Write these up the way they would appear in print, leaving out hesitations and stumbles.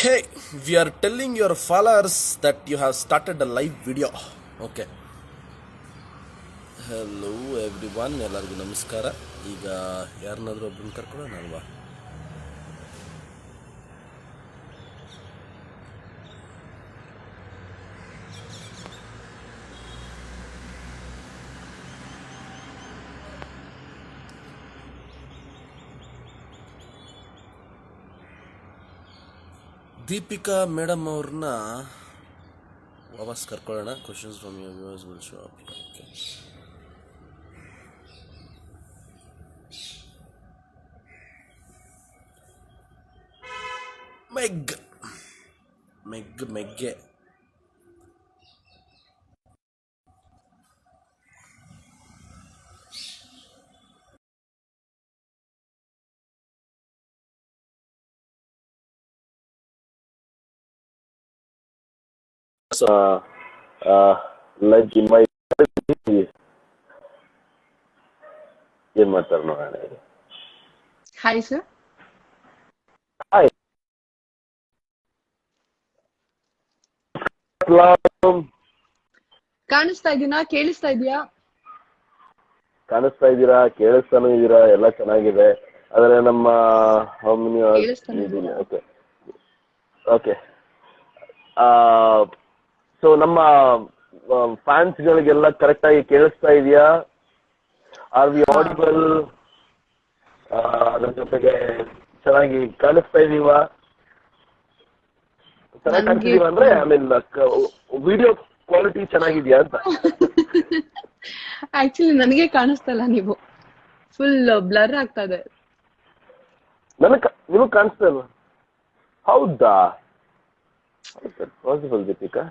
Hey, we are telling your followers that you have started a live video. Okay. Hello everyone, ಎಲ್ಲರಿಗೂ ನಮಸ್ಕಾರ. ಈಗ ಯಾರನ್ನಾದರೂ ಒಬ್ಬರನ್ನ ಕರ್ಕೊಳ್ಳೋಣ ಅಲ್ವಾ? ದೀಪಿಕಾ ಮೇಡಮ್ ಅವ್ರನ್ನ ವಾಪಸ್ ಕರ್ಕೊಳ್ಳೋಣ. Questions from your viewers will show up. Okay. ಮೆಗ್ಗೆ ಲೈಕ್ ಏನ್ ಮಾಡ್ತಾರೆ ನೋಡೋಣ. Hi sir. ಹಾಯ್. ಕಾಣಿಸ್ತಾ ಇದೀನಾ? ಕೇಳಿಸ್ತಾ ಇದೆಯಾ? ಕಾಣಿಸ್ತಾ ಇದ್ದೀರಾ, ಕೇಳಿಸ್ತಾನು ಇದ್ದೀರಾ, ಎಲ್ಲ ಚೆನ್ನಾಗಿದೆ. ಆದ್ರೆ ನಮ್ಮ ಓಕೆ ಓಕೆ ಸೊ ನಮ್ಮ ಫ್ಯಾನ್ಸ್ ಗಳಿಗೆಲ್ಲ ಕರೆಕ್ಟ್ ಆಗಿ ಕೇಳಿಸ್ತಾ ಇದೆಯಾ? Are we audible? ಅದ್ರ ಜೊತೆಗೆ ಚೆನ್ನಾಗಿ ಕಾಣಿಸ್ತಾ ಇದೀವಾ? ಚೆನ್ನಾಗಿ ಕಾಣಿಸ್ತೀವ ಅಂದ್ರೆ ಐ ಮೀನ್ ವಿಡಿಯೋ ಕ್ವಾಲಿಟಿ ಚೆನ್ನಾಗಿದ್ಯಾ ಅಂತ. ಆಕ್ಚುಲಿ ನನಗೆ ಕಾಣಿಸ್ತಾ ಇಲ್ಲ, ನೀವು ಫುಲ್ ಬ್ಲರ್ ಆಗ್ತಾ ಇದೆ. ನಿಮಗ್ ಕಾಣಿಸ್ತಾ ಇಲ್ವಾ? ಹೌದಾ? ಪಾಸಿಬಲ್ ದೀಪಿಕಾ,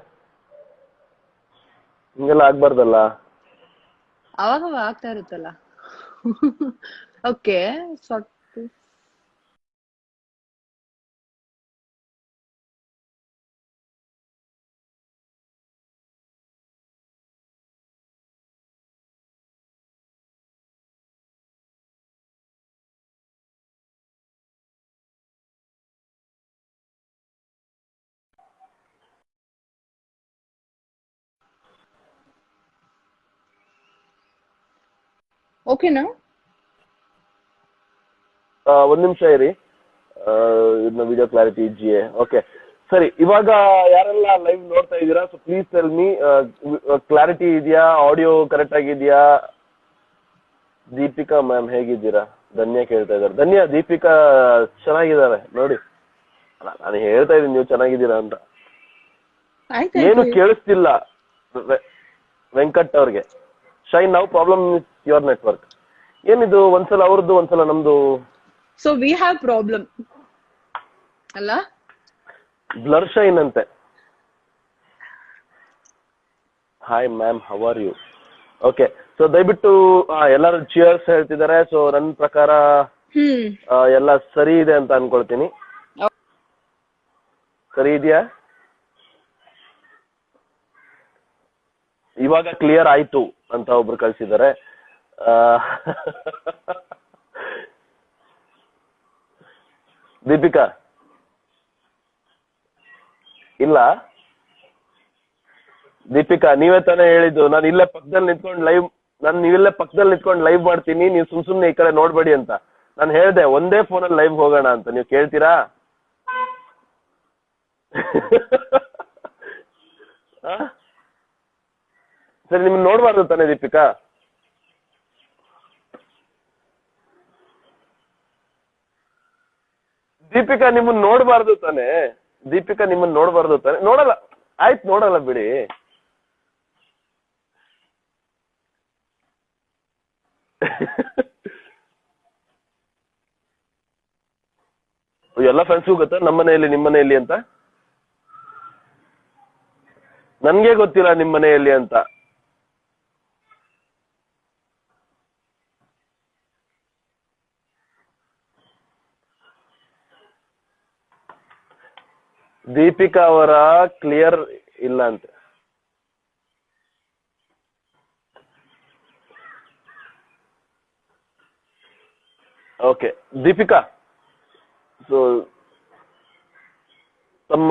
ಹಿಂಗೆಲ್ಲ ಆಗ್ಬಾರ್ದಲ್ಲ. ಅವಾಗ ಆಗ್ತಾ ಇರುತ್ತಲ್ಲ. ಓಕೆ. ಓಕೆನಾ? ಒಂದ್ ನಿಮಿಷ ಇರಿ, ಇದನ್ನ ವಿಡಿಯೋ ಕ್ಲಾರಿಟಿ ಇದೆಯೇ? ಓಕೆ ಸರಿ. ಇವಾಗ ಯಾರೆಲ್ಲ ಲೈವ್ ನೋಡ್ತಾ ಇದ್ದೀರಾ, so please tell me, clarity ಇದೆಯಾ? ಆಡಿಯೋ ಕರೆಕ್ಟ್ ಆಗಿದೆಯಾ? ದೀಪಿಕಾ ಮ್ಯಾಮ್ ಹೇಗಿದ್ದೀರಾ? ಧನ್ಯ ಕೇಳ್ತಾ ಇದ್ದಾರೆ. ಧನ್ಯ, ದೀಪಿಕಾ ಚೆನ್ನಾಗಿದ್ದಾರೆ ನೋಡಿ. ನಾನು ಹೇಳ್ತಾ ಇದ್ದೀನಿ ನೀವು ಚೆನ್ನಾಗಿದ್ದೀರಾ ಅಂತ. ಏನು ಕೇಳಿಸ್ತಿಲ್ಲ ವೆಂಕಟ್ ಅವ್ರಿಗೆ. Shine, now problem with your network. ಏನಿದು, ಒಂದ್ಸಲ ಅವ್ರದ್ದು ಒಂದ್ಸಲ ನಮ್ದು. ಸೊ ವಿ ಹ್ಯಾವ್ ಪ್ರಾಬ್ಲಮ್ ಅಲ್ಲ? ಬ್ಲರ್ ಶೈನ್ ಅಂತೆ. Hi ma'am, how are you? Okay, so ದಯವಿಟ್ಟು ಎಲ್ಲರೂ ಚಿಯರ್ಸ್ ಹೇಳ್ತಿದ್ದಾರೆ. ಸೊ ನನ್ನ ಪ್ರಕಾರ ಎಲ್ಲ ಸರಿ ಇದೆ ಅಂತ ಅನ್ಕೊಳ್ತೀನಿ. ಸರಿ ಇದೆಯಾ? ಇವಾಗ ಕ್ಲಿಯರ್ ಆಯ್ತು ಅಂತ ಒಬ್ರು ಕಳ್ಸಿದ್ದಾರೆ. ದೀಪಿಕಾ ಇಲ್ಲ. ದೀಪಿಕಾ ನೀವೇ ತಾನೇ ಹೇಳಿದ್ದು ನಾನು ಇಲ್ಲೇ ಪಕ್ಕದಲ್ಲಿ ನಿಂತ್ಕೊಂಡು ಲೈವ್ ಮಾಡ್ತೀನಿ, ನೀವು ಸುಮ್ನೆ ಈ ಕಡೆ ನೋಡ್ಬೇಡಿ ಅಂತ. ನಾನು ಹೇಳ್ದೆ ಒಂದೇ ಫೋನಲ್ಲಿ ಲೈವ್ ಹೋಗೋಣ ಅಂತ. ನೀವು ಕೇಳ್ತೀರಾ? ಸರಿ, ನಿಮ್ಗೆ ನೋಡ್ಬಾರ್ದು ತಾನೇ ದೀಪಿಕಾ? ದೀಪಿಕಾ ನಿಮ್ಮನ್ನ ನೋಡ್ಬಾರ್ದು ತಾನೆ? ನೋಡಲ್ಲ. ಆಯ್ತು, ನೋಡಲ್ಲ ಬಿಡಿ. ಎಲ್ಲ ಫ್ರೆಂಡ್ಸ್ಗೂ ಗೊತ್ತಾ ನಮ್ಮ ಮನೆಯಲ್ಲಿ ನಿಮ್ಮ ಮನೆಯಲ್ಲಿ ಅಂತ? ನನ್ಗೆ ಗೊತ್ತಿಲ್ಲ ನಿಮ್ಮ ಮನೆಯಲ್ಲಿ ಅಂತ. ದೀಪಿಕಾ ಅವರ ಕ್ಲಿಯರ್ ಇಲ್ಲ ಅಂತ. ಓಕೆ ದೀಪಿಕಾ, ಸೊ ತಮ್ಮ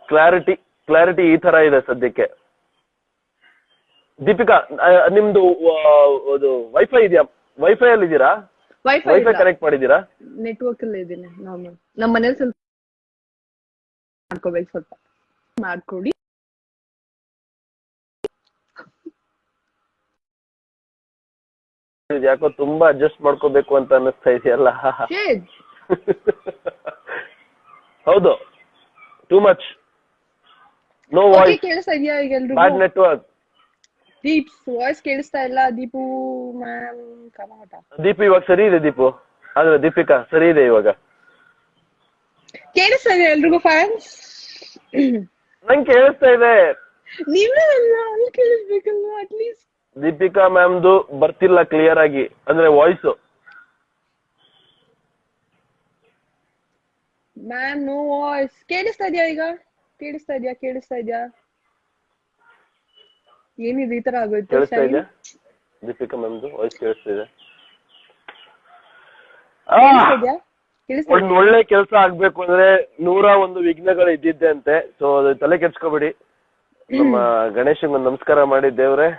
ಕ್ಲಾರಿಟಿ ಈ ತರ ಇದೆ ಸದ್ಯಕ್ಕೆ. ದೀಪಿಕಾ, ನಿಮ್ದು ವೈಫೈ ಇದೆಯಾ? ವೈಫೈ ಅಲ್ಲಿ ಇದ್ದೀರಾ? ವೈಫೈ ಕನೆಕ್ಟ್ ಮಾಡಿದ್ದೀರಾ? ನೆಟ್ವರ್ಕ್ ಅಲ್ಲಿ ಇದ್ದೀನಿ ನಾರ್ಮಲ್. ನಮ್ಮ ಮನೇಲಿ ಸ್ವಲ್ಪ ಮಾಡ್ಕೋಬೇಕು, ಸ್ವಲ್ಪ ಮಾಡ್ಕೊಡಿ. ಯಾಕೋ ತುಂಬಾ ಅಡ್ಜಸ್ಟ್ ಮಾಡ್ಕೋಬೇಕು ಅಂತ ಅನ್ನಿಸ್ತಾ ಇದೆಯಲ್ಲ. ಹೌದು, ಟೂ ಮಚ್. No voice. ಕೇಳಿಸ್ತಾ ಇದೆಯಾ ಈಗ ಎಲ್ರಿಗೂ? ಬ್ಯಾಡ್ ನೆಟ್ವರ್ಕ್. ದೀಪ್ಸ್ ವಾಯ್ಸ್ ಕೇಳಿಸ್ತಾ ಇಲ್ಲ. ದೀಪು ಮ್ಯಾಮ್ ಕಮಾಟ. ದೀಪು ಇವಾಗ ಸರಿ ಇದೆ. ದೀಪು ಆದ್ರೆ ದೀಪಿಕಾ ಸರಿ ಇದೆ ಇವಾಗ. ಕೇಳಿಸ್ತಾ ಇದೆ ಎಲ್ರಿಗೂ ಫ್ಯಾನ್ಸ್? ನಂಗೆ ಕೇಳಿಸ್ತಾ ಇದೆ. ನೀವೇ ಅಲ್ಲಿ ಕೇಳಿಸ್ಬೇಕಲ್ವಾ ಅಟ್ಲೀಸ್ಟ್. ದೀಪಿಕಾ ಮ್ಯಾಮ್ದು ಬರ್ತಿಲ್ಲ ಕ್ಲಿಯರ್ ಆಗಿ, ಅಂದ್ರೆ ವಾಯ್ಸ್. Ma'am no voice. ಕೇಳಿಸ್ತಾ ಇದೆಯಾ ಈಗ? ಕೇಳಿಸ್ತಾ ಇದೆಯಾ? ಏನಿದೆ ಈ ತರ ಆಗೋಯ್ತು? ಕೇಳಿಸ್ತಾ ಇದೆಯಾ? ದೀಪಿಕಾ ಮ್ಯಾಮ್ದು ವಾಯ್ಸ್ ಕೇಳಿಸ್ತಾ ಇದೆ. ಒಂದ್ ಒಳ್ಳೆ ಕೆಲಸ ಆಗ್ಬೇಕು ಅಂದ್ರೆ 101 ವಿಘ್ನಗಳು ಇದ್ದಿದ್ದೆ ಅಂತೆ. ಸೊ ತಲೆ ಕೆಡ್ಸ್ಕೊಬೇಡಿ. ನಮ್ಮ ಗಣೇಶಂಗ್ ಒಂದು ನಮಸ್ಕಾರ ಮಾಡಿ, ದೇವ್ರೆ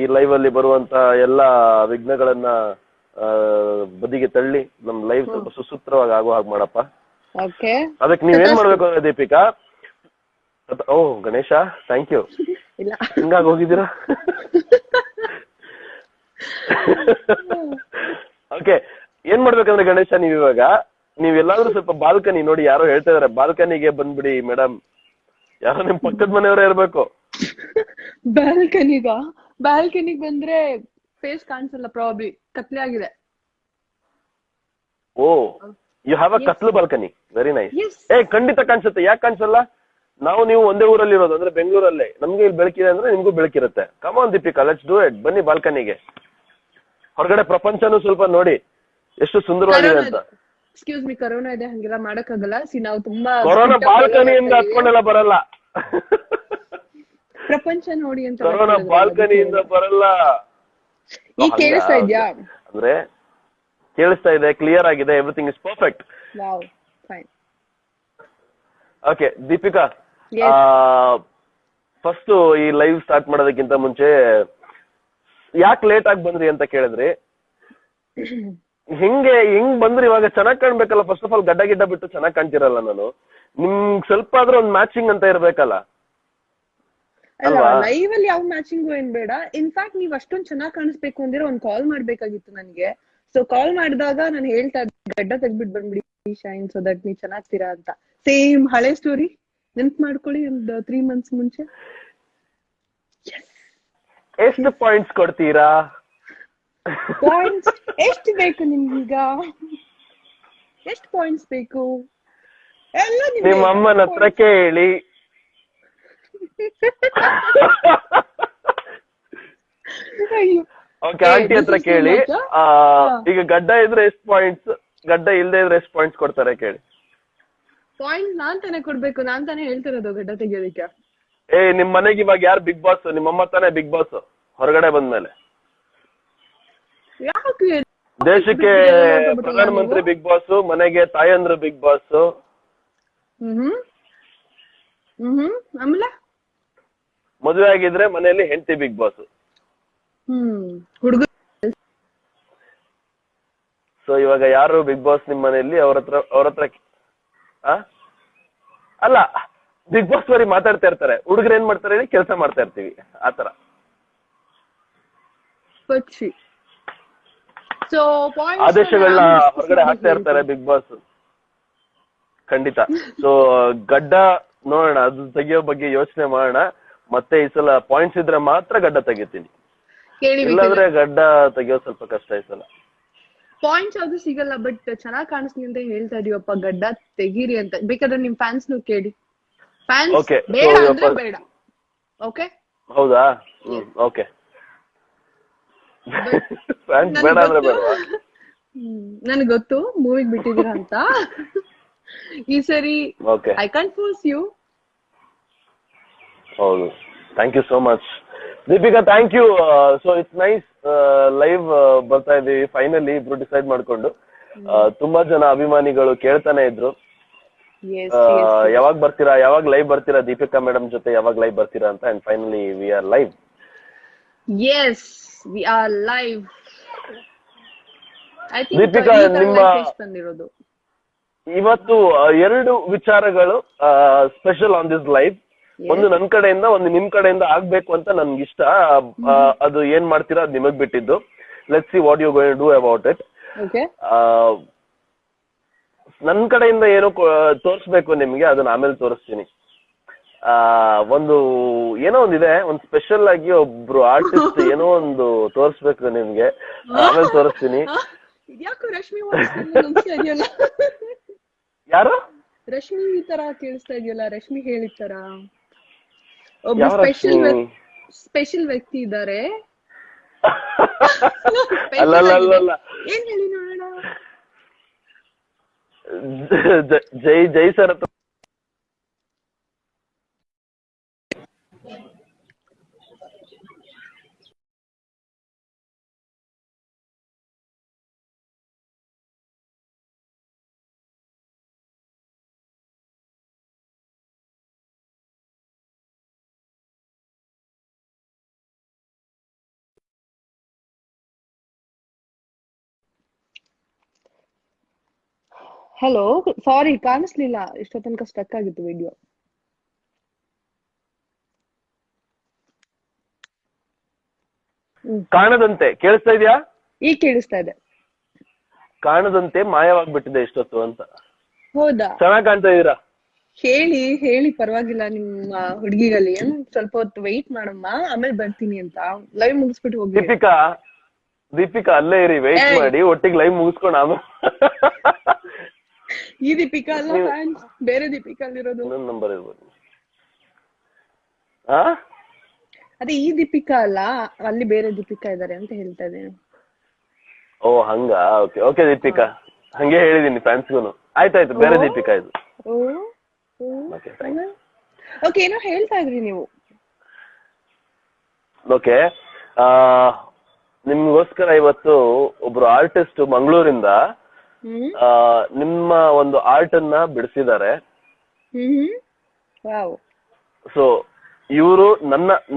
ಈ ಲೈವ್ ಅಲ್ಲಿ ಬರುವಂತ ಎಲ್ಲಾ ವಿಘ್ನಗಳನ್ನ ಬದಿಗೆ ತಳ್ಳಿ ನಮ್ ಲೈವ್ ಸ್ವಲ್ಪ ಸುಸೂತ್ರವಾಗಿ ಆಗೋ ಹಾಗೆ ಮಾಡಪ್ಪ. ಅದಕ್ಕೆ ನೀವೇನ್ ಮಾಡ್ಬೇಕು ಅಂದ್ರೆ ದೀಪಿಕಾ, ಓ ಗಣೇಶ ಥ್ಯಾಂಕ್ ಯು. ಹಿಂಗಾಗಿ ಹೋಗಿದ್ದೀರಾ? ಓಕೆ, ಏನ್ ಮಾಡ್ಬೇಕಂದ್ರೆ ಗಣೇಶ, ನೀವೆಲ್ಲಾದ್ರೂ ಸ್ವಲ್ಪ ಬಾಲ್ಕನಿ ನೋಡಿ, ಯಾರೋ ಹೇಳ್ತಾ ಇದಾರೆ ಬಾಲ್ಕನಿಗೆ ಬಂದ್ಬಿಡಿ ಮೇಡಮ್. ಯಾರೋ ನಿಮ್ ಪಕ್ಕದ ಮನೆಯವರೇ ಇರ್ಬೇಕು. ಬಾಲ್ಕನಿಗೆ ಬಂದ್ರೆ ಫೇಸ್ ಕಾಣಿಸಲ್ಲ, ಪ್ರಾಬ್ಲಿ ಕತ್ಲೆ ಆಗಿದೆ. ಓ, ಯು ಹ್ಯಾವ್ ಅ ಕತ್ಲು ಬಾಲ್ಕನಿ. Very nice. ಖಂಡಿತ ಕಾಣಿಸುತ್ತೆ. ಯಾಕೆ ಕಾಣಿಸಲ್ಲ? ನಾವು ನೀವು ಒಂದೇ ಊರಲ್ಲಿ ಇರೋದು, ಅಂದ್ರೆ ಬೆಂಗಳೂರಲ್ಲೇ. ನಮ್ಗೆ ಇಲ್ಲಿ ಬೆಳಕಿದೆ ಅಂದ್ರೆ ನಿಮ್ಗೂ ಬೆಳಕಿರುತ್ತೆ. Come on Deepika, let's do it. ಬನ್ನಿ ಬಾಲ್ಕನಿಗೆ. ಹೊರಗಡೆ ಪ್ರಪಂಚನೂ ಸ್ವಲ್ಪ ನೋಡಿ ಎಷ್ಟು ಸುಂದರವಾಗಿದೆ ಅಂತ. ಎಕ್ಸ್ಕ್ಯೂಸ್ ಮಿ, ಕರೋನಾ ಇದೆ, ಹಂಗೆಲ್ಲ ಮಾಡಕ್ಕಾಗಲ್ಲ. ನಾವು ತುಂಬಾ ಕೊರೋನಾ ಬಾಲ್ಕನಿಯಿಂದ ಹತ್ಕೊಂಡೆಲ್ಲ ಬರಲ್ಲ. ಪ್ರಪಂಚ ನೋಡಿ ಅಂತ. ಕೊರೋನಾ ಬಾಲ್ಕನಿಯಿಂದ ಬರಲ್ಲ. ಈಗ ಕೇಳಿಸ್ತಾ ಇದ್ಯಾ? ಅಂದ್ರೆ ಕೇಳಿಸ್ತಾ ಇದೆ, ಕ್ಲಿಯರ್ ಆಗಿದೆ, everything is perfect. Wow, fine. Okay Deepika, first ಈ ಲೈವ್ ಸ್ಟಾರ್ಟ್ ಮಾಡೋದಕ್ಕಿಂತ ಮುಂಚೆ ಯಾಕೆ ಲೇಟ್ ಆಗಿ ಬಂದ್ರಿ ಅಂತ ಕೇಳಿದ್ರಿ. ಹೆಂಗ್ ಬಂದ್ರಿ? ಇವಾಗ ಚೆನ್ನಾಗ್ ಕಾಣ್ಬೇಕಲ್ಲ. ಫಸ್ಟ್ ಆಫ್ ಆಲ್ ಗಡ್ಡ ಗಿಡ್ಡ ಬಿಟ್ಟು ಚೆನ್ನಾಗ್ ಕಾಣ್ತಿರಲ್ಲ. ನಾನು ನಿಮ್ಗೆ ಸ್ವಲ್ಪ ಆದ್ರೂ ಒಂದ್ ಮ್ಯಾಚಿಂಗ್ ಅಂತ ಇರ್ಬೇಕಲ್ಲ. ಲೈವ್ ಅಲ್ಲಿ ಯಾವ ಮ್ಯಾಚಿಂಗು ಏನ್ ಬೇಡ. ಇನ್ಫ್ಯಾಕ್ಟ್ ನೀವ್ ಅಷ್ಟೊಂದ್ ಚೆನ್ನಾಗ್ ಕಾಣಿಸ್ಬೇಕು ಅಂದ್ರೆ ಒಂದ್ ಕಾಲ್ ಮಾಡ್ಬೇಕಾಗಿತ್ತು ನನಗೆ. ಸೊ ಕಾಲ್ ಮಾಡಿದಾಗ ನಾನು ಹೇಳ್ತಾ ಗಡ್ಡ ತೆಗ್ದ್ಬಿಟ್ಟು ಬಂದ್ಬಿಡಿ ಶೈನ್, ಸೊ ದಟ್ ನೀವ್ ಚೆನ್ನಾಗ್ತೀರಾ ಅಂತ. ಸೇಮ್ ಹಳೆ ಸ್ಟೋರಿ ನೆನ್ಪ್ ಮಾಡ್ಕೊಳ್ಳಿ, ಒಂದ್ 3 months ಮುಂಚೆ. ಎಷ್ಟು ಪಾಯಿಂಟ್ಸ್ ಕೊಡ್ತೀರಾ? ಪಾಯಿಂಟ್ಸ್ ಎಷ್ಟು ಬೇಕು ನಿಮ್ಗೀಗ? ಎಷ್ಟು ಪಾಯಿಂಟ್ಸ್ ಬೇಕು? ಎಲ್ಲ ನಿಮ್ಮ ಅಮ್ಮನ ಹತ್ರ ಕೇಳಿ. ಓಕೆ, ಆಂಟಿ ಹತ್ರ ಕೇಳಿ. ಈಗ ಗಡ್ಡ ಇದ್ರೆ ಎಷ್ಟು ಪಾಯಿಂಟ್ಸ್, ಗಡ್ಡ ಇಲ್ದೇ ಇದ್ರೆ ಎಷ್ಟು ಪಾಯಿಂಟ್ಸ್ ಕೊಡ್ತಾರೆ ಕೇಳಿ. ಪಾಯಿಂಟ್ ನಾನ್ ತಾನೇ ಕೊಡ್ಬೇಕು, ನಾನ್ ತಾನೇ ಹೇಳ್ತಿರೋದು ಗಡ್ಡ ತೆಗಿಯೋದಕ್ಕೆ. ನಿಮ್ ಮನೆಗೆ ಇವಾಗ ಯಾರು ಬಿಗ್ ಬಾಸ್? ನಿಮ್ಮಮ್ಮ ತಾನೇ ಬಿಗ್ ಬಾಸ್ ಹೊರಗಡೆ ಬಂದ್ಮೇಲೆ. ದೇಶಕ್ಕೆ ಪ್ರಧಾನಮಂತ್ರಿ ಬಿಗ್ ಬಾಸ್, ಮನೆಗೆ ತಾಯಂದ್ರ ಬಿಗ್ ಬಾಸ್. ಆಮೇಲೆ ಮದುವೆ ಆಗಿದ್ರೆ ಮನೆಯಲ್ಲಿ ಹೆಂಡತಿ ಬಿಗ್ ಬಾಸ್. ಹುಡುಗ. ಸೊ ಇವಾಗ ಯಾರು ಬಿಗ್ ಬಾಸ್ ನಿಮ್ ಮನೆಯಲ್ಲಿ? ಅವ್ರ ಹತ್ರ ಅಲ್ಲ, ಬಿಗ್ ಬಾಸ್ ಬರೀ ಮಾತಾಡ್ತಾ ಇರ್ತಾರೆ. ಹುಡುಗರು ಏನ್ ಮಾಡ್ತಾರೆ ಹೇಳಿ? ಕೆಲಸ ಮಾಡ್ತಾ ಇರ್ತೀವಿ. ಆತರ ಆದೇಶಗಳನ್ನ ಹೊರಗಡೆ ಹಾಕ್ತಾ ಇರ್ತಾರೆ ಬಿಗ್ ಬಾಸ್. ಖಂಡಿತ. ಸೊ ಗಡ್ಡ ನೋಡೋಣ, ಅದು ತೆಗಿಯೋ ಬಗ್ಗೆ ಯೋಚನೆ ಮಾಡೋಣ. ಮತ್ತೆ ಈ ಸಲ ಪಾಯಿಂಟ್ಸ್ ಇದ್ರೆ ಮಾತ್ರ ಗಡ್ಡ ತೆಗಿತೀನಿ, ಇಲ್ಲಾಂದ್ರೆ ಗಡ್ಡ ತೆಗಿಯೋದು ಸ್ವಲ್ಪ ಕಷ್ಟ ಈ ಸಲ. ಪಾಯಿಂಟ್ಸ್ ಯಾವ್ದು ಸಿಗಲ್ಲ, ಬಟ್ ಚೆನ್ನಾಗ್ ಕಾಣಿಸ್ತೀನಿ ಅಂತ ಹೇಳ್ತಾ ಇದೀವಪ್ಪ. ಗಡ್ಡ ತೆಗೀರಿ ಅಂತ. ಬೇಕಾದ್ರೆ ನಿಮ್ ಫ್ಯಾನ್ಸ್ ಕೇಳಿ. ಫ್ಯಾನ್ಸ್ ಬೇಡ ಅಂದ್ರೆ ಬೇಡ. ಓಕೆ, ಹೌದಾ? ಓಕೆ, ಫ್ಯಾನ್ಸ್ ಬೇಡ ಅಂದ್ರೆ ಬೇಡ. ನನ್ಗೆ ಗೊತ್ತು ಮೂವಿಗ್ ಬಿಟ್ಟಿದೀರ ಅಂತ. ಈ ಸರಿ ಐ ಕ್ಯಾನ್ ಫೋರ್ಸ್ ಯು. ಹೌದು, thank you so much Deepika, thank you. So it's nice. Live ಬರ್ತಾ ಇದೀವಿ ಫೈನಲಿ, ಇಬ್ರು ಡಿಸೈಡ್ ಮಾಡ್ಕೊಂಡು. ತುಂಬಾ ಜನ ಅಭಿಮಾನಿಗಳು ಕೇಳ್ತಾನೆ ಇದ್ರು ಎಸ್ ಎಸ್ ಯಾವಾಗ ಲೈವ್ ಬರ್ತೀರಾ ದೀಪಿಕಾ ಮೇಡಮ್ ಜೊತೆ ಯಾವಾಗ ಲೈವ್ ಬರ್ತೀರಾ ಅಂತ. And finally we are live. Yes we are live. I think Deepika, ನಿಮ್ಮ ಬಂದಿರೋದು ಇವತ್ತು 2 ವಿಚಾರಗಳು ಸ್ಪೆಷಲ್ ಆನ್ ದಿಸ್ ಲೈವ್. ಒಂದು ನನ್ ಕಡೆಯಿಂದ, ಒಂದು ನಿಮ್ ಕಡೆಯಿಂದ ಆಗ್ಬೇಕು ಅಂತ ನನ್ಗಿಷ್ಟ. ಅದು ಏನ್ ಮಾಡ್ತೀರಾ ಅದು ನಿಮಗ್ ಬಿಟ್ಟಿದ್ದು. Let's see what you going to do about it. ನನ್ ಕಡೆಯಿಂದ ಏನೋ ತೋರಿಸ್ಬೇಕು ನಿಮ್ಗೆ, ಅದನ್ನ ಆಮೇಲೆ ತೋರಿಸ್ತೀನಿ. ಏನೋ ಒಂದಿದೆ, ಒಂದು ಸ್ಪೆಷಲ್ ಆಗಿ ಒಬ್ರು ಆರ್ಟಿಸ್ಟ್ ಏನೋ ಒಂದು ತೋರಿಸ್ಬೇಕು ನಿಮ್ಗೆ, ಆಮೇಲೆ ತೋರಿಸ್ತೀನಿ. ಯಾರು? ರಶ್ಮಿ ಈ ತರ ಕೇಳಿಸ್ತಾ ಇದೆಯಲ್ಲ, ರಶ್ಮಿ ಹೇಳಿತರ ಒಬ್ಬ ಸ್ಪೆಷಲ್ ವ್ಯಕ್ತಿ ಇದ್ದಾರೆ. ಅಲ್ಲ, ಏನ್ ಹೇಳಿ ನೋಡೋಣ. ಜೈ ಸರ್ ಹತ್ರ ಹಲೋ, ಸಾರಿ ಕಾಣಿಸ್ಲಿಲ್ಲ, ಇಷ್ಟೋ ತನಕ ಸ್ಟಕ್ ಆಗಿತ್ತು ವಿಡಿಯೋ. ಕಾಣದಂತೆ ಕೇಳಿಸ್ತಾ ಇದೆಯಾ? ಈಗ ಕೇಳಿಸ್ತಾ ಇದೆ. ಕಾಣದಂತೆ ಮಾಯವಾಗ್ಬಿಟ್ಟಿದೆ ಇಷ್ಟೊತ್ತು ಅಂತ. ಹೌದಾ? ಚೆನ್ನಾಗ್ ಕಾಣ್ತಾ ಇದೀರಾ? ಹೇಳಿ ಪರವಾಗಿಲ್ಲ. ನಿಮ್ಮ ಹುಡುಗಿಗಲ್ಲಿ ಸ್ವಲ್ಪ ಹೊತ್ತು ವೆಯ್ಟ್ ಮಾಡಮ್ಮ, ಆಮೇಲೆ ಬರ್ತೀನಿ ಅಂತ. ಲೈವ್ ಮುಗಿಸ್ಬಿಟ್ಟು ಹೋಗಿ. ದೀಪಿಕಾ ಅಲ್ಲೇ ಇರಿ, ವೆಯ್ಟ್ ಮಾಡಿ, ಒಟ್ಟಿಗೆ ಲೈವ್ ಮುಗಿಸ್ಕೊಂಡು ಆಮೇಲೆ. ಈ ದೀಪಿಕಾ ಅಲ್ಲ, ಫ್ಯಾನ್ಸ್ ಬೇರೆ ದೀಪಿಕಾ ಅಲ್ಲಿರೋದು. ನಂಬರ್ ಇರ್ಬೋದು. ಅದೇ ಈ ದೀಪಿಕಾ ಅಲ್ಲ, ಅಲ್ಲಿ ಬೇರೆ ದೀಪಿಕಾ ಇದಾರೆ ಅಂತ ಹೇಳ್ತಾ ಇದ್ದೇನೆ. ಓ ಹಂಗ, ಓಕೆ ದೀಪಿಕಾ, ಹಂಗೆ ಹೇಳಿದೀನಿ ಫ್ಯಾನ್ಸ್ಗೂ. ಆಯ್ತಾಯ್ತು, ಬೇರೆ ದೀಪಿಕಾ ಇದು. ಓಕೆ, ಏನೋ ಹೇಳ್ತಾ ಇದ್ರಿ ನೀವು. ಓಕೆ, ನಿಮ್ಗೋಸ್ಕರ ಇವತ್ತು ಒಬ್ರು ಆರ್ಟಿಸ್ಟ್ ಮಂಗಳೂರಿಂದ ನಿಮ್ಮ ಒಂದು ಆರ್ಟ್ ಅನ್ನ ಬಿಡಿಸಿದ್ದಾರೆ. ಸೊ ಇವರು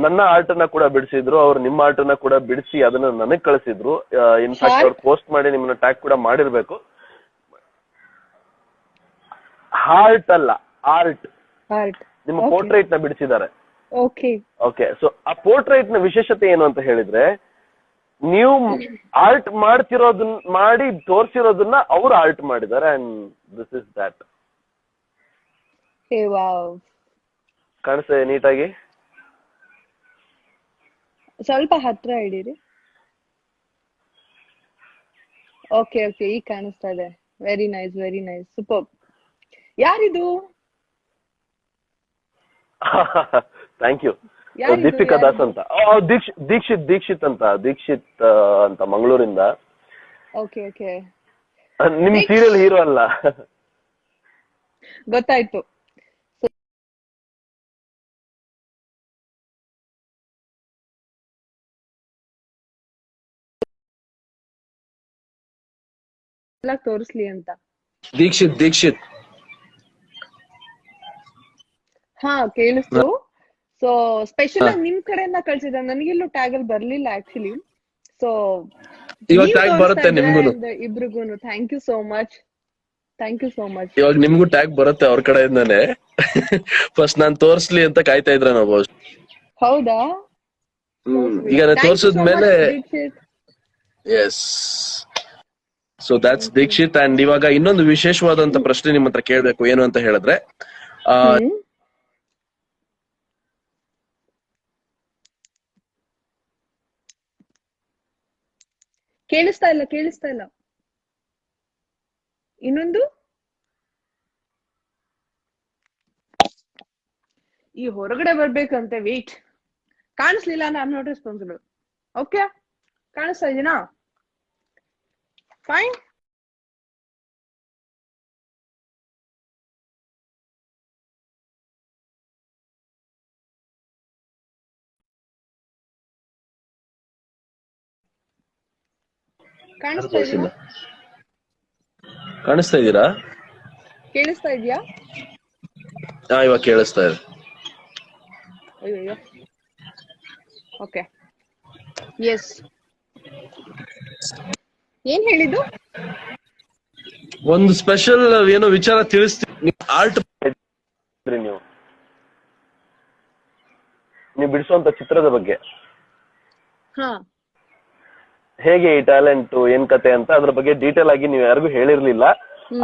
ನನ್ನ ಆರ್ಟ್ ಅನ್ನ ಕೂಡ ಬಿಡಿಸಿದ್ರು, ಅವ್ರು ನಿಮ್ಮ ಆರ್ಟ್ ಅನ್ನ ಕೂಡ ಬಿಡಿಸಿ ಅದನ್ನ ನನಗ್ ಕಳಿಸಿದ್ರು. ಇನ್ಫ್ಯಾಕ್ಟ್ ಅವ್ರು ಪೋಸ್ಟ್ ಮಾಡಿ ನಿಮ್ಮನ್ನ ಟ್ಯಾಗ್ ಕೂಡ ಮಾಡಿರ್ಬೇಕು. ಹಾರ್ಟ್ ಅಲ್ಲ, ಆರ್ಟ್. ನಿಮ್ಮ ಪೋರ್ಟ್ರೇಟ್ ನ ಬಿಡಿಸಿದ್ದಾರೆ. ಓಕೆ, ಸೊ ಆ ಪೋರ್ಟ್ರೇಟ್ ನ ವಿಶೇಷತೆ ಏನು ಅಂತ ಹೇಳಿದ್ರೆ, ನೀವು ಆರ್ಟ್ ಮಾಡಿ ತೋರಿಸಿರೋದನ್ನ ಅವ್ರು ಆರ್ಟ್ ಮಾಡಿದ್ದಾರೆ. And this is that. ಕಾಣಿಸ್ತದೆ ನೀಟಾಗಿ? ಸ್ವಲ್ಪ ಹತ್ರ ಹಿಡೀರಿ. ಓಕೆ, ಈಗ ಕಾಣಿಸ್ತಾ ಇದೆ. Very nice, super. ಯಾರಿದು? Thank you. ದೀಪಿಕಾ ದಾಸ್ ಅಂತ. ದೀಕ್ಷಿತ್ ಅಂತ ಮಂಗಳೂರಿಂದ. ಓಕೆ, ನಿಮ್ ಸೀರಿಯಲ್ ಹೀರೋ ಅಲ್ಲ? ಗೊತ್ತಾಯ್ತು. ತೋರಿಸ್ಲಿ ಅಂತ. ದೀಕ್ಷಿತ್. ಹಾ, ಕೇಳಿಸ್ತು. ಸೊ ಸ್ಪೆಷಲ್ ಆಗಿ ನಿಮ್ ಕಡೆಯಿಂದ ಕಳ್ಸಿದ, ನನಗೆಲ್ಲೂ ಟ್ಯಾಗ್ ಅಲ್ಲಿ ಬರ್ಲಿಲ್ಲ ಆಕ್ಚುಲಿ. ಸೊ ಬರುತ್ತೆ ನಿಮ್ಗೂನು, ಇಬ್ರಿಗೂನು ಥ್ಯಾಂಕ್ ಯು ಸೋ ಮಚ್. ಇವಾಗ ನಿಮ್ಗೂ ಟ್ಯಾಗ್ ಬರುತ್ತೆ ಅವ್ರ ಕಡೆಯಿಂದಾನೆ. ಫಸ್ಟ್ ನಾನ್ ತೋರ್ಸ್ಲಿ ಅಂತ ಕಾಯ್ತಾ ಇದ್ರ ನಾವು. ಹೌದಾ? ಈಗ ತೋರ್ಸಿದ್ಮೇಲೆ yes. So that's Dixit. And ಇವಾಗ ಇನ್ನೊಂದು ವಿಶೇಷವಾದಂತ ಪ್ರಶ್ನೆ ನಿಮ್ ಹತ್ರ ಕೇಳ್ಬೇಕು. ಏನು ಅಂತ ಹೇಳಿದ್ರೆ, ಕೇಳಿಸ್ತಾ ಇಲ್ಲ. ಇನ್ನೊಂದು, ಈ ಹೊರಗಡೆ ಬರ್ಬೇಕಂತೆ. ವೇಟ್, ಕಾಣಿಸ್ಲಿಲ್ಲ ಅಂದ್ರೆ I am not responsible. Okay, ಕಾಣಿಸ್ತಾ ಇದೀನಾ? ಫೈನ್. ಕಾಣಿಸ್ತಾ ಇದ್ದೀರಾ? ಕೇಳಿಸ್ತಾ ಇದೆಯಾ? ಇವಾಗ ಕೇಳಿಸ್ತಾ ಇದೆ. ಅಯ್ಯೋ ಓಕೆ ಎಸ್ ಏನ್ ಹೇಳಿದ್ದು? ಒಂದು ಸ್ಪೆಷಲ್ ಏನೋ ವಿಚಾರ ತಿಳಿಸ್ತೀವಿ. ಆರ್ಟ್ ನೀವು ಬಿಡಿಸುವಂತ ಚಿತ್ರದ ಬಗ್ಗೆ ಹಾ ಹೇಗೆ ಈ ಟ್ಯಾಲೆಂಟ್ ಏನ್ ಕತೆ ಅಂತ ಅದ್ರ ಬಗ್ಗೆ ಡೀಟೇಲ್ ಆಗಿ ನೀವು ಯಾರಿಗೂ ಹೇಳಿರ್ಲಿಲ್ಲ.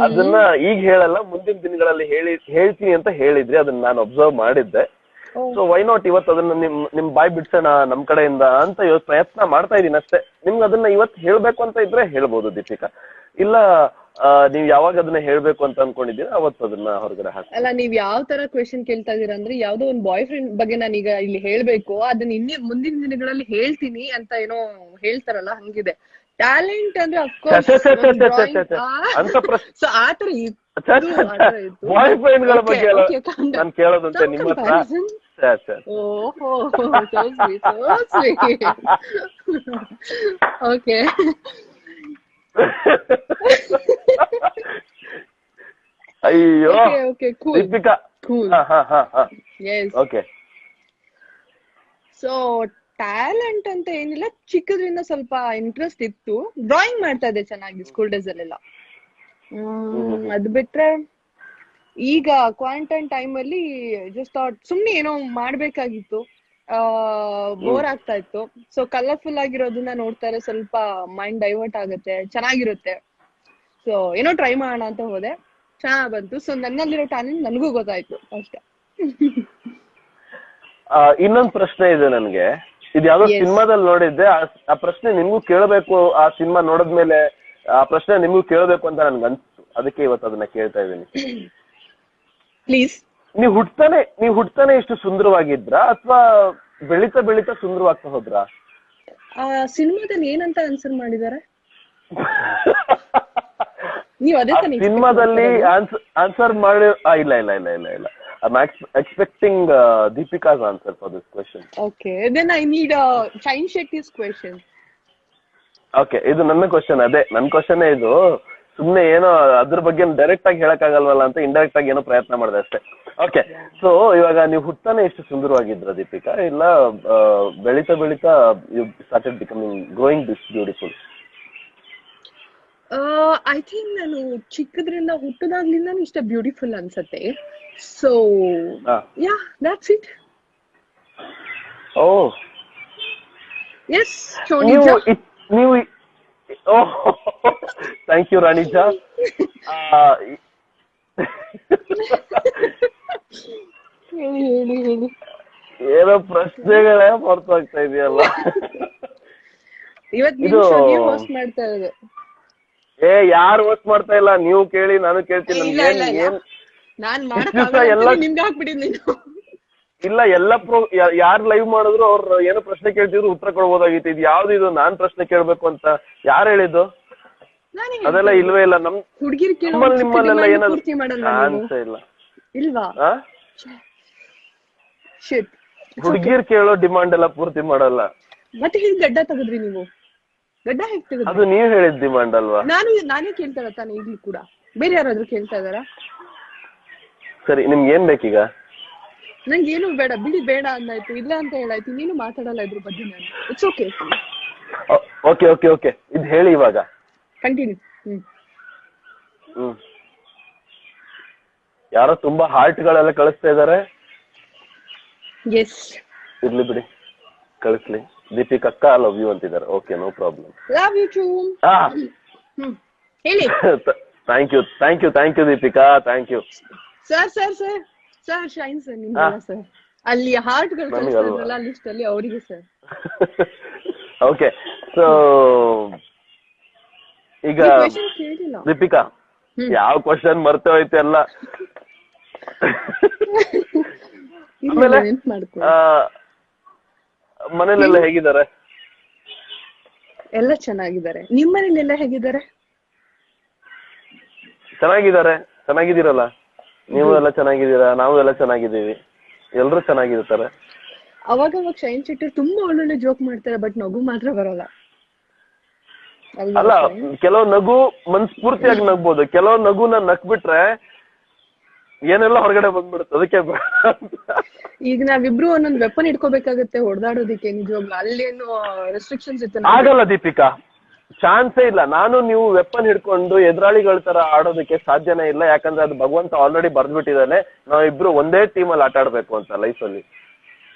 ಅದನ್ನ ಈಗ ಹೇಳಲ್ಲ, ಮುಂದಿನ ದಿನಗಳಲ್ಲಿ ಹೇಳ್ತೀನಿ ಅಂತ ಹೇಳಿದ್ರಿ. ಅದನ್ನ ನಾನು ಅಬ್ಸರ್ವ್ ಮಾಡಿದ್ದೆ. ಸೊ ವೈ ನಾಟ್ ಇವತ್ತು ಅದನ್ನ ನಿಮ್ ಬಾಯ್ ಬಿಡ್ಸೋಣ ನಮ್ ಕಡೆಯಿಂದ ಅಂತ ಇವತ್ತು ಪ್ರಯತ್ನ ಮಾಡ್ತಾ ಇದೀನಿ ಅಷ್ಟೇ. ನಿಮ್ಗೆ ಅದನ್ನ ಇವತ್ತು ಹೇಳ್ಬೇಕು ಅಂತ ಇದ್ರೆ ಹೇಳ್ಬೋದು ದೀಪಿಕಾ, ಇಲ್ಲ ನೀವ್ ಯಾವಾಗ ಅದನ್ನ ಹೇಳ್ಬೇಕು ಅಂತ ಅನ್ಕೊಂಡಿದ್ದೀರಾ ಅವತ್ತು ಅದನ್ನ ಹೊರಗಡೆ ಹಾಕಿ. ಅಲ್ಲ, ನೀವ್ ಯಾವ ತರ ಕ್ವೆಶನ್ ಕೇಳ್ತಾ ಇದೀರಾ ಅಂದ್ರೆ, ಯಾವ್ದೋ ಒಂದ್ ಬಾಯ್ ಫ್ರೆಂಡ್ ಬಗ್ಗೆ ನಾನೀಗ ಇಲ್ಲಿ ಹೇಳ್ಬೇಕು, ಅದನ್ನ ಮುಂದಿನ ದಿನಗಳಲ್ಲಿ ಹೇಳ್ತೀನಿ ಅಂತ ಏನೋ ಹೇಳ್ತಾರಲ್ಲ, ಹಂಗಿದೆ. ಟ್ಯಾಲೆಂಟ್ ಅಂದ್ರೆ ಸೊ ಆತರ ಬಾಯ್ ಫ್ರೆಂಡ್ ಗಳ ಬಗ್ಗೆ ನಾನು ಕೇಳೋದಂತೆ ನಿಮ್ಮ ಹತ್ರ. ಓಹೋ ಓಕೆ ಅಯ್ಯೋ ದೀಪಿಕಾ, ಓಕೆ. ಸೊ ಟ್ಯಾಲೆಂಟ್ ಅಂತ ಏನಿಲ್ಲ, ಚಿಕ್ಕದ್ರಿಂದ ಸ್ವಲ್ಪ ಇಂಟ್ರೆಸ್ಟ್ ಇತ್ತು. ಡ್ರಾಯಿಂಗ್ ಮಾಡ್ತಾ ಇದ್ದೆ ಚೆನ್ನಾಗಿ ಸ್ಕೂಲ್ ಡೇಸ್ ಅಲ್ಲೆಲ್ಲ. ಅದ್ ಬಿಟ್ರೆ ಈಗ ಕ್ವಾರಂಟೈನ್ ಟೈಮ್ ಅಲ್ಲಿ ಜಸ್ಟ್ ಸುಮ್ನೆ ಏನೋ ಮಾಡ್ಬೇಕಾಗಿತ್ತು, ಬೋರ್ ಆಗ್ತಾ ಇತ್ತು. ಸೊ ಕಲರ್ಫುಲ್ ಆಗಿರೋದನ್ನ ನೋಡ್ತಾರೆ, ಸ್ವಲ್ಪ ಮೈಂಡ್ ಡೈವರ್ಟ್ ಆಗುತ್ತೆ, ಚೆನ್ನಾಗಿರುತ್ತೆ. ಸೊ ಏನೋ ಟ್ರೈ ಮಾಡೋಣ ಅಂತ ಹೋದೆ, ಚೆನ್ನಾಗ್ ಬಂತು. ಸೊ ನನ್ನಲ್ಲಿರೋ ಟ್ಯಾಲೆಂಟ್ ನನಗೂ ಗೊತ್ತಾಯ್ತು ಅಷ್ಟೇ. ಇನ್ನೊಂದ್ ಪ್ರಶ್ನೆ ಇದೆ ನನ್ಗೆ. ಇದು ಯಾವ್ದೋ ಸಿನಿಮಾದಲ್ಲಿ ನೋಡಿದ್ದೆ, ಆ ಪ್ರಶ್ನೆ ನಿಮ್ಗೂ ಕೇಳಬೇಕು. ಆ ಸಿನಿಮಾ ನೋಡಿದ್ಮೇಲೆ ಆ ಪ್ರಶ್ನೆ ನಿಮ್ಗೂ ಕೇಳಬೇಕು ಅಂತ ನನ್ಗೆ ಅನ್ಸ್ತು, ಅದಕ್ಕೆ ಇವತ್ತು ಅದನ್ನ ಕೇಳ್ತಾ ಇದ್ದೀನಿ. ಪ್ಲೀಸ್. ನೀವ್ ಹುಟ್ತಾನೆ ಇಷ್ಟು ಸುಂದರವಾಗಿದ್ರಾ ಅಥವಾ ಬೆಳಿತಾ ಬೆಳಿತಾ ಸುಂದರವಾಗ್ತಾ ಹೋದ್ರಾ? ಸಿನಿಮಾದಲ್ಲಿ ಏನಂತ ಆನ್ಸರ್ ಮಾಡಿದಾರೆ ನೀವು? ಅದೇ ಸಿನಿಮಾದಲ್ಲಿ ಆನ್ಸರ್ ಮಾಡಿ ಇಲ್ಲ ಇಲ್ಲ ಇಲ್ಲ ಇಲ್ಲ ಇಲ್ಲ I'm expecting Deepika's answer for this question. Okay, then I need Shine Shetty's question. Okay, ಇದು ನನ್ನ ಕ್ವಶನ್. ಅದೇ ನನ್ನ ಕ್ವಶನ್ ಇದು. ಸುಮ್ನೆ ಏನೋ ಅದ್ರ ಬಗ್ಗೆ ಡೈರೆಕ್ಟ್ ಆಗಿ ಹೇಳಕ್ ಆಗಲ್ವಲ್ಲ ಅಂತ ಇಂಡೈರೆಕ್ಟ್ ಆಗಿ ಏನೋ ಪ್ರಯತ್ನ ಮಾಡಿದೆ ಅಷ್ಟೇ. ಓಕೆ, ಸೊ ಇವಾಗ ನೀವು ಹುಟ್ಟಾನೆ ಎಷ್ಟು ಸುಂದರವಾಗಿದ್ರ ದೀಪಿಕಾ, ಇಲ್ಲ ಬೆಳಿತಾ ಬೆಳಿತಾ you started growing this beautiful? I think ನಾನು ಚಿಕ್ಕದ್ರಿಂದ ಹುಟ್ಟದಾಗ್ಲಿಂದ ಇಷ್ಟ ಬ್ಯೂಟಿಫುಲ್ ಅನ್ಸತ್ತೆ. So yeah, that's it. Oh yes ಶೋನಿಜಾ, ನೀವು ಥ್ಯಾಂಕ್ ಯು ರಾಣಿಜಾ. ಹೇಳಿ ಏನೋ ಪ್ರಶ್ನೆಗಳೇ ಹೊರತಾಗ್ತಾ ಇದೆಯಲ್ಲ. ಇವತ್ತು ಹೋಸ್ಟ್ ಮಾಡ್ತಾ ಇರೋದು. ಯಾರು ಹೋಸ್ಟ್ ಮಾಡ್ತಾ ಇಲ್ಲ, ನೀವು ಕೇಳಿ ನಾನು ಕೇಳ್ತೀನಿ. ಇಲ್ಲ, ಎಲ್ಲ ಯಾರು ಲೈವ್ ಮಾಡಿದ್ರು ಅವ್ರು ಏನೋ ಪ್ರಶ್ನೆ ಕೇಳ್ತಿದ್ರು ಉತ್ತರ ಕೊಡ್ಬೋದಾಗಿತ್ತು. ಇದು ಯಾವ್ದು ಇದು ನಾನ್ ಪ್ರಶ್ನೆ ಕೇಳ್ಬೇಕು ಅಂತ ಯಾರು ಹೇಳಿದ್ದು? ಅದೆಲ್ಲ ಇಲ್ವೇ ಇಲ್ಲ. ನಿಮ್ಮಲ್ಲೆಲ್ಲ ಏನಾದ್ರು ಚಾನ್ಸೇ ಇಲ್ಲ. ಹುಡುಗಿರ್ ಕೇಳೋ ಡಿಮಾಂಡ್ ಎಲ್ಲ ಪೂರ್ತಿ ಮಾಡಲ್ಲ. ಮತ್ತೆ ಹೇಗೆ ಗಡ್ಡ ತೆಗೆದ್ರಿ ನೀವು? ಗಡ್ಡ ಹೇಗೆ ತೆಗೆದ್ರಿ? ಅದು ನೀವ್ ಹೇಳಿದ್ ಡಿಮಾಂಡ್ ಅಲ್ವಾ? ನಾನೇ ಕೇಳ್ತಾ ಇರತ್ತಾನೆ ಈಗ್ಲೂ ಕೂಡ. ಬೇರೆ ಯಾರಾದ್ರೂ ಕೇಳ್ತಾ ಇದಾರ? ಸರಿ, ನಿಮ್ಗೆ ಏನ್ ಬೇಕೀಗ? ನಂಗೆ ಏನು ಬೇಡ ಬಿಡಿ, ಬೇಡ ಅಂದಾಯ್ತು, ಇಲ್ಲ ಅಂತ ಹೇಳಾಯ್ತು. ನೀನು ಮಾತಾಡಲ್ಲ ಇದ್ರ ಬಗ್ಗೆ. ನಾನು it's okay. Okay okay okay, ಇದು ಹೇಳಿ ಇವಾಗ. ಕಂಟಿನ್ಯೂ. ಯಾರೋ ತುಂಬಾ ಹಾರ್ಟ್ ಗಳೆಲ್ಲ ಕಳಿಸ್ತಾ ಇದಾರೆ. ಎಸ್, ಇರ್ಲಿ ಬಿಡಿ, ಕಳಿಸ್ಲಿ. ದೀಪಿಕಾ ಅಕ್ಕ ಲವ್ ಯು ಅಂತಿದ್ದಾರೆ. Okay, no problem. Love you too. ಹೇಳಿ. Thank you Deepika, thank you. Sir Shine sir, ನಿಮ್ಗೆ ಸರ್ ಅಲ್ಲಿ ಹಾರ್ಟ್ ಗಳು ಕಳಿಸ್ತಾರಲ್ಲ ಲಿಸ್ಟ್ ಅಲ್ಲಿ, ಅವರಿಗೆ ಸರ್. ಓಕೆ, ಸೊ ಈಗ ದೀಪಿಕಾ ಯಾವ ಕ್ವಶನ್ ಮರ್ತೆ ಹೋಯ್ತು ಎಲ್ಲ. ಆಮೇಲೆ ಮನೇಲೆಲ್ಲ ಹೇಗಿದ್ದಾರೆ? ಎಲ್ಲ ಚೆನ್ನಾಗಿದ್ದಾರೆ. ನಿಮ್ ಮನೇಲೆಲ್ಲ ಹೇಗಿದ್ದಾರೆ? ಚೆನ್ನಾಗಿದ್ದೀರಲ್ಲ ನೀವು? ಎಲ್ಲ ಚೆನ್ನಾಗಿದ್ದೀರಾ? ನಾವು ಎಲ್ಲ ಚೆನ್ನಾಗಿದ್ದೀವಿ. ಎಲ್ರು ಚೆನ್ನಾಗಿರ್ತಾರೆ. ಅವಾಗ ಶೈನ್ ಶೆಟ್ಟಿ ತುಂಬಾ ಒಳ್ಳೊಳ್ಳೆ ಜೋಕ್ ಮಾಡ್ತಾರೆ, ಬಟ್ ನಗು ಮಾತ್ರ ಬರಲ್ಲ. ಅಲ್ಲ, ಕೆಲವು ನಗು ಮನ್ಸ್ಫೂರ್ತಿಯಾಗಿ ನಗ್ಬೋದು, ಕೆಲವು ನಗುನ ನಕ್ಬಿಟ್ರೆ ಏನೆಲ್ಲ ಹೊರಗಡೆ ಬಂದ್ಬಿಡುತ್ತೆ, ಅದಕ್ಕೆ ಈಗ ನಾವಿಬ್ರು ಒಂದೊಂದ್ ವೆಪನ್ ಇಟ್ಕೋಬೇಕಾಗತ್ತೆ ಹೊಡೆದಾಡೋದಿಕ್ಕೆ. ನಿಜವಾಗ್ಲು ಅಲ್ಲೇನು ರೆಸ್ಟ್ರಿಕ್ಷನ್ಸ್ ಇತ್ತು? ಆಗಲ್ಲ ದೀಪಿಕಾ, ಚಾನ್ಸೇ ಇಲ್ಲ. ನಾನು ನೀವು ವೆಪನ್ ಹಿಡ್ಕೊಂಡು ಎದುರಾಳಿಗಳ ತರ ಆಡೋದಕ್ಕೆ ಸಾಧ್ಯನೇ ಇಲ್ಲ. ಯಾಕಂದ್ರೆ ಅದು ಭಗವಂತ ಆಲ್ರೆಡಿ ಬರ್ದ್ಬಿಟ್ಟಿದ್ದಾನೆ, ನಾವಿಬ್ರು ಒಂದೇ ಟೀಮಲ್ಲಿ ಆಟ ಆಡ್ಬೇಕು ಅಂತ ಲೈಫಲ್ಲಿ.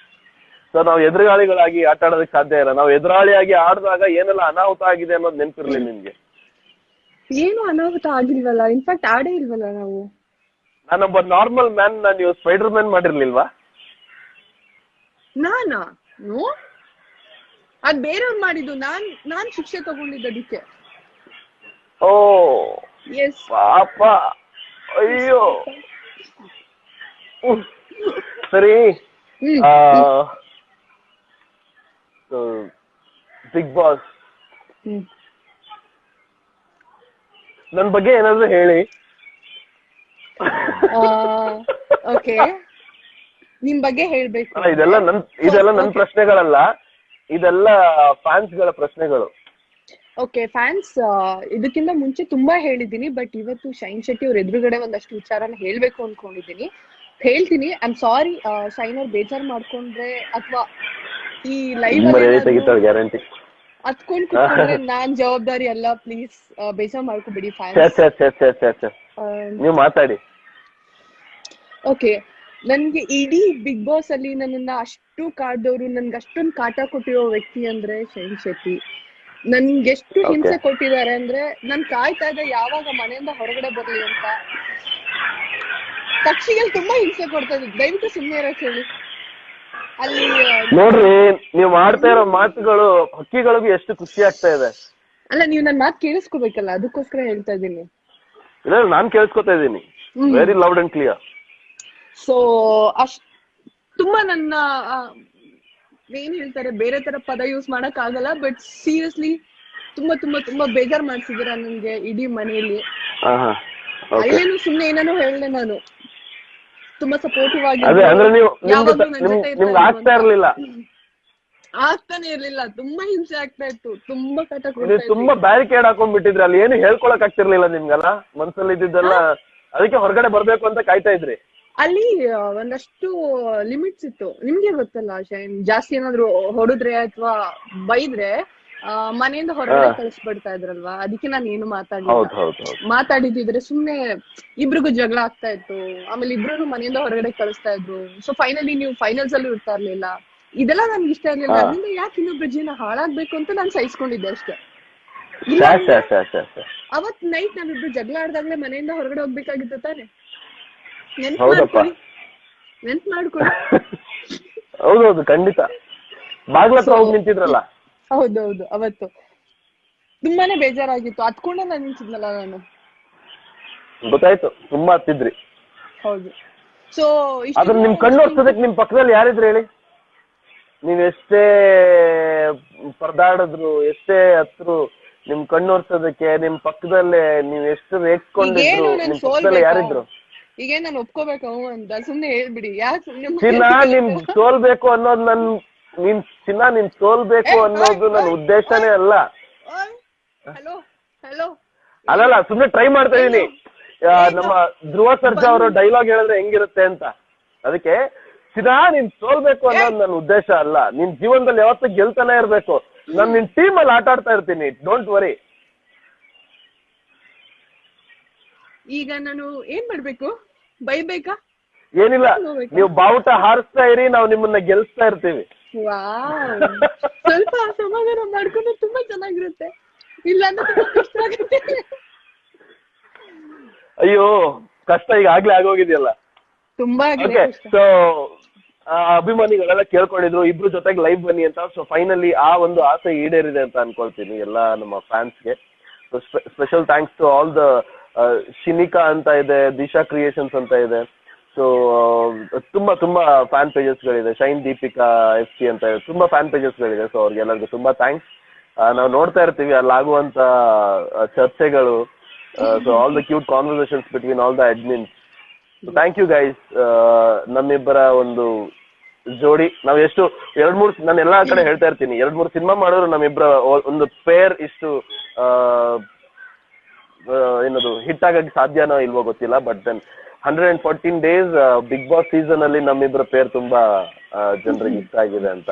ಸೊ ನಾವು ಎದುರಾಳಿಗಳಾಗಿ ಆಟ ಆಡೋದಕ್ಕೆ ಸಾಧ್ಯ ಇಲ್ಲ. ನಾವು ಎದುರಾಳಿಯಾಗಿ ಆಡಿದಾಗ ಏನೆಲ್ಲ ಅನಾಹುತ ಆಗಿದೆ ಅನ್ನೋದು ನೆನಪಿರ್ಲಿ ನಿಮ್ಗೆ. ಏನು ಅನಾಹುತ ಆಗಿಲ್ವಲ್ಲ, ಇನ್ಫ್ಯಾಕ್ಟ್ ಆಡೇ ಇಲ್ವಲ್ಲ ನಾವು. ನಾನೊಬ್ಬ ನಾರ್ಮಲ್ ಮ್ಯಾನ್, ನೀವು ಸ್ಪೈಡರ್ ಮ್ಯಾನ್ ಮಾಡಿರ್ಲಿಲ್ವಾ? ನಾನಾ? ಅದ್ ಬೇರೆಯವ್ರು ಮಾಡಿದ್ದು, ನಾನ್ ಶಿಕ್ಷೆ ತಗೊಂಡಿದ್ದಕ್ಕೆ. ಓ ಎಸ್ ಪಾಪ, ಅಯ್ಯೋ. ಸರಿ, ಬಿಗ್ ಬಾಸ್ ನನ್ ಬಗ್ಗೆ ಏನಾದ್ರು ಹೇಳಿ. ಓಕೆ, ನಿಮ್ ಬಗ್ಗೆ ಹೇಳ್ಬೇಕು. ಇದೆಲ್ಲ ನನ್ ಪ್ರಶ್ನೆಗಳಲ್ಲ, ಇದೆಲ್ಲ ಫ್ಯಾನ್ಸ್ ಗಳ ಪ್ರಶ್ನೆಗಳು. ಓಕೆ, ಫ್ಯಾನ್ಸ್ ಇದಕ್ಕಿಂತ ಮುಂಚೆ ತುಂಬಾ ಹೇಳಿದೀನಿ, ಬಟ್ ಇವತ್ತು ಶೈನ್ ಶೆಟ್ಟಿ ಅವ್ರ ಎದುರುಗಡೆ ಒಂದಷ್ಟು ವಿಚಾರನ ಹೇಳ್ಬೇಕು ಅನ್ಕೊಂಡಿದೀನಿ. ಹೇಳ್ತೀನಿ. ಐ ಆಮ್ ಸಾರಿ ಶೈನ್ ಅವ್ರು ಬೇಜಾರ್ ಮಾಡ್ಕೊಂಡ್ರೆ ಅಥವಾ ಈ ಲೈವ್ ಗ್ಯಾರಂಟಿ ಹತ್ಕೊಂಡ್ ಕೂತ್ಕೊಂಡ್ರೆ ನಾನ್ ಜವಾಬ್ದಾರಿ ಅಲ್ಲ. ಪ್ಲೀಸ್ ಬೇಜಾರ್ ಮಾಡ್ಕೊಬಿಡಿ ಫ್ಯಾನ್ಸ್. ನೀವು ಮಾತಾಡಿ. ಓಕೆ, ನನ್ಗೆ ಇಡೀ ಬಿಗ್ ಬಾಸ್ ಅಲ್ಲಿ ನನ್ನನ್ನ ಅಷ್ಟು ಕಾಡ್ದವ್ರು, ನನ್ಗೆ ಅಷ್ಟೊಂದು ಕಾಟ ಕೊಟ್ಟಿರೋ ವ್ಯಕ್ತಿ ಅಂದ್ರೆ ಶೈನ್ ಶೆಟ್ಟಿ. ನನ್ಗೆಷ್ಟು ಹಿಂಸೆ ಕೊಟ್ಟಿದ್ದಾರೆ ಅಂದ್ರೆ ನನ್ ಕಾಯ್ತಾ ಇದ್ದೆ ಯಾವಾಗ ಮನೆಯಿಂದ ಹೊರಗಡೆ ಬರ್ಲಿ ಅಂತ. ಪಕ್ಷಿಗಳು ತುಂಬಾ ಹಿಂಸೆ ಕೊಡ್ತಾ ಇದ್ರು, ದಯವಿಟ್ಟು ಸುಮ್ಮನೆ ಇರಕ್ ಹೇಳಿ. ಅಲ್ಲಿ ನೋಡ್ರಿ, ನೀವ್ ಮಾಡ್ತಾ ಇರೋ ಮಾತುಗಳು ಹಕ್ಕಿಗಳಿಗೂ ಎಷ್ಟು ಖುಷಿ ಆಗ್ತಾ ಇದೆ. ಅಲ್ಲ, ನೀವ್ ನನ್ ಮಾತು ಕೇಳಿಸ್ಕೋಬೇಕಲ್ಲ, ಅದಕ್ಕೋಸ್ಕರ ಹೇಳ್ತಾ ಇದ್ದೀನಿ. ಇಲ್ಲ, ನಾನ್ ಕೇಳಿಸ್ಕೊತಾ ಇದ್ದೀನಿ, very loud and clear. So ತುಂಬಾ ನನ್ನ ಏನ್ ಹೇಳ್ತಾರೆ, ಬೇರೆ ತರ ಪದ ಯೂಸ್ ಮಾಡಕ್ ಆಗಲ್ಲ, ಬಟ್ ಸೀರಿಯಸ್ಲಿ ತುಂಬಾ ತುಂಬಾ ತುಂಬಾ ಬೇಜಾರ್ ಮಾಡ್ಸಿದೀರ ನನ್ಗೆ ಇಡೀ ಮನೆಯಲ್ಲಿ. ಅಲ್ಲೇನು ಸುಮ್ನೆ ಏನೇನೋ ಹೇಳ್ದೆ ನಾನು. ತುಂಬಾ ಸಪೋರ್ಟಿವ್ ಆಗಿ ಆಗ್ತಾನೆ ಇರ್ಲಿಲ್ಲ, ತುಂಬಾ ಹಿಂಸೆ ಆಗ್ತಾ ಇತ್ತು, ತುಂಬಾ ಕಟ ಕೊಡ್ತಾ. ತುಂಬಾ ಬ್ಯಾರಿಕೇಡ್ ಹಾಕೊಂಡ್ಬಿಟ್ಟಿದ್ರಿ, ಅಲ್ಲಿ ಏನು ಹೇಳ್ಕೊಳಕ್ ಆಗ್ತಿರ್ಲಿಲ್ಲ ನಿಮ್ಗೆಲ್ಲ, ಮನ್ಸಲ್ಲಿ ಇದ್ದಿದ್ದೆಲ್ಲ. ಅದಕ್ಕೆ ಹೊರಗಡೆ ಬರ್ಬೇಕು ಅಂತ ಕಾಯ್ತಾ ಇದ್ರಿ. ಅಲ್ಲಿ ಒಂದಷ್ಟು ಲಿಮಿಟ್ಸ್ ಇತ್ತು, ನಿಮ್ಗೆ ಗೊತ್ತಲ್ಲ ಶೈನ್. ಜಾಸ್ತಿ ಏನಾದ್ರು ಹೊಡೆದ್ರೆ ಅಥವಾ ಬೈದ್ರೆ ಮನೆಯಿಂದ ಹೊರಗಡೆ ಕಳಿಸ್ಬಿಡ್ತಾ ಇದ್ರಲ್ವಾ, ಅದಕ್ಕೆ ನಾನು ಏನು ಮಾತಾಡಿದ್ರೆ ಸುಮ್ನೆ ಇಬ್ರಿಗೂ ಜಗಳ ಆಗ್ತಾ ಇತ್ತು. ಆಮೇಲೆ ಇಬ್ರು ಮನೆಯಿಂದ ಹೊರಗಡೆ ಕಳಿಸ್ತಾ ಇದ್ರು. ಸೊ ಫೈನಲಿ ನೀವು ಫೈನಲ್ಸ್ ಅಲ್ಲೂ ಇರ್ತಾ ಇರ್ಲಿಲ್ಲ. ಇದೆಲ್ಲ ನನ್ಗೆ ಇಷ್ಟ ಇರ್ಲಿಲ್ಲ. ಅದರಿಂದ ಯಾಕೆ ಇನ್ನೊಬ್ರ ಜೀವನ ಹಾಳಾಗ್ಬೇಕು ಅಂತ ನಾನು ಸಹಿಸ್ಕೊಂಡಿದ್ದೆ ಅಷ್ಟೇ. ಅವತ್ ನೈಟ್ ನಾವಿಬ್ರು ಜಗಳ ಆಡ್ದಾಗ್ಲೇ ಮನೆಯಿಂದ ಹೊರಗಡೆ ಹೋಗ್ಬೇಕಾಗಿತ್ತು ತಾನೆ. ನೆನ್ಪ್ ಮಾಡ್ಕೊಳ್ಳಿ. ಹೌದೌದು, ಖಂಡಿತ. ಬಾಗ್ಲತ್ರ ಹೋಗಿ ನಿಂತಿದ್ರಲ್ಲ. ಹೌದೌದು, ಅವತ್ತು ತುಂಬಾನೇ ಬೇಜಾರಾಗಿತ್ತು. ಹತ್ಕೊಂಡೆ ನಾನು ನಿಂತಿದ್ನಲ್ಲ ನಾನು. ಗೊತ್ತಾಯ್ತು, ತುಂಬಾ ಹತ್ತಿದ್ರಿ. ಹೌದು. ಸೊ ಅದ್ರ ನಿಮ್ ಕಣ್ಣು ಹೊಡ್ಸೋದಕ್ಕೆ ನಿಮ್ ಪಕ್ಕದಲ್ಲಿ ಯಾರಿದ್ರು ಹೇಳಿ? ನೀವ್ ಎಷ್ಟೇ ಪರದಾಡಿದ್ರು, ಎಷ್ಟೇ ಹತ್ರು, ನಿಮ್ ಕಣ್ಣು ಹೊಡ್ಸೋದಕ್ಕೆ ನಿಮ್ ಪಕ್ಕದಲ್ಲೇ ನೀವ್ ಎಷ್ಟು ರೇಗ್ಸ್ಕೊಂಡಿದ್ರು, ನಿಮ್ ಪಕ್ಕದಲ್ಲಿ ಯಾರಿದ್ರು? ಈಗ ನಾನು ಒಪ್ಕೋಬೇಕು ಅಂತ ಸುಮ್ನೆ ಹೇಳ್ಬಿಡಿ. ಯಾಕೆ ನಿಮ್ ಸೋಲ್ಬೇಕು ಅನ್ನೋದು ನೀನ್ ಸೋಲ್ಬೇಕು ಅನ್ನೋದು ನನ್ನ ಉದ್ದೇಶನೇ ಅಲ್ಲ. ಹಲೋ ಹಲೋ ಅಲ್ಲಲ್ಲ, ಸುಮ್ನೆ ಟ್ರೈ ಮಾಡ್ತಾ ಇದೀನಿ. ನಮ್ಮ ಧ್ರುವ ಸರ್ಜಾ ಅವರು ಡೈಲಾಗ್ ಹೇಳಿದ್ರೆ ಹೆಂಗಿರುತ್ತೆ ಅಂತ. ಅದಕ್ಕೆ ನೀನ್ ಸೋಲ್ಬೇಕು ಅನ್ನೋದು ನನ್ನ ಉದ್ದೇಶ ಅಲ್ಲ. ನಿನ್ ಜೀವನದಲ್ಲಿ ಯಾವತ್ತೂ ಗೆಲ್ತಾನೆ ಇರ್ಬೇಕು. ನಾನ್ ನಿನ್ ಟೀಮ್ ಅಲ್ಲಿ ಆಟ ಆಡ್ತಾ ಇರ್ತೀನಿ, ಡೋಂಟ್ ವರಿ. ಈಗ ನಾನು ಏನ್ ಮಾಡ್ಬೇಕು? ಬೈಬೇಕಾ? ಏನಿಲ್ಲ, ನೀವು ಬಾವುಟ ಹಾರಿಸ್ತಾ ಇರಿ, ನಾವು ನಿಮ್ಮನ್ನ ಗೆಲ್ಸ್ತಾ ಇರ್ತೀವಿ. ಸ್ವಲ್ಪ ಸಮಾಧಾನ ಮಾಡ್ಕೊಂಡು ತುಂಬಾ ಚೆನ್ನಾಗಿರುತ್ತೆ. ಇಲ್ಲ ಅಂದ್ರೆ ಕಷ್ಟ ಆಗುತ್ತೆ. ಅಯ್ಯೋ, ಕಷ್ಟ ಈಗ ಆಗ್ಲೇ ಆಗೋಗಿದೆಯಲ್ಲ. ತುಂಬಾ ಸೊ ಅಭಿಮಾನಿಗಳೆಲ್ಲ ಕೇಳ್ಕೊಂಡಿದ್ರು ಇಬ್ರು ಜೊತೆಗೆ ಲೈವ್ ಬನ್ನಿ ಅಂತ. ಸೊ ಫೈನಲಿ ಆ ಒಂದು ಆಸೆ ಈಡೇರಿದೆ ಅಂತ ಅನ್ಕೊಳ್ತೀನಿ ಎಲ್ಲಾ ನಮ್ಮ ಫ್ಯಾನ್ಸ್ಗೆ. So special thanks to all the Shinika ಅಂತ ಇದೆ, ದಿಶಾ ಕ್ರಿಯೇಷನ್ಸ್ ಅಂತ ಇದೆ. ಸೊ ತುಂಬಾ ತುಂಬಾ ಫ್ಯಾನ್ ಪೇಜಸ್ಗಳಿದೆ. ಶೈನ್ ದೀಪಿಕಾ FC ಅಂತ ಇದೆ, ತುಂಬಾ ಫ್ಯಾನ್ ಪೇಜಸ್ಗಳಿದೆ. ಸೊ ಅವ್ರಿಗೆಲ್ಲರಿಗೂ ತುಂಬಾ ಥ್ಯಾಂಕ್ಸ್. ನಾವು ನೋಡ್ತಾ ಇರ್ತೀವಿ ಅಲ್ಲಾಗುವಂತ ಚರ್ಚೆಗಳು. So all the cute conversations between all the admins. So thank you guys. ನಮ್ಮಿಬ್ಬರ ಒಂದು ಜೋಡಿ ನಾವು ಎಷ್ಟು 2-3 ನಾನು ಎಲ್ಲಾ ಕಡೆ ಹೇಳ್ತಾ ಇರ್ತೀನಿ, 2-3 ಸಿನಿಮಾ ಮಾಡಿದ್ರು ನಮ್ಮಿಬ್ಬರ ಒಂದು ಪೇರ್ ಇಷ್ಟು ಏನದು ಹಿಟ್ ಆಗಕ್ಕೆ ಸಾಧ್ಯನೋ ಇಲ್ವೋ ಗೊತ್ತಿಲ್ಲ. But then 114 days big boss season ಅಲ್ಲಿ ನಮ್ಮಿಬ್ಬರ ಪೇರ್ ತುಂಬಾ ಜನರಿಗೆ ಇಷ್ಟ ಆಗಿದೆ ಅಂತ.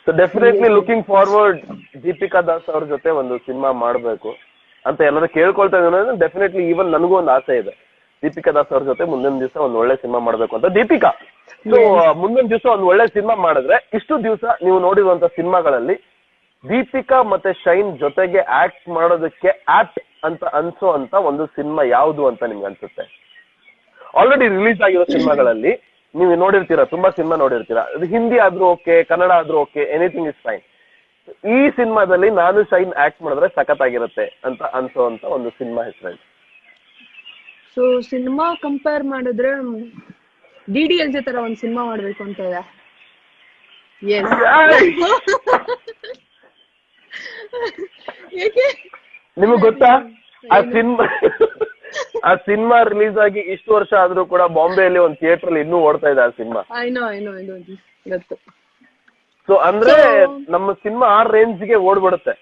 So definitely looking forward Deepika Das ಅವ್ರ ಜೊತೆ ಒಂದು ಸಿನಿಮಾ ಮಾಡ್ಬೇಕು ಅಂತ ಎಲ್ಲರೂ ಕೇಳ್ಕೊಳ್ತಾ ಇದ್ದಾರೆ. ಡೆಫಿನೆಟ್ಲಿ ಈವನ್ ನನಗೂ ಒಂದು ಆಸೆ ಇದೆ ದೀಪಿಕಾ ದಾಸ್ ಅವ್ರ ಜೊತೆ ಮುಂದಿನ ದಿವಸ ಒಂದು ಒಳ್ಳೆ ಸಿನಿಮಾ ಮಾಡ್ಬೇಕು ಅಂತ. ದೀಪಿಕಾ, ಸೊ ಮುಂದಿನ ದಿವಸ ಒಂದು ಒಳ್ಳೆ ಸಿನಿಮಾ ಮಾಡಿದ್ರೆ, ಇಷ್ಟು ದಿವಸ ನೀವು ನೋಡಿರುವಂತ ಸಿನಿಮಾಗಳಲ್ಲಿ ದೀಪಿಕಾ ಮತ್ತೆ ಶೈನ್ ಜೊತೆಗೆ ಆಕ್ಟ್ ಮಾಡೋದಕ್ಕೆ ಆಪ್ಟ್ ಅಂತ ಅನ್ಸೋ ಅಂತ ಒಂದು ಸಿನಿಮಾ ಯಾವುದು ಅಂತ ನಿಮ್ಗೆ ಅನ್ಸುತ್ತೆ? ಆಲ್ರೆಡಿ ರಿಲೀಸ್ ಆಗಿರೋ ಸಿನಿಮಾಗಳಲ್ಲಿ ನೀವು ನೋಡಿರ್ತೀರಾ, ತುಂಬಾ ಸಿನಿಮಾ ನೋಡಿರ್ತೀರಾ. ಅದು ಹಿಂದಿ ಆದ್ರೂ ಓಕೆ, ಕನ್ನಡ ಆದ್ರೂ ಓಕೆ, ಎನಿಥಿಂಗ್ ಇಸ್ ಫೈನ್. ಈ ಸಿನಿಮಾದಲ್ಲಿ ನಾನು ಶೈನ್ ಆಕ್ಟ್ ಮಾಡಿದ್ರೆ ಸಖತ್ತಾಗಿರುತ್ತೆ ಅಂತ ಅನ್ಸೋ ಅಂತ ಒಂದು ಸಿನಿಮಾ ಹೆಸರು? ಸೊ ಸಿನಿಮಾ ಕಂಪೇರ್ ಮಾಡಿದ್ರೆ DDLJ ತರ ಒಂದ್ ಸಿನಿಮಾ ಮಾಡ್ಬೇಕು ಅಂತ ಇದೆ. ನಿಮಗ್ ಗೊತ್ತಾ ಆ ಸಿನಿಮಾ ರಿಲೀಸ್ ಆಗಿ ಇಷ್ಟು ವರ್ಷ ಆದ್ರೂ ಕೂಡ ಬಾಂಬೆಯಲ್ಲಿ ಒಂದು ಥಿಯೇಟರ್ ಅಲ್ಲಿ ಇನ್ನೂ ಓಡ್ತಾ ಇದೆ ಆ ಸಿನಿಮಾ. ಸೊ ಅಂದ್ರೆ ನಮ್ಮ ಸಿನಿಮಾ ಆ ರೇಂಜ್ಗೆ ಓಡ್ಬಿಡುತ್ತೆ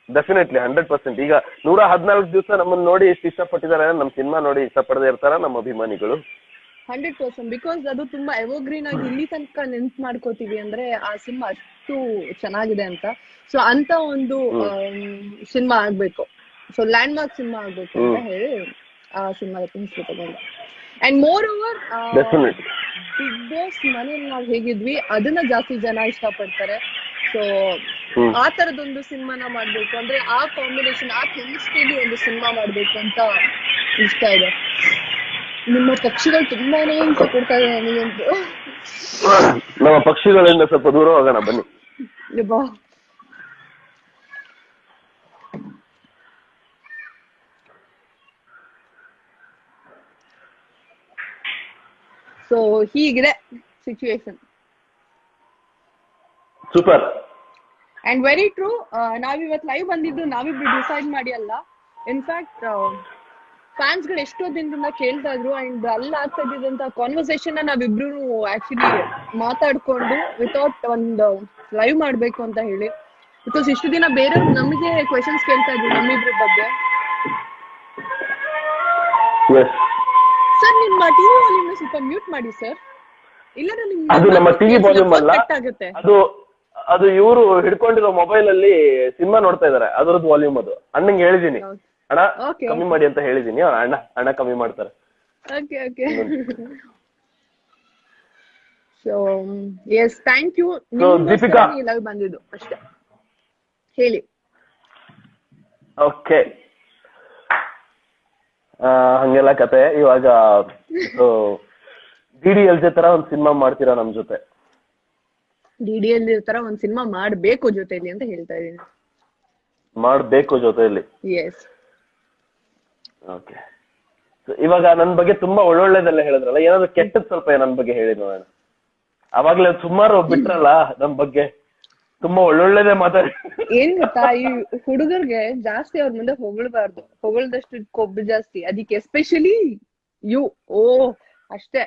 ಡೆಫಿನೆಟ್ಲಿ 100%. ಈಗ 114 ದಿವಸ ನಮ್ಮನ್ನ ನೋಡಿ ಎಷ್ಟು ಇಷ್ಟಪಟ್ಟಿದ್ದಾರೆ, ನಮ್ಮ ಸಿನಿಮಾ ನೋಡಿ ಇಷ್ಟಪಡದೆ ಇರ್ತಾರ ನಮ್ಮ ಅಭಿಮಾನಿಗಳು? 100%. ಬಿಕಾಸ್ ಅದು ತುಂಬಾ ಎವರ್ಗ್ರೀನ್ ಆಗಿ ಇಲ್ಲಿ ತನಕ ನೆನ್ಪ್ ಮಾಡ್ಕೋತೀವಿ ಅಂದ್ರೆ ಆ ಸಿನಿಮಾ ಅಷ್ಟು ಚೆನ್ನಾಗಿದೆ ಅಂತ. ಸೊ ಅಂತ ಒಂದು ಸಿನಿಮಾ ಆಗ್ಬೇಕು, ಸೊ ಲ್ಯಾಂಡ್ ಮಾರ್ಕ್ ಸಿನಿಮಾ ಆಗ್ಬೇಕು ಅಂತ ಹೇಳಿ ಆ ಸಿನಿಮಾ ತಗೊಂಡೆ. And more over big boss ಮನೇಲಿ ನಾವ್ ಹೇಗಿದ್ವಿ ಅದನ್ನ ಜಾಸ್ತಿ ಜನ ಇಷ್ಟಪಡ್ತಾರೆ. ಸೊ ಆ ತರದೊಂದು ಸಿನಿಮಾನ ಮಾಡ್ಬೇಕು ಅಂದ್ರೆ ಆ ಕಾಂಬಿನೇಷನ್, ಆ ಕೆಮಿಸ್ಟ್ರಿಲಿ ಒಂದು ಸಿನಿಮಾ ಮಾಡ್ಬೇಕು ಅಂತ ಇಷ್ಟ ಇದೆ. ನಿಮ್ಮ ಪಕ್ಷಿಗಳು ತುಂಬಾನೇ ಹಿಂಸೆ ಕೊಡ್ತಾ ಇದೆ ನನಗಂತೂ. ನಮ್ಮ ಪಕ್ಷಿಗಳಿಂದ ಸ್ವಲ್ಪ ದೂರ ಹೋಗೋಣ ಬನ್ನಿ. ಸೊ ಹೀಗಿದೆ situation. Super and very true. ನಾವಿವತ್ ಲೈವ್ ಬಂದಿದ್ದು ನಾವಿಬ್ರು ಡಿಸೈಡ್ ಮಾಡಿ ಅಲ್ಲ. ಇನ್ಫ್ಯಾಕ್ಟ್ ಫ್ಯಾನ್ಸ್ ಗಳು ಎಷ್ಟೋ ದಿನದಿಂದ ಕೇಳ್ತಾ ಇದ್ರು. ಅಂಡ್ ಅಲ್ಲಿ ಆಗ್ತಾ ಇದ್ದಂತ ಕಾನ್ವರ್ಸೇಷನ್ ನಾವಿಬ್ರು ಆಕ್ಚುಲಿ ಮಾತಾಡ್ಕೊಂಡು ವಿತೌಟ್ ಒಂದು ಲೈವ್ ಮಾಡ್ಬೇಕು ಅಂತ ಹೇಳಿ. ಬಿಕಾಸ್ ಇಷ್ಟು ದಿನ ಬೇರೆ ನಮಗೆ ಕ್ವೆಶನ್ಸ್ ಕೇಳ್ತಾ ಇದ್ರು ನಮ್ಮಿಬ್ರ ಬಗ್ಗೆ. ಸರ್ ನಿಮ್ಮ ಟಿವಿ ವಾಲ್ಯೂಮ್ ಸ್ವಲ್ಪ ಮ್ಯೂಟ್ ಮಾಡಿ ಸರ್, ಇಲ್ಲದ್ರೆ ಅದು ನಮ್ಮ ಟಿವಿ ವಾಲ್ಯೂಮ್ ಅಲ್ಲ, ಅದು ಇವರು ಹಿಡ್ಕೊಂಡಿರೋ ಮೊಬೈಲ್ ಅಲ್ಲಿ ಸಿನಿಮಾ ನೋಡ್ತಾ ಇದಾರೆ ಅದರದ್ದು ವಾಲ್ಯೂಮ್. ಅದು ಅಣ್ಣಂಗೆ ಹೇಳಿದೀನಿ, ಅಣ್ಣ ಕಮ್ಮಿ ಮಾಡಿ ಅಂತ ಹೇಳಿದೀನಿ, ಅಣ್ಣ ಕಮ್ಮಿ ಮಾಡ್ತಾರೆ. So yes, thank you. Deepika live ಬಂದಿದ್ದು ಅಷ್ಟೇ ಹೇಳಿ. ಓಕೆ, ಹಂಗೆಲ್ಲ ಕತೆ. ಇವಾಗ DDLJ ತರ ಒಂದ್ ಸಿನಿಮಾ ಮಾಡ್ತೀರಾ ನಮ್ ಜೊತೆ? DDLJ ತರ ಒಂದ್ ಸಿನಿಮಾ ಮಾಡ್ಬೇಕು ಜೊತೆಲಿ ಅಂತ ಹೇಳ್ತಾ ಇದೀನಿ. ಮಾಡ್ಬೇಕು ಜೊತೆಲಿ? ಎಸ್. ಓಕೆ, ಇವಾಗ ನನ್ ಬಗ್ಗೆ ತುಂಬಾ ಒಳ್ಳೊಳ್ಳೆದೆಲ್ಲ ಹೇಳಿದ್ರಲ್ಲ, ಏನಾದ್ರು ಕೆಟ್ಟದ್ ಸ್ವಲ್ಪ ನನ್ ಬಗ್ಗೆ ಹೇಳಿ ನೋಡೋಣ. ಅವಾಗ್ಲೇ ಸುಮಾರು ಬಿಟ್ರಲ್ಲ ನಮ್ ಬಗ್ಗೆ, ತುಂಬಾ ಒಳ್ಳೊಳ್ಳೆದೇ ಮಾತಾಡಿ. ಏನ್ ಗೊತ್ತಾ, ಈ ಹುಡುಗರ್ಗೆ ಜಾಸ್ತಿ ಅವ್ರ ಮುಂದೆ ಹೊಗಳ್ಬಾರ್ದು, ಹೊಗಳ್ದಷ್ಟು ಕೊಬ್ಬು ಜಾಸ್ತಿ. ಅದಕ್ಕೆ ಎಸ್ಪೆಷಲಿ ಯು ಅಷ್ಟೇ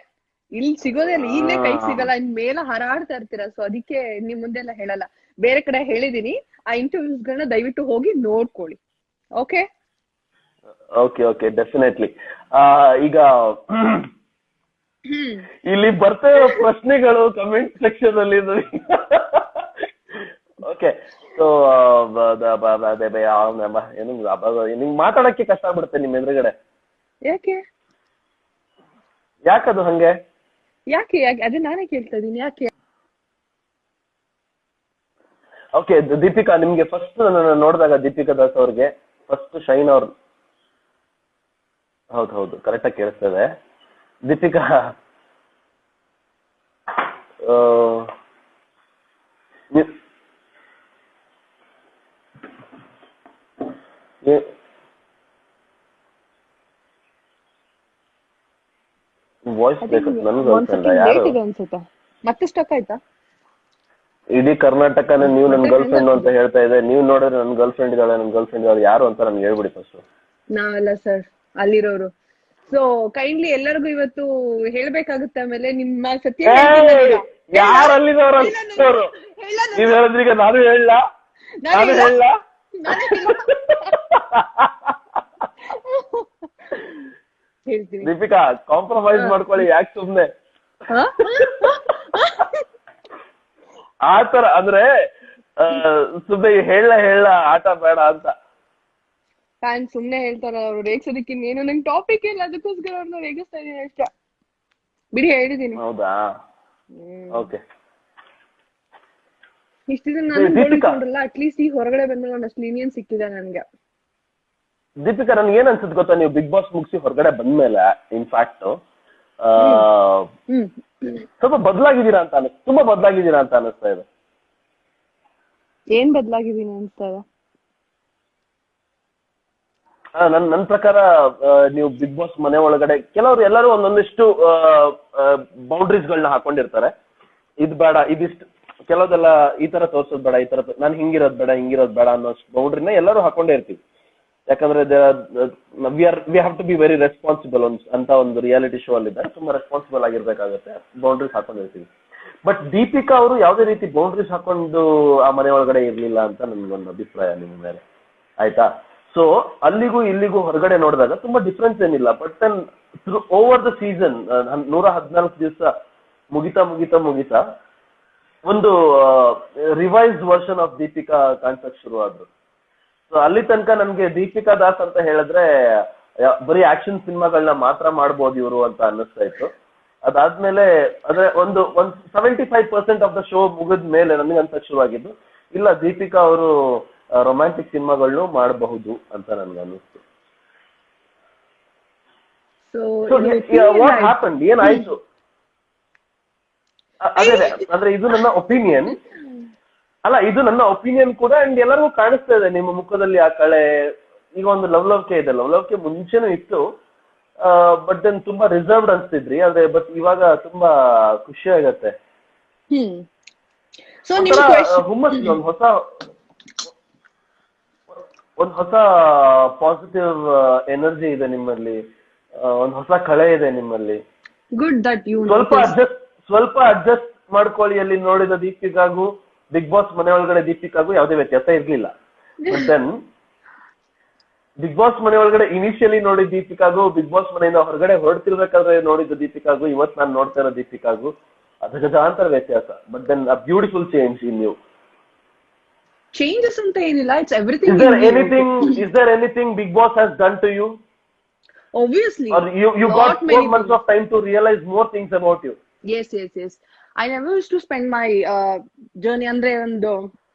ಇಲ್ಲಿ ಸಿಗೋದೇ ಇಲ್ಲ, ಇಲ್ಲೇ ಕೈ ಸಿಗಲ್ಲ, ಇನ್ ಮೇಲೆ ಹಾರಾಡ್ತಾ ಇರ್ತೀರಾ. ಸೊ ಅದಕ್ಕೆ ನಿಮ್ ಮುಂದೆ ಎಲ್ಲ ಹೇಳಲ್ಲ, ಬೇರೆ ಕಡೆ ಹೇಳಿದೀನಿ. ಆ ಇಂಟರ್ವ್ಯೂಸ್ ಗಳನ್ನ ದಯವಿಟ್ಟು ಹೋಗಿ ನೋಡ್ಕೊಳ್ಳಿ. Okay okay okay, definitely. ಈಗ ಇಲ್ಲಿ ಬರ್ತಾ ಇರೋ ಪ್ರಶ್ನೆಗಳು ಕಮೆಂಟ್ ಸೆಕ್ಷನ್ ಅಲ್ಲಿ. ಓಕೆ, ಸೊ ನಿಂಗ್ ಮಾತಾಡಕ್ಕೆ ಕಷ್ಟ ಆಗ್ಬಿಡುತ್ತೆ ನಿಮ್ ಎದುರುಗಡೆ. ಯಾಕದು ಹಂಗೆ? ಯಾಕೆ ಅದೇ ನಾನೇ ಕೇಳ್ತಾ ಇದೀನಿ, ಯಾಕೆ? ಓಕೆ ದೀಪಿಕಾ, ನಿಮ್ಗೆ ಫಸ್ಟ್ ನೋಡಿದಾಗ ದೀಪಿಕಾ ದಾಸ್ ಅವ್ರಿಗೆ ಫಸ್ಟ್ ಶೈನ್ ಅವ್ರ, ಹೌದು ಕರೆಕ್ಟಾಗಿ ಕೇಳಿಸ್ತದೆ. ದೀಪಿಕಾ ವಾಯ್ಸ್ ಬೇಕು ಅನ್ಸುತ್ತಾ? ಮತ್ತೆ ಸ್ಟಕ್ ಆಯ್ತಾ? ಇಡೀ ಕರ್ನಾಟಕನೇ ನೀವು ನನ್ ಗರ್ಲ್ ಫ್ರೆಂಡ್ ಅಂತ ಹೇಳ್ತಾ ಇದೆ. ನೀವು ನೋಡಿದ್ರೆ ನನ್ ಗರ್ಲ್ ಫ್ರೆಂಡ್ ಇದ್ದಾಳೆ ಯಾರು ಅಂತ ನನ್ಗೆ ಹೇಳ್ಬಿಡಿ ಫಸ್ಟ್. ನಾವಲ್ಲ ಸರ್, ಅಲ್ಲಿರೋರು. ಸೊ ಕೈಂಡ್ಲಿ ಎಲ್ಲರಿಗೂ ಇವತ್ತು ಹೇಳ್ಬೇಕಾಗುತ್ತೆ. ಆಮೇಲೆ ನಿಮ್ಮ ಸತ್ಯ ಯಾರು ಅಲ್ಲಿರೋರು ನೀವ್ ಹೇಳಿದ್ರೀಗ ನಾನು ಹೇಳ ಹೇಳ್ತೀನಿ. ದೀಪಿಕಾ ಕಾಂಪ್ರಮೈಸ್ ಮಾಡ್ಕೊಳ್ಳಿ, ಯಾಕೆ ಸುಮ್ನೆ ಆತರ ಅಂದ್ರೆ ಸುಮ್ನೆ ಹೇಳ ಆಟ ಬೇಡ ಅಂತ. ಫ್ಯಾನ್ ಸುಮ್ನೆ ಹೇಳ್ತಾರ ಅವ್ರು ರೇಗ್ಸೋದಕ್ಕೆ, ಇನ್ನೇನು ನಂಗೆ ಟಾಪಿಕ್ ಇಲ್ಲ, ಅದಕ್ಕೋಸ್ಕರ ಅವ್ರನ್ನ ರೇಗಿಸ್ತಾ ಇದೀನಿ ಅಷ್ಟೇ. ಬಿಡಿ ಹೇಳಿದೀನಿ. ಹೌದಾ, ಓಕೆ. ಇಷ್ಟ ದಿನ ನಾನು ಗೋಳಿಕೊಂಡ್ರಲ್ಲ, ಅಟ್ಲೀಸ್ಟ್ ಈ ಹೊರಗಡೆ ಬಂದ್ಮೇಲೆ ಒಂದಷ್ಟು ಲೀನಿಯನ್ ಸಿಕ್ಕಿದೆ ನನ್ಗೆ. ದೀಪಿಕಾ ನನ್ಗೆ ಏನ್ ಅನ್ಸುತ್ತೆ ಗೊತ್ತಾ, ನೀವು ಬಿಗ್ ಬಾಸ್ ಮುಗಿಸಿ ಹೊರಗಡೆ ಬಂದ್ಮೇಲೆ ಇನ್ಫ್ಯಾಕ್ಟ್ ಸ್ವಲ್ಪ ಬದಲಾಗಿದ್ದೀರಾ ಅಂತ ತುಂಬಾ ಬದಲಾಗಿದ್ದೀರಾ ಅಂತ ಅನಿಸ್ತಾ ಇದೆ. ಏನ್ ಬದಲಾಗಿದ್ದೀನಿ ಅನ್ಸ್ತಾ ಇದೆ? ನನ್ ಪ್ರಕಾರ ನೀವು ಬಿಗ್ ಬಾಸ್ ಮನೆ ಒಳಗಡೆ ಎಲ್ಲರೂ ಒಂದೊಂದಿಷ್ಟು ಬೌಂಡ್ರೀಸ್ ಗಳನ್ನ ಹಾಕೊಂಡಿರ್ತಾರೆ. ಇದ್ ಬೇಡ, ಇದಿಷ್ಟು, ಕೆಲವ್ದೆಲ್ಲ ಈ ತರ ತೋರ್ಸೋದ್ ಬೇಡ, ಈ ತರ ನಾನು ಹಿಂಗಿರೋದ್ ಬೇಡ ಅನ್ನೋ ಬೌಂಡ್ರಿನ ಎಲ್ಲರೂ ಹಾಕೊಂಡೇ ಇರ್ತೀವಿ. ಯಾಕಂದ್ರೆ we have to be very responsible ಅಂತ ಒಂದು ರಿಯಾಲಿಟಿ ಶೋ ಅಲ್ಲಿ ಇದ್ದಾರೆ, ತುಂಬಾ ರೆಸ್ಪಾನ್ಸಿಬಲ್ ಆಗಿರ್ಬೇಕಾಗುತ್ತೆ, ಬೌಂಡ್ರೀಸ್ ಹಾಕೊಂಡಿರ್ತೀವಿ. ಬಟ್ ದೀಪಿಕಾ ಅವರು ಯಾವುದೇ ರೀತಿ ಬೌಂಡ್ರೀಸ್ ಹಾಕೊಂಡು ಆ ಮನೆ ಒಳಗಡೆ ಇರ್ಲಿಲ್ಲ ಅಂತ ನನ್ಗೊಂದು ಅಭಿಪ್ರಾಯ ನಿಮ್ಮ ಮೇಲೆ, ಆಯ್ತಾ? ಸೊ ಅಲ್ಲಿಗೂ ಇಲ್ಲಿಗೂ ಹೊರಗಡೆ ನೋಡಿದಾಗ ತುಂಬಾ ಡಿಫ್ರೆನ್ಸ್ ಏನಿಲ್ಲ. But then over the season 114 ದಿವಸ ಮುಗಿತಾ ಒಂದು ರಿವೈಸ್ಡ್ ವರ್ಷನ್ ಆಫ್ ದೀಪಿಕಾ ಕಾಣಿಸಕ್ ಶುರು ಆದ್ರು. ಸೊ ಅಲ್ಲಿ ತನಕ ನನ್ಗೆ ದೀಪಿಕಾ ದಾಸ್ ಅಂತ ಹೇಳಿದ್ರೆ ಬರೀ ಆಕ್ಷನ್ ಸಿನಿಮಾಗಳನ್ನ ಮಾತ್ರ ಮಾಡ್ಬೋದು ಇವರು ಅಂತ ಅನ್ನಿಸ್ತಾ ಇತ್ತು. ಅದಾದ್ಮೇಲೆ ಅಂದ್ರೆ ಒಂದು 75% ಆಫ್ ದ ಶೋ ಮುಗಿದ ಮೇಲೆ ನನಗೆ ಅನ್ಸಕ್ ಶುರುವಾಗಿದ್ದು, ಇಲ್ಲ ದೀಪಿಕಾ ಅವರು ರೊಮ್ಯಾಂಟಿಕ್ ಸಿನಿಮಾಗಳನ್ನು ಮಾಡಬಹುದು ಅಂತ ನನ್ಗೆ ಅನ್ನಿಸ್ತು. ವಾಟ್ ಹ್ಯಾಪನ್, ಏನಾಯ್ತು? ಅದೇ ಅಂದ್ರೆ ಇದು ನನ್ನ ಒಪಿನಿಯನ್ ಅಲ್ಲ, ಇದು ನನ್ನ ಒಪಿನಿಯನ್ ಕೂಡ. ಅಂಡ್ ಎಲ್ಲರಿಗೂ ಕಾಣಿಸ್ತಾ ಇದೆ ನಿಮ್ಮ ಮುಖದಲ್ಲಿ ಆ ಕಳೆ. ಈಗ ಒಂದು ಲವ್ಲವಿಕೆ ಇದೆ, ಲವ್ಲವಿಕೆ ಮುಂಚೆನೂ ಇತ್ತು, ಬಟ್ ದೆನ್ ತುಂಬಾ ರಿಸರ್ವ್ಡ್ ಅನ್ಸ್ತಿದ್ರಿ. ಆದ್ರೆ ಬಟ್ ಇವಾಗ ತುಂಬಾ ಖುಷಿ ಆಗತ್ತೆ. ಹುಮ್ಮಸ್, ಒಂದ್ ಹೊಸ ಪಾಸಿಟಿವ್ ಎನರ್ಜಿ ಇದೆ ನಿಮ್ಮಲ್ಲಿ, ಒಂದ್ ಹೊಸ ಕಳೆ ಇದೆ ನಿಮ್ಮಲ್ಲಿ. ಗುಡ್ ದಟ್ ಯು ಸ್ವಲ್ಪ ಅಡ್ಜಸ್ಟ್ ಮಾಡ್ಕೊಳ್ಳಿ. ಅಲ್ಲಿ ನೋಡಿದ ದೀಪಿಕಾಗೂ ಬಿಗ್ ಬಾಸ್ ಮನೆ ಒಳಗಡೆ ದೀಪಿಕಾಗೂ ಯಾವುದೇ ವ್ಯತ್ಯಾಸ ಇರ್ಲಿಲ್ಲ. ಬಟ್ ದೆನ್ ಬಿಗ್ ಬಾಸ್ ಮನೆ ಒಳಗಡೆ ಇನಿಷಿಯಲಿ ನೋಡಿದ ದೀಪಿಕಾಗೂ ಬಿಗ್ ಬಾಸ್ ಮನೆಯಿಂದ ಹೊರಗಡೆ ಹೊರಡ್ತಿರ್ಬೇಕಾದ್ರೆ ನೋಡಿದ ದೀಪಿಕಾಗೂ ಇವತ್ತು ನಾನು ನೋಡ್ತಾ ಇರೋ ದೀಪಿಕಾಗೂ ಅದರ ವ್ಯತ್ಯಾಸ. But then a beautiful change in you. Changes ಅಂತ ಏನಿಲ್ಲ, it's everything. Is there anything Big Boss has done to you? Obviously. Or you got 4 months of time to realize more things about you. Yes. I never used to spend my journey, ಅಂದ್ರೆ ಒಂದು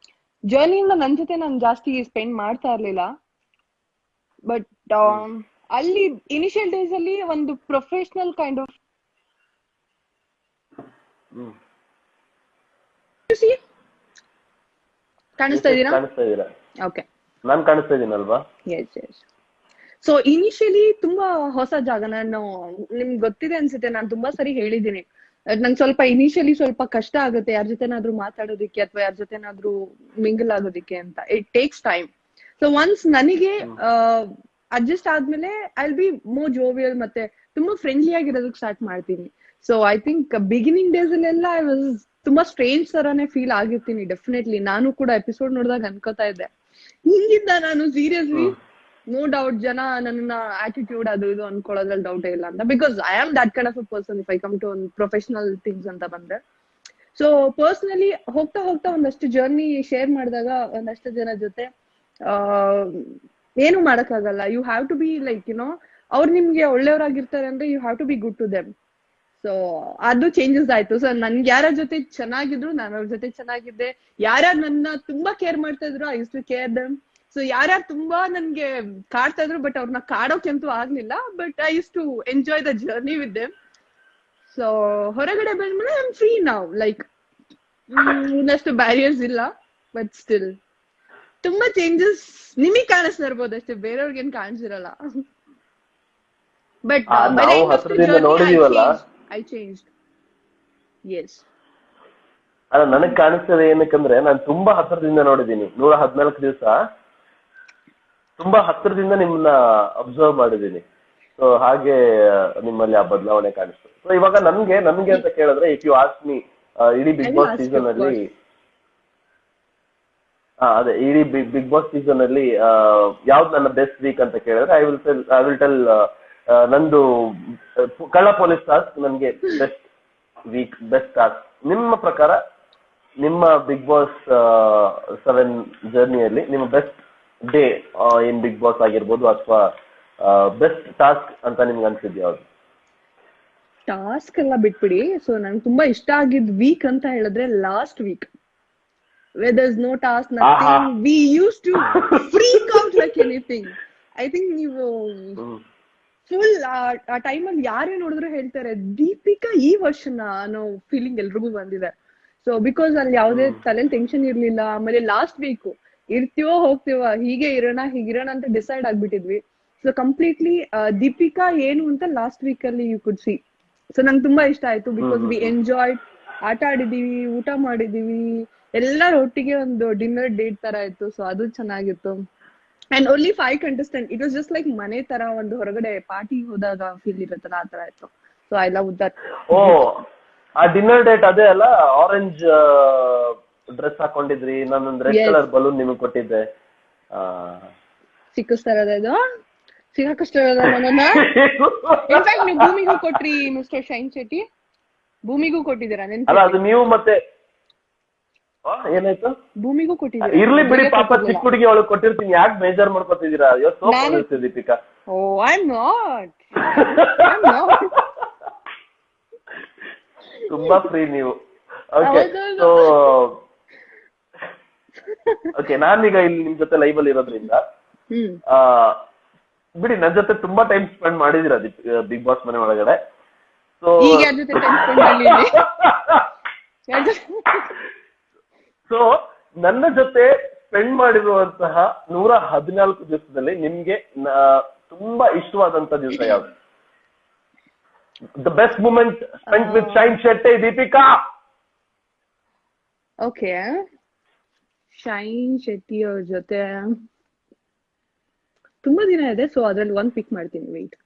ಜರ್ನಿಯಿಂದ ನನ್ನ ಜೊತೆ ನಾನು ಜಾಸ್ತಿ spend ಮಾಡ್ತಾ ಇರ್ಲಿಲ್ಲ. But ಅಲ್ಲಿ initial days ಅಲ್ಲಿ ಒಂದು ಪ್ರೊಫೆಷನಲ್ ಕೈಂಡ್ ಆಫ್ ಕಾಣಿಸ್ತಾ ಇದೀರಾ? ಓಕೆ, ನಾನು ಕಾಣಿಸ್ತಾ ಇದೀನಲ್ವಾ? ಎಸ್. ಸೊ ಇನಿಷಿಯಲಿ ತುಂಬಾ ಹೊಸ ಜಾಗ. ನಾನು ನಿಮ್ಗೆ ಗೊತ್ತಿದೆ ಅನ್ಸುತ್ತೆ, ನಾನು ತುಂಬಾ ಸರಿ ಹೇಳಿದೀನಿ, ನಂಗೆ ಸ್ವಲ್ಪ ಇನಿಷಿಯಲಿ ಸ್ವಲ್ಪ ಕಷ್ಟ ಆಗುತ್ತೆ ಯಾರ ಜೊತೆನಾದ್ರೂ ಮಾತಾಡೋದಿಕ್ಕೆ ಅಥವಾ ಯಾರ ಜೊತೆನಾದ್ರೂ ಮಿಂಗಲ್ ಆಗೋದಿಕ್ಕೆ ಅಂತ. It takes time. So once ನನಗೆ ಅಡ್ಜಸ್ಟ್ ಆದ್ಮೇಲೆ I will be more jovial, ಮತ್ತೆ ತುಂಬಾ ಫ್ರೆಂಡ್ಲಿ ಆಗಿರೋದಕ್ಕೆ ಸ್ಟಾರ್ಟ್ ಮಾಡ್ತೀನಿ. So I think beginning days ಅಲ್ಲೆಲ್ಲ ಐ ವಾಸ್ ತುಂಬಾ ಸ್ಟ್ರೇಂಜ್ ತರಾನೇ ಫೀಲ್ ಆಗಿರ್ತೀನಿ. ಡೆಫಿನೆಟ್ಲಿ ನಾನು ಕೂಡ ಎಪಿಸೋಡ್ ನೋಡಿದಾಗ ಅನ್ಕೋತಾ ಇದ್ದೆ, ಹಿಂಗಿದ್ದ ನಾನು ಸೀರಿಯಸ್ಲಿ. ನೋ ಡೌಟ್ ಜನ ನನ್ನ ಆಟಿಟ್ಯೂಡ್ ಅದು ಇದು ಅನ್ಕೊಳ್ಳೋದ್ರಲ್ಲಿ ಡೌಟೇ ಇಲ್ಲ ಅಂತ, because I am that kind of a person if I come to ಒಂದು ಪ್ರೊಫೆಷನಲ್ ಥಿಂಗ್ಸ್ ಅಂತ ಬಂದ್ರೆ. ಸೊ ಪರ್ಸನಲಿ ಹೋಗ್ತಾ ಒಂದಷ್ಟು ಜರ್ನಿ ಶೇರ್ ಮಾಡಿದಾಗ ಒಂದಷ್ಟು ಜನ ಜೊತೆ ಏನು ಮಾಡಕ್ಕಾಗಲ್ಲ. You have to be like ಅವ್ರು ನಿಮ್ಗೆ ಒಳ್ಳೆಯವರಾಗಿರ್ತಾರೆ ಅಂದ್ರೆ you have to be good to them. So ಅದು ಚೇಂಜಸ್ ಆಯ್ತು. ಸೊ ನನ್ಗೆ ಯಾರ ಜೊತೆ ಚೆನ್ನಾಗಿದ್ರು ನಾನು ಅವ್ರ ಜೊತೆ ಚೆನ್ನಾಗಿದ್ದೆ. ಯಾರ್ಯಾರು ನನ್ನ ತುಂಬಾ ಕೇರ್ ಮಾಡ್ತಾ ಇದ್ರು I use to care them. So ಯಾರ್ಯಾರು ತುಂಬಾ ನನ್ಗೆ ಕಾಡ್ತಾ ಇದ್ರು ಬಟ್ ಅವ್ರನ್ನ ಕಾಡೋಕೆಂತೂ ಆಗ್ಲಿಲ್ಲ, but I use to enjoy the journey with them. So ಹೊರಗಡೆ ಬಂದ್ಮೇಲೆ I am free now. Like ಇನ್ನಷ್ಟು ಬ್ಯಾರಿಯರ್ಸ್ ಇಲ್ಲ, ಬಟ್ ಸ್ಟಿಲ್ ತುಂಬಾ ಚೇಂಜಸ್ ನಿಮಗ್ ಕಾಣಿಸ್ತಾ ಇರ್ಬೋದು ಅಷ್ಟೇ, ಬೇರೆಯವ್ರಿಗೇನ್ ಕಾಣಿಸಿರಲ್ಲ. But I change. ಎಸ್, ಅಲ್ಲ ನನಗ್ ಕಾಣಿಸ್ತದೆ ಏನಕ್ಕಂದ್ರೆ ನಾನು ತುಂಬಾ ಹತ್ತಿರದಿಂದ ನೋಡಿದೀನಿ. 114 ದಿವಸ ತುಂಬಾ ಹತ್ತಿರದಿಂದ ನಿಮ್ಮನ್ನ ಅಬ್ಸರ್ವ್ ಮಾಡಿದೀನಿ. ಸೊ ಹಾಗೆ ನಿಮ್ಮಲ್ಲಿ ಆ ಬದಲಾವಣೆ ಕಾಣಿಸ್ತದೆ. ಸೊ ಇವಾಗ ನನ್ಗೆ ಅಂತ ಕೇಳಿದ್ರೆ, ಇಫ್ ಯು ಆಸ್ಕ್ ಮೀ, ಇಡೀ ಬಿಗ್ ಬಾಸ್ ಸೀಸನ್ ಅಲ್ಲಿ ಇಡೀ ಬಿಗ್ ಬಾಸ್ ಸೀಸನ್ ಅಲ್ಲಿ ಯಾವ್ದು ನನ್ನ ಬೆಸ್ಟ್ ವೀಕ್ ಅಂತ ಕೇಳಿದ್ರೆ ಐ ವಿಲ್ ಟೆಲ್ ನಂದು ಕಳ್ಳ ಪೊಲೀಸ್ ಟಾಸ್ಕ್ ನನ್ಗೆ ಬೆಸ್ಟ್ ವೀಕ್ ಬೆಸ್ಟ್ ಟಾಸ್ಕ್. ನಿಮ್ಮ ಪ್ರಕಾರ ನಿಮ್ಮ ಬಿಗ್ ಬಾಸ್ 7 ಜರ್ನಿಯಲ್ಲಿ ನಿಮ್ಮ ಬೆಸ್ಟ್ ಡೇ ಏನ್ ಬಿಗ್ ಬಾಸ್ ಆಗಿರ್ಬೋದು ಅಥವಾ ಬೆಸ್ಟ್ ಟಾಸ್ಕ್ ಅಂತ ನಿಮ್ಗೆ ಅನ್ಸಿದ್ಯಾ? ಯಾವ್ದು ಟಾಸ್ಕ್ ಎಲ್ಲ ಬಿಟ್ಬಿಡಿ. ಸೊ ನಂಗೆ ತುಂಬಾ ಇಷ್ಟ ಆಗಿದ್ ವೀಕ್ ಅಂತ ಹೇಳಿದ್ರೆ last week, where there's no task, nothing. We used to freak out like anything. I think ನೀವು ಫುಲ್ ಆ ಟೈಮಲ್ಲಿ ಯಾರೇ ನೋಡಿದ್ರು ಹೇಳ್ತಾರೆ ದೀಪಿಕಾ ಈ ವರ್ಷನ ಅನ್ನೋ ಫೀಲಿಂಗ್ ಎಲ್ರಿಗೂ ಬಂದಿದೆ. ಸೊ ಬಿಕಾಸ್ ಅಲ್ಲಿ ಯಾವುದೇ ತಲೆಯಲ್ಲಿ ಟೆನ್ಷನ್ ಇರ್ಲಿಲ್ಲ. ಆಮೇಲೆ ಲಾಸ್ಟ್ ವೀಕ್ ಇರ್ತೀವೋ ಹೋಗ್ತೀವೋ, ಹೀಗೆ ಇರೋಣ ಹೀಗಿರೋಣ ಅಂತ ಡಿಸೈಡ್ ಆಗ್ಬಿಟ್ಟಿದ್ವಿ. ಸೊ ಕಂಪ್ಲೀಟ್ಲಿ ದೀಪಿಕಾ ಏನು ಅಂತ ಲಾಸ್ಟ್ ವೀಕ್ ಅಲ್ಲಿ ಯು ಕುಡ್ ಸಿ. ಸೊ ನಂಗೆ ತುಂಬಾ ಇಷ್ಟ ಆಯ್ತು ಬಿಕಾಸ್ ವಿ ಎಂಜಾಯ್ಡ್. ಆಟ ಆಡಿದೀವಿ, ಊಟ ಮಾಡಿದೀವಿ, ಎಲ್ಲರ ಒಟ್ಟಿಗೆ ಒಂದು ಡಿನ್ನರ್ ಡೇಟ್ ತರ ಇತ್ತು. ಸೊ ಅದು ಚೆನ್ನಾಗಿತ್ತು. And only 5 contestants. It was just like ಮನೆ ತರ, ಒಂದು ಹೊರಗಡೆ ಪಾರ್ಟಿ ಹೋದಾಗ ಫೀಲ್ ಇರುತ್ತಲ್ಲ ಆ ತರ ಇತ್ತು. So I love that. Oh ಆ ಡಿನ್ನರ್ ಡೇಟ್ ಅದೇ ಅಲ್ಲ, ಆರೆಂಜ್ ಡ್ರೆಸ್ ಹಾಕೊಂಡಿದ್ರಿ, ನಾನೊಂದು ರೆಡ್ ಕಲರ್ ಬಲೂನ್ ನಿಮಗೆ ಕೊಟ್ಟಿದ್ದೆ. ಸಿಕ್ಕಿಸ್ತಾರದ ಇದು ಸಿಗಾಕಷ್ಟರದ ನನ್ನ. ಇನ್ಫ್ಯಾಕ್ಟ್ ನೀವು ಭೂಮಿಗೂ ಕೊಟ್ರಿ ಮಿಸ್ಟರ್ ಶೈನ್ ಶೆಟ್ಟಿ, ಭೂಮಿಗೂ ಕೊಟ್ಟಿದ್ದೀರಾ ನೆನ್ಪು? ಅಲ್ಲ ಅದು ನೀವು ಮತ್ತೆ ಏನಾಯ್ತು? ಭೂಮಿಗೂ ಕೊಟ್ಟಿದ್ದೀರಾ? ಇರ್ಲಿ ಬಿಡಿ, ಪಾಪ ಚಿಕ್ಕ ಹುಡುಗಿ ಅವಳು ಕೊಟ್ಟಿರ್ತೀನಿ, ಯಾಕೆ ಬೇಜಾರ್ ಮಾಡ್ಕೊತಿದ್ದೀರಾ? ದೀಪಿಕಾ ಓ ಐ ಆಮ್ ನಾಟ್ ತುಂಬಾ ಫ್ರೀ ನೀವು. ಓಕೆ ಸೊ ಓಕೆ, ನಾನೀಗ ಇಲ್ಲಿ ನಿಮ್ ಜೊತೆ ಲೈವ್ ಅಲ್ಲಿ ಇರೋದ್ರಿಂದ ಬಿಡಿ, ನನ್ ಜೊತೆ ತುಂಬಾ ಟೈಮ್ ಸ್ಪೆಂಡ್ ಮಾಡಿದೀರ ಬಿಗ್ ಬಾಸ್ ಮನೆ ಒಳಗಡೆ. ಸೊ ನನ್ನ ಜೊತೆ ಸ್ಪೆಂಡ್ ಮಾಡಿರುವಂತಹ 114 ದಿವಸದಲ್ಲಿ ನಿಮ್ಗೆ ತುಂಬಾ ಇಷ್ಟವಾದಂತ ದಿವಸ ಯಾವ್ದು? The best moment spent with Shine Shetty Deepika. Okay, Shine Shetty ಅವ್ರ ಜೊತೆ ತುಂಬಾ ದಿನ ಇದೆ. ಸೊ ಅದ್ರಲ್ಲಿ ಒಂದ್ ಪಿಕ್ ಮಾಡ್ತೀನಿ. ವೆಯ್ಟ್.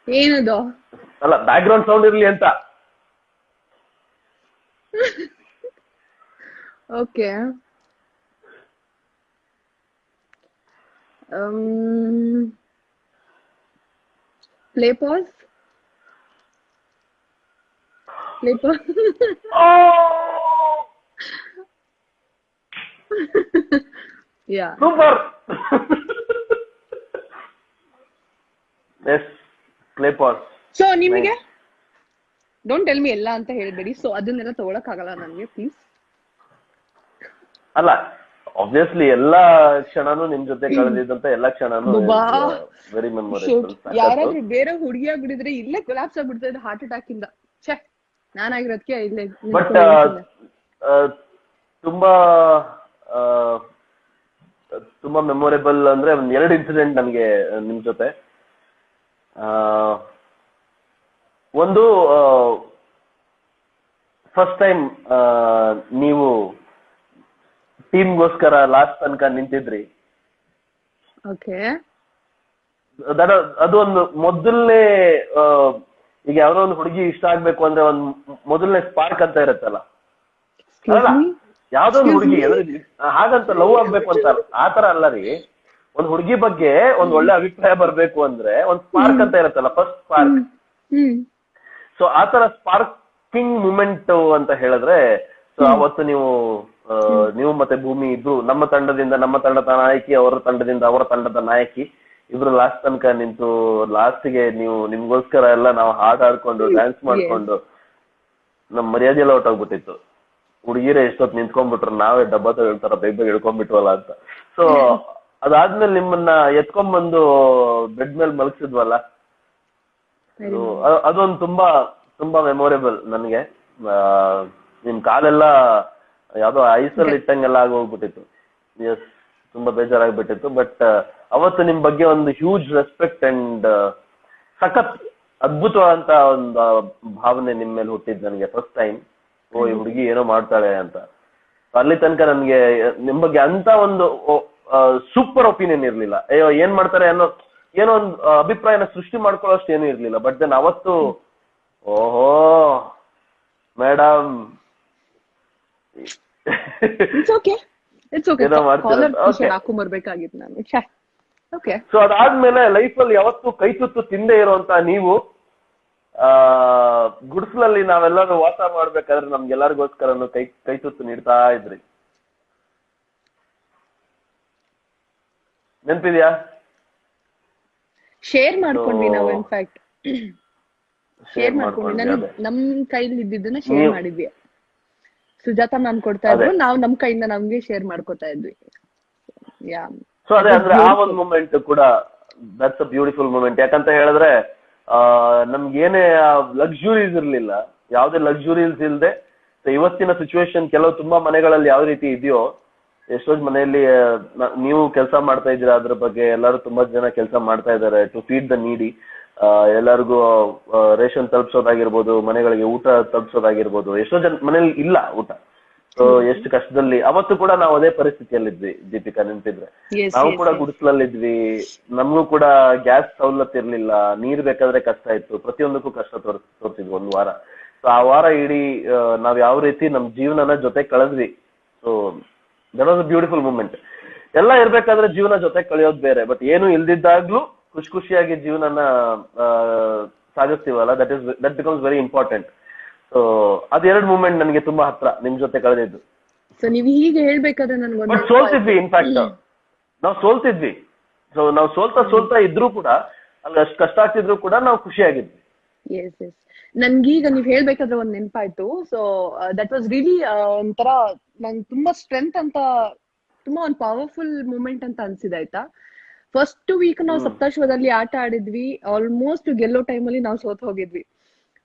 ಏನದು? ಅಲ್ಲ, ಬ್ಯಾಕ್ ಗ್ರೌಂಡ್ ಸೌಂಡ್ ಇರ್ಲಿ ಅಂತ. Okay, play pause. Yeah, super. Yes, play pause. So ನಿಮಗೆ ಡೋಂಟ್ ಟೆಲ್ ಮಿ ಎಲ್ಲ ಅಂತ ಹೇಳ್ಬೇಡಿ. ಸೊ ಅದನ್ನೆಲ್ಲ ತಗೊಳಕ್ ಆಗಲ್ಲ ನನಗೆ, ಪ್ಲೀಸ್. ಅಲ್ಲ, ಆಬ್ವಿಯಸ್ಲಿ ಎಲ್ಲಾ ಕ್ಷಣನೂ ನಿಮ್ ಜೊತೆ ಕಳೆದಿದ್ದಂತ ಎಲ್ಲಾ ಕ್ಷಣನೂ ವೆರಿ ಮೆಮೊರೇಬಲ್. ಯಾರಾದ್ರೂ ಬೇರೆ ಹುಡುಗಿಯಾಗ್ಬಿಟ್ಟಿದ್ರೆ ಇಲ್ಲೇ ಕೊಲಾಪ್ಸ್ ಆಗ್ಬಿಡ್ತಾ ಇದ್ದ ಹಾರ್ಟ್ ಅಟ್ಯಾಕ್ ಇಂದ. ಛೇ, ನಾನಾಗಿರೋದಕ್ಕೆ ಇಲ್ಲೇ. ಬಟ್ ತುಂಬಾ ತುಂಬಾ ಮೆಮೊರೇಬಲ್ ಅಂದ್ರೆ ಒಂದ್ 2 ಇನ್ಸಿಡೆಂಟ್ ನನ್ಗೆ ನಿಮ್ ಜೊತೆ. ಒಂದು ಫಸ್ಟ್ ಟೈಮ್ ನೀವು ಟೀಮ್ಗೋಸ್ಕರ ಲಾಸ್ಟ್ ತನಕ ನಿಂತಿದ್ರಿ. ಓಕೆ, ಅದು ಒಂದು ಮೊದಲನೇ, ಈಗ ಯಾವ್ದೋ ಒಂದು ಹುಡುಗಿ ಇಷ್ಟ ಆಗ್ಬೇಕು ಅಂದ್ರೆ ಒಂದ್ ಮೊದಲನೇ ಸ್ಪಾರ್ಕ್ ಅಂತ ಇರುತ್ತಲ್ಲ. ಅಲ್ಲ, ಯಾವ್ದೋ ಒಂದು ಹುಡುಗಿ ಹಾಗಂತ ಲವ್ ಆಗ್ಬೇಕು ಅಂತ ಆತರ ಅಲ್ಲ ರೀ. ಒಂದ್ ಹುಡುಗಿ ಬಗ್ಗೆ ಒಂದ್ ಒಳ್ಳೆ ಅಭಿಪ್ರಾಯ ಬರ್ಬೇಕು ಅಂದ್ರೆ ಒಂದ್ ಸ್ಪಾರ್ಕ್ ಅಂತ ಇರುತ್ತಲ್ಲ, ಫಸ್ಟ್ ಸ್ಪಾರ್ಕ್. ಸೊ ಆತರ ಸ್ಪಾರ್ಕಿಂಗ್ ಮೂಮೆಂಟ್ ಅಂತ ಹೇಳಿದ್ರೆ, ಸೊ ಅವತ್ತು ನೀವು ಮತ್ತೆ ಭೂಮಿ ಇಬ್ರು ನಮ್ಮ ತಂಡದ ನಾಯಕಿ, ಅವರ ತಂಡದಿಂದ ಅವರ ತಂಡದ ನಾಯಕಿ ಇಬ್ರು ಲಾಸ್ಟ್ ತನಕ ನಿಂತು ಲಾಸ್ಟ್ಗೆ ನಿಮ್ಗೋಸ್ಕರ ಎಲ್ಲ ನಾವು ಹಾಡ್ ಆಡ್ಕೊಂಡು ಡ್ಯಾನ್ಸ್ ಮಾಡ್ಕೊಂಡು ನಮ್ ಮರ್ಯಾದೆ ಎಲ್ಲ ಹೊಟ್ಟೋಗ್ಬಿಟ್ಟಿತ್ತು. ಹುಡುಗಿರೇ ಎಷ್ಟೊತ್ತು ನಿಂತ್ಕೊಂಡ್ಬಿಟ್ರು, ನಾವೇ ಡಬ್ಬ ಹೇಳ್ತಾರ ಬೇಗ ಇಳ್ಕೊಂಡ್ಬಿಟ್ವಲ್ಲ ಅಂತ. ಸೊ ಅದಾದ್ಮೇಲೆ ನಿಮ್ಮನ್ನ ಎತ್ಕೊಂಡ್ಬಂದು ಬೆಡ್ ಮೇಲೆ ಮಲಗಿಸಿದ್ವಲ್ಲ, ಅದೊಂದು ತುಂಬಾ ಮೆಮೊರೇಬಲ್ ನನ್ಗೆ. ನಿಮ್ ಕಾಲೆಲ್ಲ ಯಾವ್ದೋ ಐಸಲ್ಲಿ ಇಟ್ಟಂಗೆಲ್ಲ ಆಗೋಗ್ಬಿಟ್ಟಿತ್ತು. ಎಸ್, ತುಂಬಾ ಬೇಜಾರಾಗ್ಬಿಟ್ಟಿತ್ತು. ಬಟ್ ಅವತ್ತು ನಿಮ್ ಬಗ್ಗೆ ಒಂದು ಹ್ಯೂಜ್ ರೆಸ್ಪೆಕ್ಟ್ ಅಂಡ್ ಸಖತ್ ಅದ್ಭುತವಾದಂತ ಒಂದು ಭಾವನೆ ನಿಮ್ ಮೇಲೆ ಹುಟ್ಟಿದ್ ನನಗೆ ಫಸ್ಟ್ ಟೈಮ್. ಓ, ಈ ಹುಡುಗಿ ಏನೋ ಮಾಡ್ತಾಳೆ ಅಂತ. ಅಲ್ಲಿ ತನಕ ನನ್ಗೆ ನಿಮ್ ಬಗ್ಗೆ ಅಂತ ಒಂದು ಸೂಪರ್ ಒಪಿನಿಯನ್ ಇರ್ಲಿಲ್ಲ. ಅಯ್ಯೋ ಏನ್ ಮಾಡ್ತಾರೆ ಅನ್ನೋ, ಏನೋ ಒಂದು ಅಭಿಪ್ರಾಯನ ಸೃಷ್ಟಿ ಮಾಡ್ಕೊಳ್ಳೋಷ್ಟು ಏನೂ ಇರ್ಲಿಲ್ಲ. ಬಟ್ ದೆನ್ ಅವತ್ತು ಓಹೋ ಮೇಡಮ್ ಹಾಕೊಂಬರ್ಬೇಕಾಗಿತ್ತು ನಾನು. ಸೊ ಅದಾದ್ಮೇಲೆ ಲೈಫ್ ಅಲ್ಲಿ ಯಾವತ್ತು ಕೈ ತುತ್ತು ತಿಂದೇ ಇರುವಂತ ನೀವು ಗುಡ್ಸ್ಲಲ್ಲಿ ನಾವೆಲ್ಲರೂ ವಾಸ ಮಾಡ್ಬೇಕಾದ್ರೆ ನಮ್ಗೆಲ್ಲರಿಗೋಸ್ಕರನು ಕೈ ತುತ್ತು ನೀಡ್ತಾ ಇದ್ರಿ. ನೆನ್ಪಿದ್ಯಾ? ಶೇರ್ ಮಾಡ್ಕೊಂಡ್ವಿ ನಾವು. ಇನ್ಫ್ಯಾಕ್ಟ್ ಶೇರ್ ಮಾಡ್ಕೊಂಡ್ವಿ. ನಮ್ ಕೈಲಿ ಇದ್ದಿದ್ದನ್ನ ಶೇರ್ ಮಾಡಿದ್ವಿ. ಸುಜಾತ ಮ್ಯಾಮ್ ಕೊಡ್ತಾ ಇದ್ರು, ನಾವು ನಮ್ ಕೈಯಿಂದ ನಮ್ಗೆ ಶೇರ್ ಮಾಡ್ಕೊತಾ ಇದ್ವಿ. ಸೊ ಅದೇ ಅಂದ್ರೆ ಆ ಒಂದು ಮೂಮೆಂಟ್ ಕೂಡ ದಟ್ಸ್ ಅ ಬ್ಯೂಟಿಫುಲ್ ಮೂಮೆಂಟ್. ಯಾಕಂತ ಹೇಳಿದ್ರೆ ನಮ್ಗೇನೇ ಲಕ್ಸುರೀಸ್ ಇರ್ಲಿಲ್ಲ, ಯಾವ್ದೇ ಲಕ್ಸುರೀಸ್ ಇಲ್ದೆ ಇವತ್ತಿನ ಸಿಚುವೇಶನ್ ಕೆಲವು ತುಂಬಾ ಮನೆಗಳಲ್ಲಿ ಯಾವ ರೀತಿ ಇದೆಯೋ, ಎಷ್ಟೋ ಮನೆಯಲ್ಲಿ ನೀವು ಕೆಲಸ ಮಾಡ್ತಾ ಇದ್ದೀರಾ, ಅದ್ರ ಬಗ್ಗೆ ಎಲ್ಲರೂ ತುಂಬಾ ಜನ ಕೆಲಸ ಮಾಡ್ತಾ ಇದ್ದಾರೆ ಟು ಫೀಡ್ ದ ನೀಡಿ. ಎಲ್ಲರಿಗೂ ರೇಷನ್ ತಲುಪಿಸೋದಾಗಿರ್ಬೋದು, ಮನೆಗಳಿಗೆ ಊಟ ತಲುಪಿಸೋದಾಗಿರ್ಬೋದು. ಎಷ್ಟೋ ಜನ ಮನೇಲಿ ಇಲ್ಲ ಊಟ. ಸೊ ಎಷ್ಟು ಕಷ್ಟದಲ್ಲಿ ಅವತ್ತು ಕೂಡ ನಾವು ಅದೇ ಪರಿಸ್ಥಿತಿಯಲ್ಲಿದ್ವಿ. ದೀಪಿಕಾ, ನೆನ್ಪಿದ್ರೆ ನಾವು ಕೂಡ ಗುಡಿಸ್ಲಲ್ಲಿದ್ವಿ. ನಮಗೂ ಕೂಡ ಗ್ಯಾಸ್ ಸವಲತ್ತು ಇರ್ಲಿಲ್ಲ, ನೀರ್ ಬೇಕಾದ್ರೆ ಕಷ್ಟ ಇತ್ತು, ಪ್ರತಿಯೊಂದಕ್ಕೂ ಕಷ್ಟ ತೋರಿಸಿದ್ವಿ ಒಂದು ವಾರ. ಸೊ ಆ ವಾರ ಇಡೀ ನಾವ್ ಯಾವ ರೀತಿ ನಮ್ ಜೀವನನ ಜೊತೆ ಕಳೆದ್ವಿ. So that was a beautiful moment. ಎಲ್ಲ ಇರ್ಬೇಕಾದ್ರೆ ಜೀವನ ಜೊತೆ ಕಳೆಯೋದು ಬೇರೆ, ಬಟ್ ಏನು ಇಲ್ದಿದ್ದಾಗ್ಲೂ ಖುಷಿಯಾಗಿ ಜೀವನನ ಸಾಗಿಸ್ತೀವಲ್ಲ, that becomes very important. So ಅದೆರಡು ಮೂಮೆಂಟ್ ನನಗೆ ತುಂಬಾ ಹತ್ರ, ನಿಮ್ ಜೊತೆ ಕಳೆದಿದ್ದು. ಸೊ ನೀವು ಹೀಗೆ ಹೇಳ್ಬೇಕಾದ್ರೆ ನನ್ಗೆ ಬಟ್ ಸೋಲ್ತಿದ್ವಿ. ಇನ್ಫ್ಯಾಕ್ಟ್ ನಾವು ಸೋಲ್ತಿದ್ವಿ. ಸೊ ನಾವು ಸೋಲ್ತಾ ಇದ್ರು ಕೂಡ, ಅಲ್ಲಿ ಅಷ್ಟು ಕಷ್ಟ ಆಗ್ತಿದ್ರು ಕೂಡ ನಾವು ಖುಷಿಯಾಗಿದ್ವಿ. ಎಸ್ ಎಸ್ ನನ್ಗೀಗ ನೀವ್ ಹೇಳ್ಬೇಕಾದ್ರೆ ಒಂದ್ ನೆನಪಾಯ್ತು. ಸೊ ದಟ್ ವಾಸ್ ರಿಯಲಿ ಒಂಥರ ನಂಗೆ ತುಂಬಾ ಸ್ಟ್ರೆಂತ್ ಅಂತ, ತುಂಬಾ ಒಂದ್ ಪವರ್ಫುಲ್ ಮೂಮೆಂಟ್ ಅಂತ ಅನ್ಸಿದೆ. ಆಯ್ತಾ, ಫಸ್ಟ್ ವೀಕ್ ನಾವು ಸಪ್ತಾಶ್ವದಲ್ಲಿ ಆಟ ಆಡಿದ್ವಿ. ಆಲ್ಮೋಸ್ಟ್ ಗೆಲ್ಲೋ ಟೈಮಲ್ಲಿ ನಾವು ಸೋತ್ ಹೋಗಿದ್ವಿ.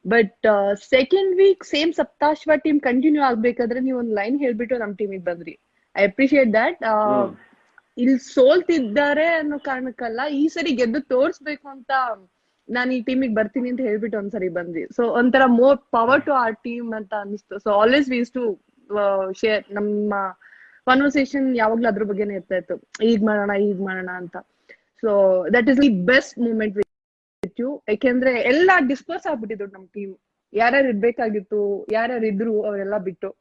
But second week same Saptashwa team continue ಆಗ್ಬೇಕಾದ್ರೆ ನೀವು ಒಂದ್ ಲೈನ್ ಹೇಳ್ಬಿಟ್ಟು ನಮ್ ಟೀಮಿಗೆ ಬಂದ್ರಿ. I appreciate that. ಇಲ್ಲಿ ಸೋಲ್ತಿದ್ದಾರೆ ಅನ್ನೋ ಕಾರಣಕ್ಕಲ್ಲ, ಈ ಸರಿ ಗೆದ್ದು ತೋರ್ಸ್ಬೇಕು ಅಂತ ನಾನು ಈ ಟೀಮಿಗೆ ಬರ್ತೀನಿ ಅಂತ ಹೇಳ್ಬಿಟ್ಟು ಒಂದ್ಸರಿ ಬಂದ್ವಿ. ಸೊ ಒಂಥರ more power to our team ಅಂತ ಅನಿಸ್ತು. So always we use to share. ನಮ್ಮ ಕಾನ್ವರ್ಸೇಷನ್ ಯಾವಾಗ್ಲೂ ಅದ್ರ ಬಗ್ಗೆನೇ ಇರ್ತಾ ಇತ್ತು, ಈಗ ಮಾಡೋಣ ಅಂತ. So that is the best moment with you. ಯಾಕೆಂದ್ರೆ ಎಲ್ಲ ಡಿಸ್ಪರ್ಸ್ ಆಗ್ಬಿಟ್ಟಿದ್ರು ನಮ್ ಟೀಮ್. ಯಾರ್ಯಾರು ಇರ್ಬೇಕಾಗಿತ್ತು, ಯಾರ್ಯಾರು ಇದ್ರು ಅವರೆಲ್ಲ ಬಿಟ್ಟು.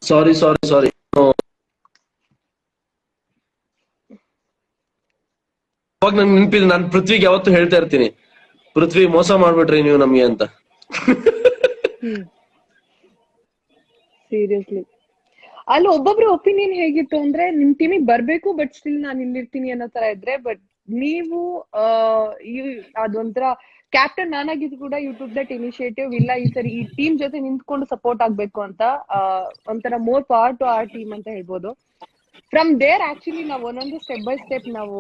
ಸಾರಿ ಅವಾಗ ನಂಗೆ ನೆನಪಿದೆ, ನಾನು ಪೃಥ್ವಿಗೆ ಯಾವತ್ತು ಹೇಳ್ತಾ ಇರ್ತೀನಿ, ಪೃಥ್ವಿ ಮೋಸ ಮಾಡ್ಬಿಟ್ರಿ ನೀವು ನಮ್ಗೆ ಅಂತ. ಸೀರಿಯಸ್ಲಿ ಅಲ್ಲಿ ಒಬ್ಬೊಬ್ರು ಒಪಿನಿಯನ್ ಹೇಗಿತ್ತು ಅಂದ್ರೆ, ನಿಮ್ ಟೀಮಿಗೆ ಬರ್ಬೇಕು ಬಟ್ ಸ್ಟಿಲ್ ನಾನು ಇಲ್ಲಿರ್ತೀನಿ ಅನ್ನೋ ತರ ಇದ್ರೆ. ಬಟ್ ನೀವು ಅದೊಂಥರ ಕ್ಯಾಪ್ಟನ್ ನಾನಾಗಿದ್ದು ಕೂಡ ಯು ಟುಕ್ ದಟ್ ಇನಿಷಿಯೇಟಿವ್. ಇಲ್ಲ, ಈ ಸರಿ ಈ ಟೀಮ್ ಜೊತೆ ನಿಂತ್ಕೊಂಡು ಸಪೋರ್ಟ್ ಆಗ್ಬೇಕು ಅಂತ ಒಂಥರ more power to our team ಅಂತ ಹೇಳ್ಬೋದು. ಫ್ರಮ್ ದೇರ್ ಆಕ್ಚುಲಿ ನಾವು ಒಂದೊಂದು ಸ್ಟೆಪ್ ಬೈ ಸ್ಟೆಪ್ ನಾವು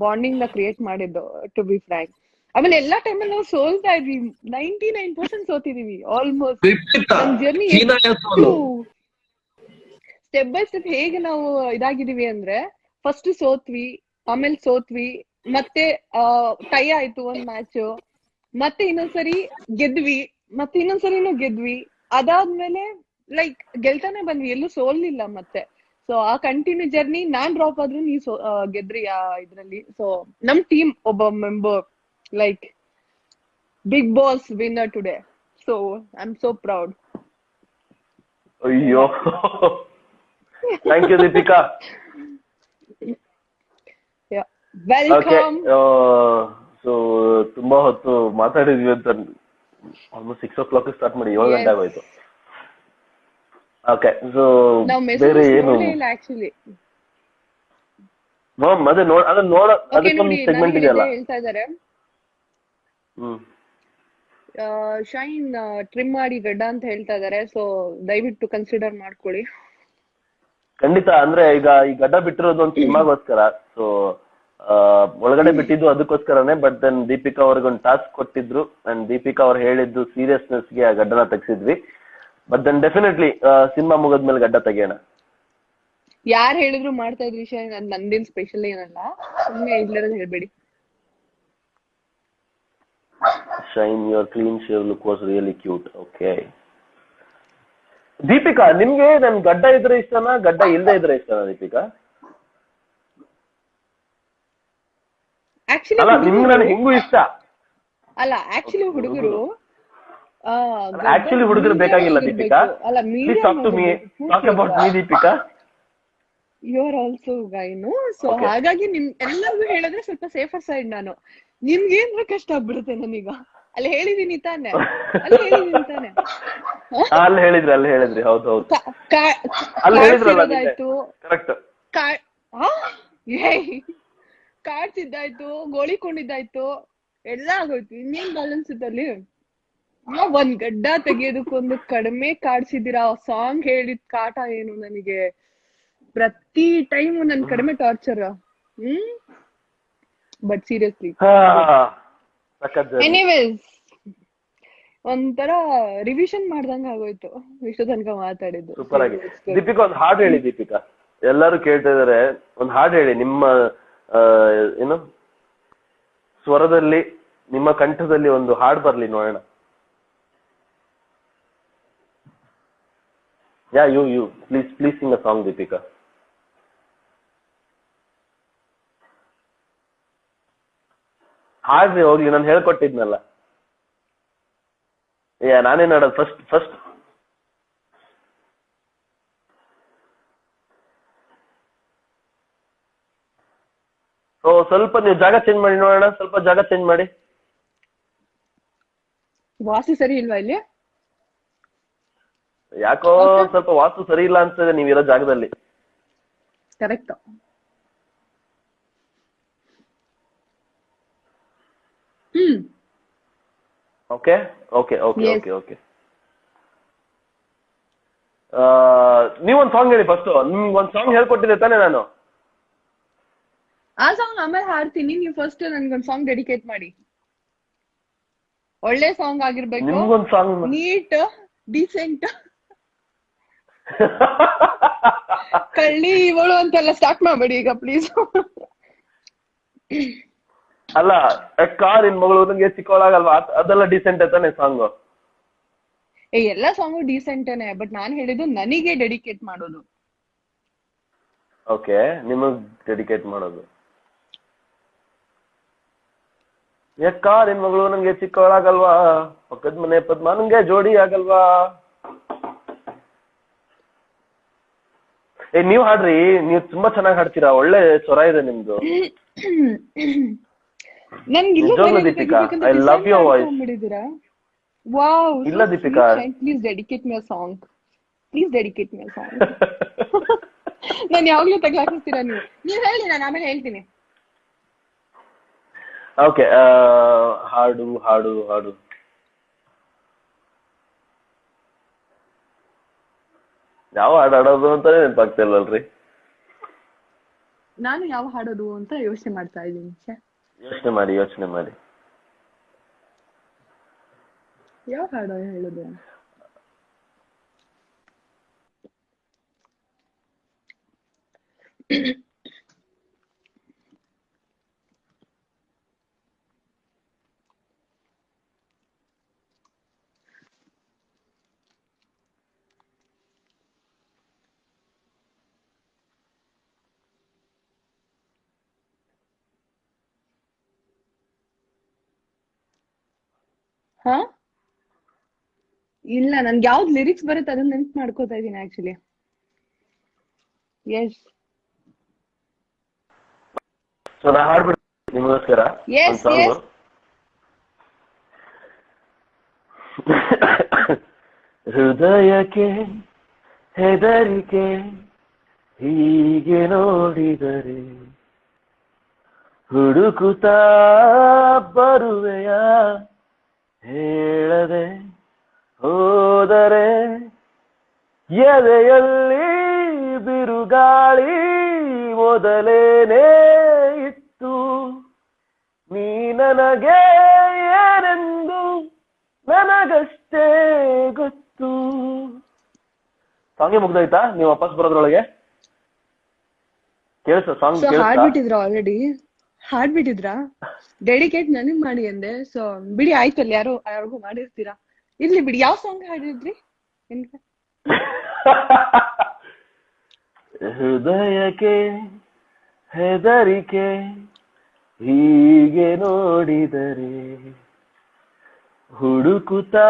ಬಾಂಡಿಂಗ್ ನ ಕ್ರಿಯೇಟ್ ಮಾಡಿದ್ದು, ಟು ಬಿ ಫ್ರಾಂಕ್. ಆಮೇಲೆ ಎಲ್ಲಾ ಟೈಮಲ್ಲಿ ನಾವು ಸೋಲ್ತಾ ಇದ್ವಿ. 99% ಸೋತಿದೀವಿ ಆಲ್ಮೋಸ್ಟ್. ನಮ್ ಜರ್ನಿ ಸ್ಟೆಪ್ ಬೈ ಸ್ಟೆಪ್ ಹೇಗೆ ನಾವು ಇದಾಗಿದೀವಿ ಅಂದ್ರೆ, ಫಸ್ಟ್ ಸೋತ್ವಿ, ಆಮೇಲೆ ಸೋತ್ವಿ, ಮತ್ತೆ ಟೈ ಆಯ್ತು ಒಂದ್ ಮ್ಯಾಚ್, ಮತ್ತೆ ಇನ್ನೊಂದ್ಸರಿ ಗೆದ್ವಿ, ಮತ್ತೆ ಇನ್ನೊಂದ್ಸರಿನೂ ಗೆದ್ವಿ. ಅದಾದ್ಮೇಲೆ ಲೈಕ್ ಗೆಲ್ತಾನೆ ಬಂದ್ವಿ, ಎಲ್ಲೂ ಸೋಲ್ಲಿಲ್ಲ ಮತ್ತೆ. ಸೊ ಆ ಕಂಟಿನ್ಯೂ ಜರ್ನಿ, ನಾನ್ ಡ್ರಾಪ್ ಆದ್ರೂ ನೀವು ಗೆದ್ರಿ ಆ ಇದ್ರಲ್ಲಿ. ಸೊ ನಮ್ ಟೀಮ್ ಒಬ್ಬ member like Bigg Boss winner today. So I am so proud. ಅಯ್ಯೋ, thank you Deepika. Welcome. So ತುಂಬಾ ಹೊತ್ತು ಮಾತಾಡಿದ್ವಿ ಅಂತ, ಆಲ್ಮೋಸ್ಟ್ 6 o'clock ಸ್ಟಾರ್ಟ್ ಮಾಡಿ 7 ಗಂಟೆ ಆಗೋಯ್ತು. ಓಕೆ, ಸೊ ಬೇರೆ ಏನು ಆಕ್ಚುಲಿ ಅದಕ್ಕೊಂದು ಸೆಗ್ಮೆಂಟ್ ಇದೆಯಲ್ಲ ಹೇಳ್ತಾ ಇದಾರೆ, ಶೈನ್ ಟ್ರಿಮ್ ಮಾಡಿ ಗಡ್ಡ ಅಂತ ಹೇಳ್ತಾ ಇದಾರೆ. ಸೊ ದಯವಿಟ್ಟು ಕನ್ಸಿಡರ್ ಮಾಡ್ಕೊಳ್ಳಿ. ಖಂಡಿತ. ಅಂದ್ರೆ ಈಗ ಈ ಗಡ್ಡ ಬಿಟ್ಟಿರೋದು ಒಂದು ಸಿನಿಮಾಗೋಸ್ಕರ. ಸೊ ಒಳಗಡೆ ಬಿಟ್ಟಿದ್ದು ಅದಕ್ಕೋಸ್ಕರನೇ. ಬಟ್ ದೆನ್ ದೀಪಿಕಾ ಅವ್ರಿಗೊಂದು ಟಾಸ್ಕ್ ಕೊಟ್ಟಿದ್ರು ಅಂಡ್ ದೀಪಿಕಾ ಅವ್ರು ಹೇಳಿದ್ದು ಸೀರಿಯಸ್ನೆಸ್ಗೆ ಆ ಗಡ್ಡನ ತೆಗ್ಸಿದ್ವಿ. ಬಟ್ ದೆನ್ ಡೆಫಿನೆಟ್ಲಿ ಸಿನಿಮಾ ಮುಗಿದ್ಮೇಲೆ ಗಡ್ಡ ತೆಗಿಯೋಣ. ಯಾರು ಹೇಳಿದ್ರು ಮಾಡ್ತಾ ಇದ್ರಿ ವಿಷಯ, ನಂದೇನ್ ಸ್ಪೆಷಲ್ ಏನಲ್ಲ, ಸುಮ್ಮನೆ ಇಲ್ಲದ ಹೇಳ್ಬೇಡಿ. Shine your clean shave look was really cute. Okay Deepika, ನಿಮ್ಗೆ ನನ್ ಗಡ್ಡ ಇದ್ರೆ ಇಷ್ಟನಾ ಗಡ್ಡ ಇಲ್ಲದೆ ಇದ್ರೆ ಇಷ್ಟನಾ ದೀಪಿಕಾ? ಅಲ್ಲ ನಿಮ್ಗೆ ನನ್ ಹಿಂಗೂ ಇಷ್ಟ ಅಲ್ಲ. ಆಕ್ಚುಲಿ ಹುಡುಗರು ಬೇಕಾಗಿಲ್ಲ ದೀಪಿಕಾ. ಅಲ್ಲ ದೀಪಿಕಾ ಯು ಆರ್ ಆಲ್ಸೋ ಗೈನು. ಸೊ ಹಾಗಾಗಿ ನಿಮ್ ಎಲ್ಲರಿಗೂ ಹೇಳಿದ್ರೆ ಸ್ವಲ್ಪ ಸೇಫರ್ ಸೈಡ್ ನಾನು. ನಿಮ್ಗೇನ್ರ ಕಷ್ಟ ಆಗ್ಬಿಡುತ್ತೆ ನನೀಗ. ಅಲ್ಲಿ ಹೇಳಿದೀನಿ ತಾನೆ, ಅಲ್ಲಿ ಹೇಳಿದ್ರಿ ಹೌದು ಕಾಡ್ಸಿದ್ದಾಯ್ತು, ಕರೆಕ್ಟ್. ಕಾಡ್ಸಿದ್ದಾಯ್ತು, ಗೋಳಿಕೊಂಡಿದ್ದಾಯ್ತು, ಎಲ್ಲ ಆಗೋಯ್ತು. ಇನ್ನೇನ್ ಬ್ಯಾಲೆನ್ಸ್ ಇತ್ತಲ್ಲಿ? ಒಂದ್ ಗಡ್ಡ ತೆಗಿಯೋದಕ್ಕೊಂದು ಕಡಿಮೆ ಕಾಡ್ಸಿದ್ದೀರಾ. ಸಾಂಗ್ ಹೇಳಿದ್ ಕಾಟ ಏನು ನನಗೆ ಪ್ರತಿ ಟೈಮು ನನ್ ಕಡಿಮೆ ಟಾರ್ಚರ್. ಬಟ್ ಸೀರಿಯಸ್ಲಿ ಎನಿವೇಸ್ ಒಂಥರ ರಿವಿಷನ್ ಮಾಡ್ದಂಗ ಆಗೋಯ್ತು ಇಷ್ಟು ತನಕ ಮಾತಾಡಿದ್ದು. ಸೂಪರ್ ಆಗಿ. ದೀಪಿಕಾ ಒಂದ್ ಹಾಡು ಹೇಳಿ. ದೀಪಿಕಾ ಎಲ್ಲರೂ ಕೇಳ್ತಾ ಇದಾರೆ, ಒಂದ್ ಹಾಡು ಹೇಳಿ ನಿಮ್ಮ ಏನು ಸ್ವರದಲ್ಲಿ, ನಿಮ್ಮ ಕಂಠದಲ್ಲಿ ಒಂದು ಹಾಡು ಬರ್ಲಿ ನೋಡೋಣ. You please sing a song Deepika. ಹಾಡ್ರಿ ಹೋಗ್ಲಿ, ನಾನು ಹೇಳ್ಕೊಟ್ಟಿದ್ನಲ್ಲ. ನಾನೇನ್ ಹಾಡೋದು ಫಸ್ಟ್ ಸ್ವಲ್ಪ ನೀವು ಜಾಗ ಚೇಂಜ್ ಮಾಡಿ ನೋಡೋಣ. ಸ್ವಲ್ಪ ಜಾಗ ಚೇಂಜ್ ಮಾಡಿ. ವಾಸ್ತು ಸರಿ ಇಲ್ವಾ ಇಲ್ಲಿ? ಯಾಕೋ ಸ್ವಲ್ಪ ವಾಸ್ತು ಸರಿ ಇಲ್ಲ ಅನ್ಸ್ತದೆ ನೀವಿರೋ ಜಾಗದಲ್ಲಿ. Correct. Okay okay okay okay okay ನೀವೊಂದ್ ಸಾಂಗ್ ಹೇಳಿ ಫಸ್ಟ್. ನಿಮ್ಗೊಂದ್ ಸಾಂಗ್ ಹೇಳ್ಕೊಟ್ಟಿದ್ದೆ ತಾನೆ ನಾನು? ಆ ಸಾಂಗ್ ಆಮೇಲೆ ಹಾಡ್ತೀನಿ. ನೀವು ಫಸ್ಟ್ ನನ್ಗೊಂದ್ ಸಾಂಗ್ ಡೆಡಿಕೇಟ್ ಮಾಡಿ. ಒಳ್ಳೆ ಸಾಂಗ್ ಆಗಿರ್ಬೇಕು, ನಿಮ್ಗೊಂದ್ ಸಾಂಗ್ ನೀಟ್ ಡೀಸೆಂಟ್. ಕಳ್ಳಿ ಇವಳು ಅಂತೆಲ್ಲ ಸ್ಟಾರ್ಟ್ ಮಾಡ್ಬೇಡಿ ಈಗ ಪ್ಲೀಸ್. ಅಲ್ಲ ಕಾರ್ ಇನ್ ಮಗಳು ನಂಗೆ ಚಿಕ್ಕವಳಾಗಲ್ವಾ, ಅದೆಲ್ಲ ಡೀಸೆಂಟ್ ತಾನೆ ಸಾಂಗ್? ಎಲ್ಲ ಸಾಂಗು ಡೀಸೆಂಟೇನೆ, ಬಟ್ ನಾನ್ ಹೇಳಿದ್ದು ನನಗೆ ಡೆಡಿಕೇಟ್ ಮಾಡೋದು. ಓಕೆ, ನಿಮಗ್ ಡೆಡಿಕೇಟ್ ಮಾಡೋದು. ಕಾರ್ ಇನ್ ಮಗಳು ನಂಗೆ ಚಿಕ್ಕವಳಾಗಲ್ವಾ, ಪಕ್ಕದ ಮನೆ ಪದ್ಮ ನಂಗೆ ಜೋಡಿ ಆಗಲ್ವಾ. ನೀವ್ ಹಾಡ್ರಿ, ನೀವ್ ತುಂಬಾ ಚೆನ್ನಾಗಿ ಹಾಡ್ತೀರಾ, ಒಳ್ಳೆ ಸ್ವರ ಇದೆ ನಿಮ್ದು. Deepika, I love your voice. Wow, ಇಲ್ಲ Deepika, please dedicate me a song. ನಾನು ಯಾವಾಗ್ಲೂ ತಗ್ಲಾಕಿಸ್ತೀರಾ ನೀವು. ನೀವ್ ಹೇಳಿ, ನಾನು ಆಮೇಲೆ ಹೇಳ್ತೀನಿ. ಓಕೆ, ಹಾಡು ಹಾಡು ಹಾಡು. ಯಾವ ಹಾಡು ಹಾಡೋದು ಅಂತಾನೆ ನೆನಪಾಗ್ತಾ ಇಲ್ವಲ್ರಿ. ನಾನು ಯಾವ ಹಾಡೋದು ಅಂತ ಯೋಚನೆ ಮಾಡ್ತಾ ಇದ್ದೀನಿ. ಯೋಚನೆ ಮಾಡಿ ಯಾವ ಹಾಡು ಹೇಳೋದು? ಇಲ್ಲ, ನನ್ಗೆ ಯಾವ್ದು ಲಿರಿಕ್ಸ್ ಬರುತ್ತೆ ಅದನ್ನ ನೆನ್ಪು ಮಾಡ್ಕೋತಾ ಇದೀನಿ ಆಕ್ಚುಲಿ. ಎಸ್, ಸೊ ನಾ ಹಾಡ್ಬಿಡ್ತೀನಿ ನಿಮಗೋಸ್ಕರ ಒಂದು ಸಾಂಗ್. ಹೃದಯಕ್ಕೆ ಹೆದರಿಕೆ ಹೀಗೆ ನೋಡಿದರೆ ಹುಡುಕುತ್ತಾ ಬರುವೆಯ, ಹೇಳದೆ ಹೋದರೆ ಎದೆಯಲ್ಲಿ ಬಿರುಗಾಳಿ ಮೊದಲೇನೇ ಇತ್ತು ನನಗೆ ಏನೆಂದು ನನಗಷ್ಟೇ ಗೊತ್ತು. ಸಾಂಗೇ ಮುಗ್ದೋಯ್ತಾ ನೀವು ವಾಪಸ್ ಬರೋದ್ರೊಳಗೆ? ಕೇಳಿಸ ಸಾಂಗ್ ಹಾಡ್ಬಿಟ್ಟಿದ್ರ ಆಲ್ರೆಡಿ? ಹಾಡ್ಬಿಟ್ಟಿದ್ರಾ? ಡೆಡಿಕೇಟ್ ನನಗ್ ಮಾಡಿ ಅಂದೆ. ಸೊ ಬಿಡಿ ಆಯ್ತು, ಅಲ್ಲಿ ಯಾರಿಗೂ ಮಾಡಿರ್ತೀರಾ. ಇರ್ಲಿ ಬಿಡಿ. ಯಾವ ಸಾಂಗ್ ಹಾಡಿದ್ರಿ? ಹೃದಯಕ್ಕೆ ಹೆದರಿಕೆ ಹೀಗೆ ನೋಡಿದರೆ ಹುಡುಕುತ್ತಾ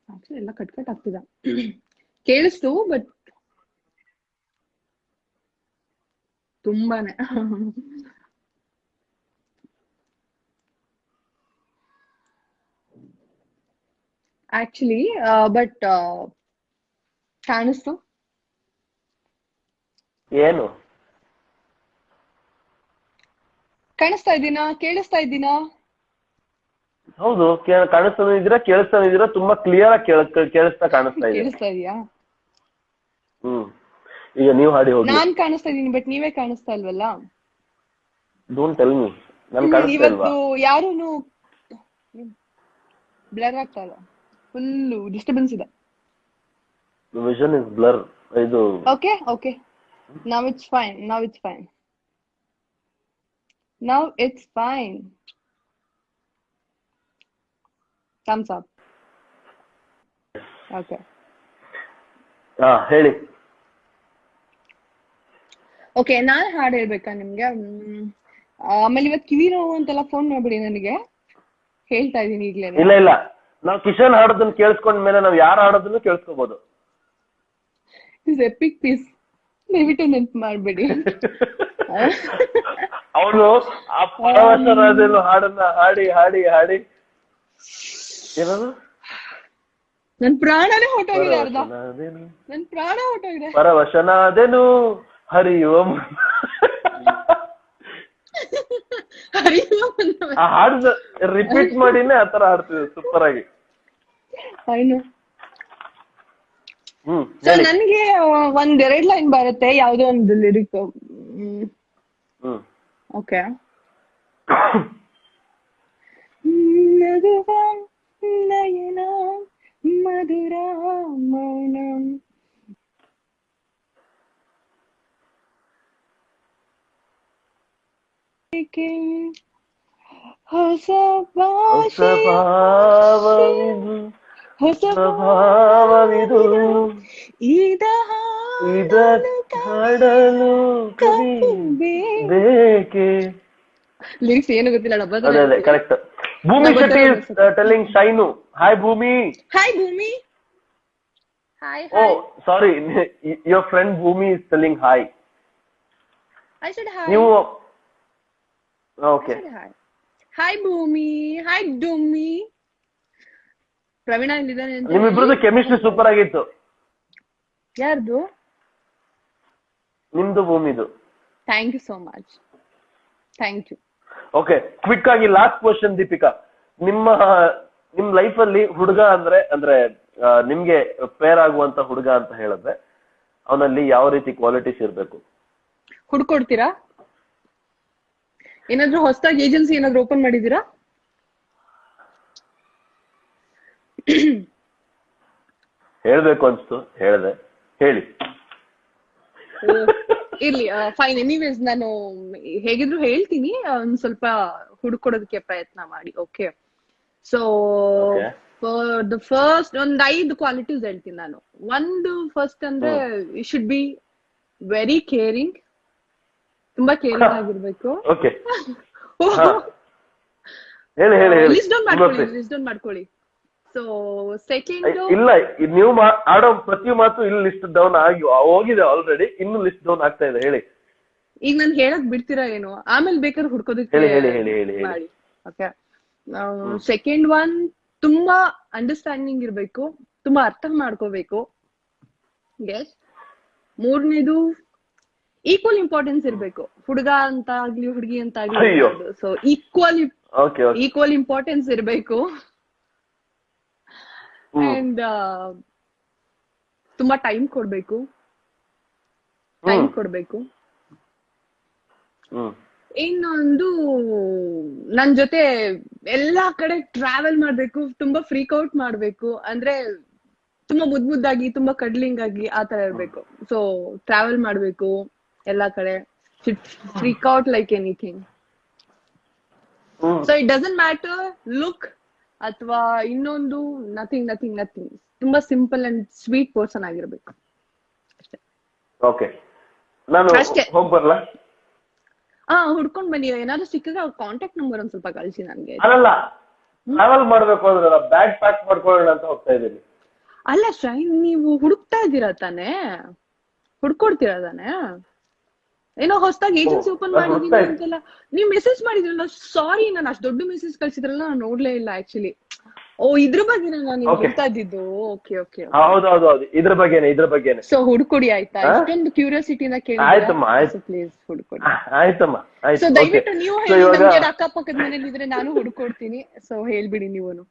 ಆಕ್ಚುಲಿ ಎಲ್ಲ ಕಟ್ ಆಗ್ತಿದ. ಕೇಳಿಸ್ತು ಬಟ್ ತುಂಬಾನೇ. ಆಕ್ಚುಲಿ ಬಟ್ ಕಾಣಿಸ್ತು. ಏನು ಕಾಣಿಸ್ತಾ ಇದ್ದೀನಾ? ಕೇಳಿಸ್ತಾ ಇದ್ದೀನಾ? ಹೌದು, ಕಾಣಿಸ್ತಾನೆ ಇದೀರಾ, ಕೇಳಿಸ್ತಾನೆ ಇದೀರಾ, ತುಂಬಾ ಕ್ಲಿಯರ್ ಆಗಿ ಕೇಳಿಸ್ತಾ ಕಾಣಿಸ್ತಾ ಇದೆ. ಕೇಳಿಸ್ತಾ ಇದೆಯಾ? ಈಗ ನೀವು ಹಾಡಿ ಹೋಗಿ. ನಾನ್ ಕಾಣಿಸ್ತಾ ಇದೀನಿ ಬಟ್ ನೀವೇ ಕಾಣಿಸ್ತಾ ಇಲ್ವಲ್ಲ. ಡೋಂಟ್ ಟೆಲ್ ಮೀ, ನಾನು ಕಾಣಿಸ್ತಾ ಇಲ್ವಾ? ಇವತ್ತು ಯಾರೂನು ಬ್ಲರ್ ಆಗ್ತಾ ಇಲ್ಲ, ಫುಲ್ ಡಿಸ್ಟರ್ಬೆನ್ಸ್ ಇದೆ. Vision is blur. ಇದು okay now it's fine. Thumbs up. Okay. ಹೇಳಿ. ಓಕೆ, ನಾನ್ ಹಾಡು ಹೇಳ್ಬೇಕಾ ನಿಮ್ಗೆ? ಆಮೇಲೆ ಇವತ್ತು ಕಿವಿ ನೋವು ಅಂತೆಲ್ಲ ಫೋನ್ ಮಾಡ್ಬಿಡಿ ನನಗೆ. ಹೇಳ್ತಾ ಇದೀನಿ ಈಗ್ಲೇ. ಇಲ್ಲ, ನಾವು ಕಿಶನ್ ಹಾಡೋದನ್ನ ಕೇಳಿಸ್ಕೊಂಡ್ಮೇಲೆ ನಾವು ಯಾರು ಹಾಡೋದನ್ನು ಕೇಳಿಸ್ಕೋಬಹುದು. ಇಸ್ ಎಪಿಕ್ ಪೀಸ್, ದಯವಿಟ್ಟು ನೆನ್ಪು ಮಾಡ್ಬೇಡಿ. ಅವನು ಆ ಪರವಶರಾದೇನು ಹಾಡನ್ನ ಹಾಡಿ ಏನದು, ನನ್ ಪ್ರಾಣನೇ ಹೊಟ್ಟೋಗಿದೆ. ನನ್ ಪ್ರಾಣ ಹೊಟ್ಟೋಗಿದೆ. ಪರವಶನಾದೆನು ಹರಿಯುವ ಆ ಹಾಡು ರಿಪೀಟ್ ಮಾಡಿನೇ ಆತರ ಹಾಡ್ತಿದ್ದೆ ಸೂಪರ್ ಆಗಿ. ಸೊ ನನ್ಗೆ 1-2 ಲೈನ್ ಬರುತ್ತೆ, ಯಾವ್ದೋ ಒಂದು ಲಿರಿಕ್. ಓಕೆ. ನಗುವ ನಯನ ಮಧುರ ಮೌನಂ ಹೊಸ ಭಾವವಿದು ಇದ ಹಾಡಲು ಬೇಕೆ. ಲಿರಿಕ್ಸ್ ಏನು ಗೊತ್ತಿಲ್ಲ. ಅದೇ ಕರೆಕ್ಟ್. ಭೂಮಿ Shetty is telling Shainu, hi Bhumi. Hi Bhumi. Hi. Oh, sorry, your friend Bhumi is telling hi. I said hi. You okay. Hi Bhumi. Hi Dummy. Praveen ಇಲ್ಲಿದ್ದಾನೆ ಅಂತ. ನಿಮ್ಮಿಬ್ರದ್ದು ಕೆಮಿಸ್ಟ್ರಿ ಸೂಪರ್ ಆಗಿತ್ತು. ಯಾರ್ದು? ನಿಮ್ದು ಭೂಮಿದು. Thank you so much. Thank you. Okay, quick ಆಗಿ last question Deepika. ನಿಮ್ life ಅಲ್ಲಿ ಹುಡುಗ ಅಂದ್ರೆ ನಿಮ್ಗೆ ಪೇರ್ ಆಗುವಂತ ಹುಡುಗ ಅಂತ ಹೇಳಿದ್ರೆ ಅವನಲ್ಲಿ ಯಾವ ರೀತಿ ಕ್ವಾಲಿಟೀಸ್ ಇರ್ಬೇಕು? ಹುಡ್ಕೊಡ್ತೀರಾ? ಏನಾದ್ರು ಹೊಸದಾಗಿ ಏಜೆನ್ಸಿ ಏನಾದ್ರು ಓಪನ್ ಮಾಡಿದೀರಾ? ಹೇಳ್ಬೇಕು ಅನ್ಸ್ತು, ಹೇಳ್ದೆ, ಹೇಳಿ. ಇರ್ಲಿ, ಫೈನ್. ಎನಿವೇಸ್ ನಾನು ಹೇಗಿದ್ರು ಹೇಳ್ತೀನಿ, ಒಂದ್ ಸ್ವಲ್ಪ ಹುಡ್ಕೊಡೋದಕ್ಕೆ ಪ್ರಯತ್ನ ಮಾಡಿ. Okay, so for the first 5 qualities ಹೇಳ್ತೀನಿ ನಾನು. ಒಂದು ಫಸ್ಟ್ ಅಂದ್ರೆ ಶುಡ್ ಬಿ ವೆರಿ ಕೇರಿಂಗ್, ತುಂಬಾ ಕೇರಿಂಗ್ ಆಗಿರ್ಬೇಕು. ಲಿಸ್ಟ್ ಡೌನ್ ಮಾಡ್ಕೊಳ್ಳಿ. ಸೊ ಸೆಕೆಂಡ್, ಇಲ್ಲ, ನೀವು ಆಡೋ ಪ್ರತಿ ಮಾತು ಇಲ್ಲಿ ಲಿಸ್ಟ್ ಡೌನ್ ಆಗಿ ಹೋಗಿದೆ ಆಲ್ರೆಡಿ, ಇನ್ನು ಲಿಸ್ಟ್ ಡೌನ್ ಆಗ್ತಾ ಇದೆ. ಹೇಳಿ. ಈಗ ನಾನು ಹೇಳಕ್ ಬಿಡ್ತೀರಾ ಏನು, ಆಮೇಲೆ ಬೇಕಾದ್ರೆ ಹುಡ್ಕೋದಕ್ಕೆ ಮಾಡಿ. ಓಕೆ, ಸೆಕೆಂಡ್ ಒನ್ ತುಂಬಾ ಅಂಡರ್ಸ್ಟ್ಯಾಂಡಿಂಗ್ ಇರ್ಬೇಕು, ತುಂಬಾ ಅರ್ಥ ಮಾಡ್ಕೋಬೇಕು. ಎಸ್. ಮೂರನೇದು ಈಕ್ವಲ್ ಇಂಪಾರ್ಟೆನ್ಸ್ ಇರ್ಬೇಕು, ಹುಡುಗ ಅಂತ ಆಗ್ಲಿ ಹುಡುಗಿ ಅಂತ ಆಗ್ಲಿ. ಸೊ ಈಕ್ವಲ್ ಇಂಪಾರ್ಟೆನ್ಸ್ ಇರ್ಬೇಕು. ಅಂಡ್ ತುಂಬಾ ಟೈಮ್ ಕೊಡ್ಬೇಕು. ಇನ್ನೊಂದು ನನ್ ಜೊತೆ ಎಲ್ಲಾ ಕಡೆ ಟ್ರಾವೆಲ್ ಮಾಡ್ಬೇಕು, ತುಂಬಾ ಫ್ರೀಕ್ ಔಟ್ ಮಾಡ್ಬೇಕು. ಅಂದ್ರೆ ತುಂಬಾ ಮುದ್ದಾಗಿ, ತುಂಬಾ ಕಡ್ಲಿಂಗ್ ಆಗಿ ಆತರ ಇರ್ಬೇಕು. ಸೊ ಟ್ರಾವೆಲ್ ಮಾಡ್ಬೇಕು ಎಲ್ಲಾ ಕಡೆ, freak out like anything. So it doesn't matter look ಅಥವಾ ಇನ್ನೊಂದು, ನಥಿಂಗ್. ತುಂಬಾ ಸಿಂಪಲ್ ಅಂಡ್ ಸ್ವೀಟ್ ಪರ್ಸನ್ ಆಗಿರ್ಬೇಕು ಅಷ್ಟೇ. ಓಕೆ, ನಾನು ಹೋಗ್ ಬರ್ಲಾ? ಹುಡ್ಕೊಂಡ್ ಬನ್ನಿ. ಏನಾದ್ರು ಸಿಕ್ಕಿದ್ರೆ ಅವ್ರ ಕಾಂಟ್ಯಾಕ್ಟ್ ನಂಬರ್ ಒಂದ್ ಸ್ವಲ್ಪ ಕಳಿಸಿ ನನ್ಗೆ. ಅಲ್ಲ, ಟ್ರಾವೆಲ್ ಮಾಡ್ಬೇಕು ಅಂದ್ರೆ ಬ್ಯಾಗ್ ಪ್ಯಾಕ್ ಮಾಡ್ಕೊಳ್ಳೋಣ ಅಂತ ಹೋಗ್ತಾ ಇದ್ದೀನಿ. ಅಲ್ಲ ಶೈನ್, ನೀವು ಹುಡುಕ್ತಾ ಇದ್ದೀರಾ ತಾನೇ? ಹುಡ್ಕೊಡ್ತೀರಾ ತಾನೇ? ಏನೋ ಹೊಸದಾಗಿ ಏಜೆನ್ಸಿ ಓಪನ್ ಮಾಡಿದೀನಿ ಅಂತೆಲ್ಲ ನೀವ್ ಮೆಸೇಜ್ ಮಾಡಿದ್ರಲ್ಲ. ಸಾರಿ, ನಾನು ಅಷ್ಟ್ ದೊಡ್ಡ ಮೆಸೇಜ್ ಕಳ್ಸಿದ್ರಲ್ಲ, ನಾನು ನೋಡ್ಲೇ ಇಲ್ಲ ಆಕ್ಚುಲಿ. ಓ, ಇದ್ರ ಬಗ್ಗೆ ನಾನು ಹೇಳ್ತಾ ಇದ್ದಿದ್ದು. ಓಕೆ, ಹೌದು, ಇದ್ರ ಬಗ್ಗೆನೆ. ಸೊ ಹುಡ್ಕೊಡಿ ಆಯ್ತಾ? ಇಷ್ಟೊಂದು ಕ್ಯೂರಿಯಾಸಿಟಿನ ಕೇಳಿ ಪ್ಲೀಸ್ ಹುಡ್ಕೊಡಿ. ಆಯ್ತಮ್ಮ. ಸೊ ದಯವಿಟ್ಟು ನೀವು ಹೇಳಿ, ಅಕ್ಕಪಕ್ಕದ ಮನೇಲಿ ಇದ್ರೆ ನಾನು ಹುಡ್ಕೊಡ್ತೀನಿ. ಸೊ ಹೇಳ್ಬಿಡಿ ನೀವನು.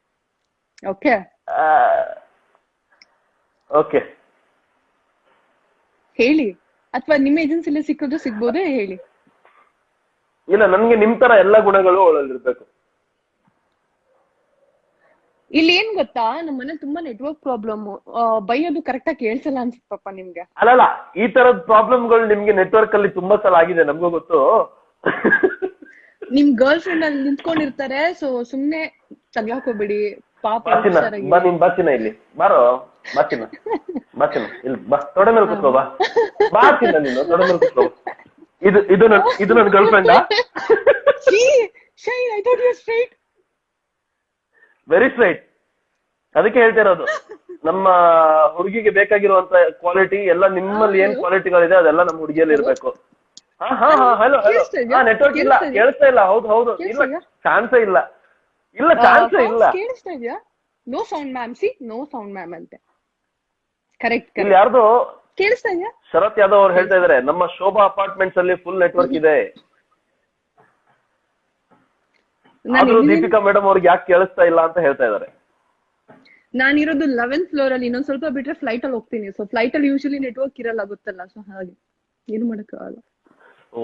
ಓಕೆ ಹೇಳಿ, ಅಥವಾ ನಿಮ್ಮ ಏಜೆನ್ಸಿಲೇ ಸಿಕ್ಕೋದು ಸಿಗ್ಬೋದೇ ಹೇಳಿ. ಇಲ್ಲ, ನನ್ಗೆ ನಿಮ್ ತರ ಎಲ್ಲಾ ಗುಣಗಳು ಒಳಗಿರ್ಬೇಕು. ಇಲ್ಲಿ ಏನ್ ಗೊತ್ತಾ, ನಮ್ಮ ಮನೆ ತುಂಬಾ ನೆಟ್ವರ್ಕ್ ಪ್ರಾಬ್ಲಮ್, ಬೈಯೋದು ಕರೆಕ್ಟ್ ಆಗಿ ಕೇಳ್ಸಲ್ಲ ಅನ್ಸುತ್ತೆ ಪಾಪ ನಿಮ್ಗೆ. ಅಲ್ಲಲ್ಲ, ಈ ತರದ ಪ್ರಾಬ್ಲಮ್ಗಳು ನಿಮ್ಗೆ ನೆಟ್ವರ್ಕ್ ಅಲ್ಲಿ ತುಂಬಾ ಸಲ ಆಗಿದೆ, ನಮ್ಗೂ ಗೊತ್ತು. ನಿಮ್ ಗರ್ಲ್ ಫ್ರೆಂಡ್ ಅಲ್ಲಿ ನಿಂತ್ಕೊಂಡಿರ್ತಾರೆ. ಸೊ ಸುಮ್ನೆ ತಗ್ಲಾಕೋಬೇಡಿ ಪಾಪ. ಬಾಚಿನ ಇಲ್ಲಿ ಬಾರೋ, ಬಾಚಿನ ಇಲ್ಲಿ ಬಾ, ತೊಡೆ ಮೇಲೆ ಕುತ್ಕೋ, ಬಾಚಿನ ನೀನು ತೊಡೆ ಮೇಲೆ ಕುತ್ಕೋ. ಇದು ನನ್ನ ಗರ್ಲ್ ಫ್ರೆಂಡ್. Very straight. ಅದಕ್ಕೆ ಹೇಳ್ತಾ ಇರೋದು, ನಮ್ಮ ಹುಡುಗಿಗೆ ಬೇಕಾಗಿರುವಂತ ಕ್ವಾಲಿಟಿ ಎಲ್ಲ ನಿಮ್ಮಲ್ಲಿ ಏನ್ ಕ್ವಾಲಿಟಿಗಳಿದೆ ಅದೆಲ್ಲ ನಮ್ಮ ಹುಡುಗಿಯಲ್ಲಿ ಇರ್ಬೇಕು. ಹಲೋ, ನೆಟ್ವರ್ಕ್ ಇಲ್ಲ, ಕೇಳಿಸ್ತಾ ಇಲ್ಲ. ಹೌದು, ಇಲ್ಲ, ಚಾನ್ಸೇ ಇಲ್ಲ. ಚಾನ್ಸೇ ಇಲ್ಲ. ಕೇಳಿಸ್ತಾ ಇದೆಯಾ? No sound ma'am. No sound ma'am ಅಂತೆ. ಕರೆಕ್ಟ್. ಇಲ್ಲಿ ಯಾರ್ದು ಕೇಳಿಸ್ತಾ ಇದೆಯಾ? ಶರತ್ ಯಾದವ್ ಅವ್ರು ಹೇಳ್ತಾ ಇದಾರೆ, ನಮ್ಮ ಶೋಭಾ ಅಪಾರ್ಟ್ಮೆಂಟ್ಸ್ ಅಲ್ಲಿ ಫುಲ್ ನೆಟ್ವರ್ಕ್ ಇದೆ. ಆದ್ರೂ ದೀಪಿಕಾ ಮೇಡಮ್ ಅವ್ರಿಗೆ ಯಾಕೆ ಕೇಳಿಸ್ತಾ ಇಲ್ಲ ಅಂತ ಹೇಳ್ತಾ ಇದಾರೆ. ನಾನಿರೋದು 11th ಫ್ಲೋರ್ ಅಲ್ಲಿ, ಇನ್ನೊಂದ್ ಸ್ವಲ್ಪ ಬಿಟ್ರೆ ಫ್ಲೈಟ್ ಅಲ್ಲಿ ಹೋಗ್ತೀನಿ. ಸೊ ಫ್ಲೈಟ್ ಅಲ್ಲಿ ಯೂಶಲಿ ನೆಟ್ವರ್ಕ್ ಇರಲ್ಲ, ಗೊತ್ತಲ್ಲ. ಸೊ ಹಾಗೆ ಏನು ಮಾಡಕ್ಕಾಗಲ್ಲ. ಓ,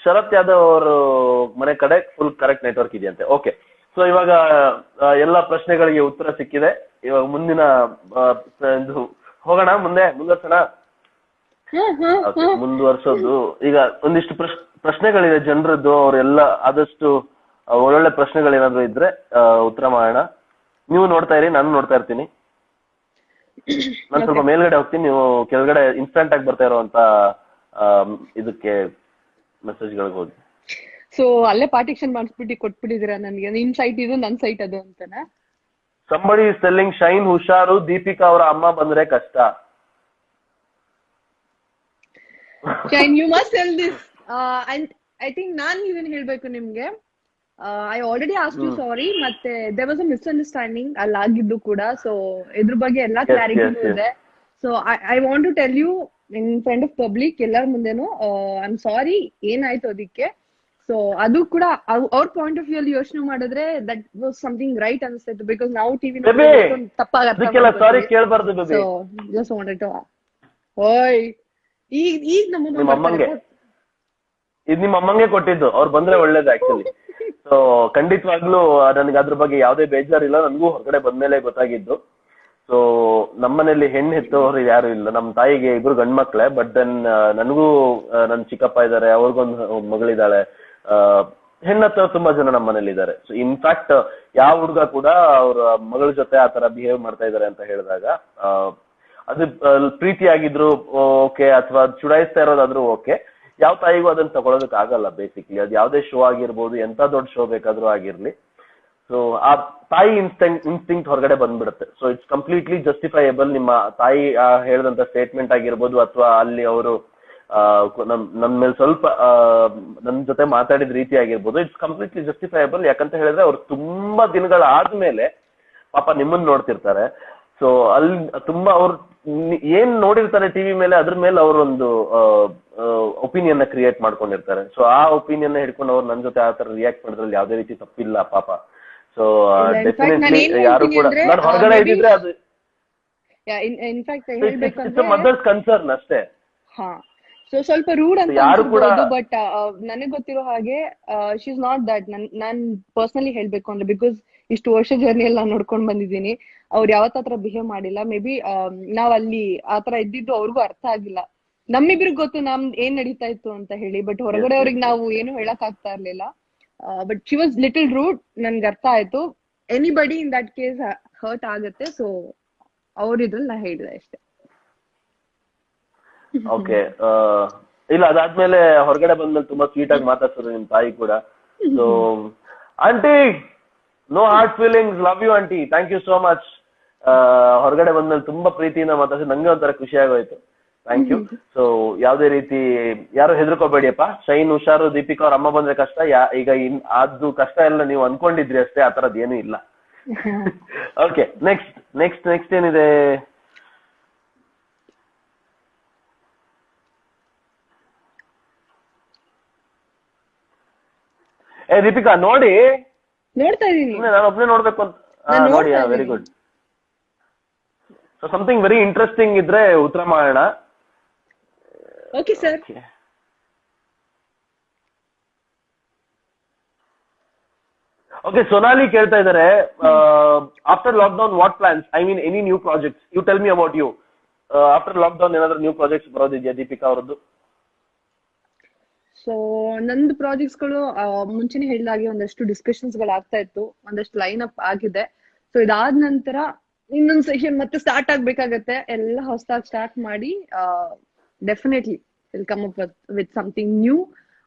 ಶರತ್ ಯಾದವ್ ಅವರು ಮನೆ ಕಡೆ ಫುಲ್ ಕರೆಕ್ಟ್ ನೆಟ್ವರ್ಕ್ ಇದೆಯಂತೆ. ಓಕೆ, ಸೊ ಇವಾಗ ಎಲ್ಲಾ ಪ್ರಶ್ನೆಗಳಿಗೆ ಉತ್ತರ ಸಿಕ್ಕಿದೆ. ಇವಾಗ ಮುಂದಿನ ಹೋಗೋಣ, ಮುಂದುವರ್ಸೋಣ. ಮುಂದುವರ್ಸೋದು ಈಗ ಒಂದಿಷ್ಟು ಪ್ರಶ್ನೆಗಳಿದೆ ಜನರದ್ದು. ಅವರೆಲ್ಲ ಆದಷ್ಟು ಒಳ್ಳೊಳ್ಳೆ ಪ್ರಶ್ನೆಗಳೇನಾದ್ರು ಇದ್ರೆ ಉತ್ತರ ಮಾಡೋಣ. ನೀವು ನೋಡ್ತಾ ಇರಿ, ನಾನು ನೋಡ್ತಾ ಇರ್ತೀನಿ. ನಾನು ಸ್ವಲ್ಪ ಮೇಲ್ಗಡೆ ಹೋಗ್ತೀನಿ, ನೀವು ಕೆಳಗಡೆ ಇನ್ಸ್ಟಂಟ್ ಆಗಿ ಬರ್ತಾ ಇರುವಂತ ಇದಕ್ಕೆ ಮೆಸೇಜ್ಗಳಿಗೆ ಹೋಗಿ. ಸೊ ಅಲ್ಲೇ ಪಾರ್ಟಿಷನ್ ಮಾಡಿಸ್ಬಿಟ್ಟು ಕೊಟ್ಬಿಟ್ಟಿದ್ದೀರಾ ನನಗೆ, ನಿಮ್ ಸೈಟ್ ಇದು, ನನ್ ಸೈಟ್ ಅದು ಅಂತಾನೆ. ಸಂಬಡಿ ಇಸ್ ಟೆಲ್ಲಿಂಗ್ ಶೈನ್ ಹುಷಾರು, ದೀಪಿಕಾ ಅವರ ಅಮ್ಮ ಬಂದ್ರೆ ಕಷ್ಟ. Shine, you must tell this. And I think ನಾನ್ ಇದನ್ನ ಹೇಳ್ಬೇಕು ನಿಮ್ಗೆ. I already ask you sorry. ಮತ್ತೆ ದೇರ್ ವಾಸ್ ಅ ಮಿಸ್ಅಂಡರ್ಸ್ಟ್ಯಾಂಡಿಂಗ್ ಅಲ್ಲಿ ಆಗಿದ್ದು ಕೂಡ. ಸೊ ಇದ್ರ ಬಗ್ಗೆ ಎಲ್ಲಾ ಕ್ಲಾರಿಟಿ ಇದೆ. So I want to tell you in front of public, ಎಲ್ಲರ ಮುಂದೆನು ಐ ಆಮ್ ಸಾರಿ ಏನಾಯ್ತು ಅದಕ್ಕೆ. ಸೊ ಅದು ಕೂಡ ಅವ್ರ ಪಾಯಿಂಟ್ ಆಫ್ ವ್ಯೂ ಅಲ್ಲಿ ಯೋಚನೆ ಮಾಡಿದ್ರೆ ದಟ್ ವಾಸ್ ಸಮಥಿಂಗ್ ರೈಟ್ ಅನ್ಸುತ್ತೆ. ಬಿಕಾಸ್ ನಾವು ಟಿವಿ ಕೇಳಬಾರ್ದು. ಸೊ ಜಸ್ಟ್ ವಾಂಟೆಡ್ ಟು ಓಯ್ ಈಗ ನಮ್ಮ ಇದು ನಿಮ್ಮ ಅಮ್ಮಂಗೆ ಕೊಟ್ಟಿದ್ದು, ಅವ್ರು ಬಂದ್ರೆ ಒಳ್ಳೇದು ಆಕ್ಚುಲಿ. ಸೊ ಖಂಡಿತವಾಗ್ಲೂ ನನಗೆ ಅದ್ರ ಬಗ್ಗೆ ಯಾವ್ದೇ ಬೇಜಾರಿಲ್ಲ. ನನಗೂ ಹೊರಗಡೆ ಬಂದ್ಮೇಲೆ ಗೊತ್ತಾಗಿದ್ದು. ಸೊ ನಮ್ಮನೇಲಿ ಹೆಣ್ಣು ಹೆತ್ತವ್ರು ಯಾರು ಇಲ್ಲ. ನಮ್ಮ ತಾಯಿಗೆ ಇಬ್ರು ಗಂಡ್ ಮಕ್ಳೆ. ಬಟ್ ದೆನ್ ನನಗೂ ನನ್ ಚಿಕ್ಕಪ್ಪ ಇದಾರೆ, ಅವ್ರಿಗೊಂದು ಮಗಳಿದ್ದಾಳೆ. ಹೆಣ್ಣತ್ತವ್ರು ತುಂಬಾ ಜನ ನಮ್ಮ ಮನೇಲಿ ಇದ್ದಾರೆ. ಸೊ ಇನ್ಫ್ಯಾಕ್ಟ್ ಯಾವ ಹುಡುಗ ಕೂಡ ಅವ್ರ ಮಗಳ ಜೊತೆ ಆತರ ಬಿಹೇವ್ ಮಾಡ್ತಾ ಇದಾರೆ ಅಂತ ಹೇಳಿದಾಗ ಅದು ಪ್ರೀತಿಯಾಗಿದ್ರು ಓಕೆ, ಅಥವಾ ಚುಡಾಯಿಸ್ತಾ ಇರೋದಾದ್ರೂ ಓಕೆ, ಯಾವ ತಾಯಿಗೂ ಅದನ್ನ ತಗೊಳೋದಕ್ ಆಗಲ್ಲ. ಬೇಸಿಕ್ಲಿ ಅದು ಯಾವ್ದೇ ಶೋ ಆಗಿರ್ಬೋದು, ಎಂತ ದೊಡ್ಡ ಶೋ ಬೇಕಾದ್ರೂ ಆಗಿರ್ಲಿ. ಸೊ ಆ ತಾಯಿ ಇನ್ಸ್ಟಿಂಕ್ಟ್ ಹೊರಗಡೆ ಬಂದ್ಬಿಡುತ್ತೆ. So it's completely justifiable. ನಿಮ್ಮ ತಾಯಿ ಹೇಳಿದಂತ ಸ್ಟೇಟ್ಮೆಂಟ್ ಆಗಿರ್ಬೋದು, ಅಥವಾ ಅಲ್ಲಿ ಅವರು ನನ್ ಮೇಲೆ ಸ್ವಲ್ಪ ನನ್ ಜೊತೆ ಮಾತಾಡಿದ ರೀತಿ ಆಗಿರ್ಬೋದು, ಇಟ್ಸ್ ಕಂಪ್ಲೀಟ್ಲಿ ಜಸ್ಟಿಫೈಯಬಲ್. ಯಾಕಂತ ಹೇಳಿದ್ರೆ ಅವ್ರು ತುಂಬಾ ದಿನಗಳಾದ್ಮೇಲೆ ಪಾಪ ನಿಮ್ಮನ್ನ ನೋಡ್ತಿರ್ತಾರೆ. ಸೊ ಅಲ್ಲಿ ತುಂಬಾ ಅವ್ರು ಏನ್ ನೋಡಿರ್ತಾರೆ ಟಿವಿ ಮೇಲೆ, ಅದ್ರ ಮೇಲೆ ಅವರೊಂದು ಒಪಿನಿಯನ್ ನ ಕ್ರಿಯೇಟ್ ಮಾಡ್ಕೊಂಡಿರ್ತಾರೆ. ಸೊ ಆ ಒಪಿನಿಯನ್ ನ ಹಿಡ್ಕೊಂಡು ಅವ್ರು ನನ್ ಜೊತೆ ಆತರ ರಿಯಾಕ್ಟ್ ಮಾಡಿದ್ರಲ್ಲಿ ಯಾವ್ದೇ ರೀತಿ ತಪ್ಪಿಲ್ಲ ಪಾಪ. ಸೊ ಡೆಫಿನೆಟ್ಲಿ ಯಾರು ಕೂಡ ನಾನು ಹೊರಗಡೆ ಇದ್ದಿದ್ರೆ ಅದು ಇನ್ಫ್ಯಾಕ್ಟ್ ಹೇಳ್ಬೇಕಂದ್ರೆ ಮದರ್ಸ್ ಕನ್ಸರ್ನ್ ಅಷ್ಟೇ. ಹಾ, ಸೊ ಸ್ವಲ್ಪ ರೂಡ್ ಅಂತ ಅನ್ಸ್ಬೋದು, ಬಟ್ ನನಗ್ ಗೊತ್ತಿರೋ ಹಾಗೆ she is not that. Non personally ಹೇಳ್ಬೇಕು ಅಂದ್ರೆ, ಬಿಕಾಸ್ ಇಷ್ಟು ವರ್ಷ ಜರ್ನಿಯಲ್ಲಿ ನಾನು ನೋಡ್ಕೊಂಡ್ ಬಂದಿದ್ದೀನಿ, ಅವ್ರು ಯಾವತ್ತಾತ್ರ ಬಿಹೇವ್ ಮಾಡಿಲ್ಲ. ಮೇ ಬಿ ನಾವ್ ಅಲ್ಲಿ ಆತರ ಇದ್ದಿದ್ದು ಅವ್ರಿಗೂ ಅರ್ಥ ಆಗಿಲ್ಲ. ನಮ್ಮಿಬ್ರಿಗೆ ಗೊತ್ತು ಏನ್ ನಡೀತಾ ಇತ್ತು ಅಂತ ಹೇಳಿ, ಬಟ್ ಹೊರಗಡೆ ಅವ್ರಿಗೆ ನಾವು ಏನು ಹೇಳಕ್ ಆಗ್ತಾ ಇರ್ಲಿಲ್ಲ. But she was little rude, ನನ್ಗೆ ಅರ್ಥ ಆಯ್ತು. Anybody in that case hurt ಆಗತ್ತೆ. ಸೊ ಅವ್ರಿದ್ರಲ್ಲಿ ನಾ ಹೇಳಿದೆ ಅಷ್ಟೇ. ಓಕೆ, ಇಲ್ಲ ಅದಾದ್ಮೇಲೆ ಹೊರಗಡೆ ಬಂದ್ಮೇಲೆ ತುಂಬಾ ಸ್ವೀಟ್ ಆಗಿ ಮಾತಾಡ್ತಾರೆ ನಿಮ್ ತಾಯಿ ಕೂಡ. So aunty, no hard feelings, love you aunty, thank you so much. ಹೊರಗಡೆ ಬಂದ್ಮೇಲೆ ತುಂಬಾ ಪ್ರೀತಿಯಿಂದ ಮಾತಾಡಿಸಿ ನಂಗೆ ಒಂಥರ ಖುಷಿ ಆಗೋಯ್ತು. Thank you. ಸೊ ಯಾವ್ದೇ ರೀತಿ ಯಾರು ಹೆದರ್ಕೋಬೇಡಿಯಪ್ಪ. ಶೈನ್ ಹುಷಾರು, ದೀಪಿಕಾ ಅವ್ರ ಅಮ್ಮ ಬಂದ್ರೆ ಕಷ್ಟ. ಈಗ ಅದು ಕಷ್ಟ ಎಲ್ಲ ನೀವು ಅನ್ಕೊಂಡಿದ್ರಿ ಅಷ್ಟೇ, ಆ ತರದ್ ಏನು ಇಲ್ಲ. ಓಕೆ, ನೆಕ್ಸ್ಟ್ ಏನಿದೆ? ದೀಪಿಕಾ ನೋಡ್ತಾ ಇದೀನಿ, ನಾನು ಒಬ್ಬನೇ ನೋಡ್ಬೇಕು ಅಂತ. ನೋಡಿ, very good. So something very interesting ಇದ್ರೆ ಉತ್ತರ ಮಾಡೋಣ. Okay sir. ಓಕೆ, ಸೊನಾಲಿ ಕೇಳ್ತಾ ಇದಾರೆ, after lockdown what plans? I mean any new projects? You tell me about you. After lockdown ಏನಾದ್ರು ನ್ಯೂ ಪ್ರಾಜೆಕ್ಟ್ಸ್ ಬರೋದಿದೆಯಾ ದೀಪಿಕಾ ಅವರದ್ದು? ಸೊ ನಂದು ಪ್ರಾಜೆಕ್ಟ್ಸ್ ಗಳು ಮುಂಚೆನೆ ಹೇಳಿದಾಗೆ ಒಂದಷ್ಟು ಡಿಸ್ಕಷನ್ಸ್ ಗಳು ಆಗ್ತಾ ಇತ್ತು, ಒಂದಷ್ಟು ಲೈನ್ ಅಪ್ ಆಗಿದೆ. ಸೊ ಇದಾದ ನಂತರ ಇನ್ನೊಂದು ಸೆಷನ್ ಮತ್ತೆ ಸ್ಟಾರ್ಟ್ ಆಗ್ಬೇಕಾಗತ್ತೆ. ಎಲ್ಲ ಹೊಸದಾಗಿ ಸ್ಟಾರ್ಟ್ ಮಾಡಿ definitely will come up with something new.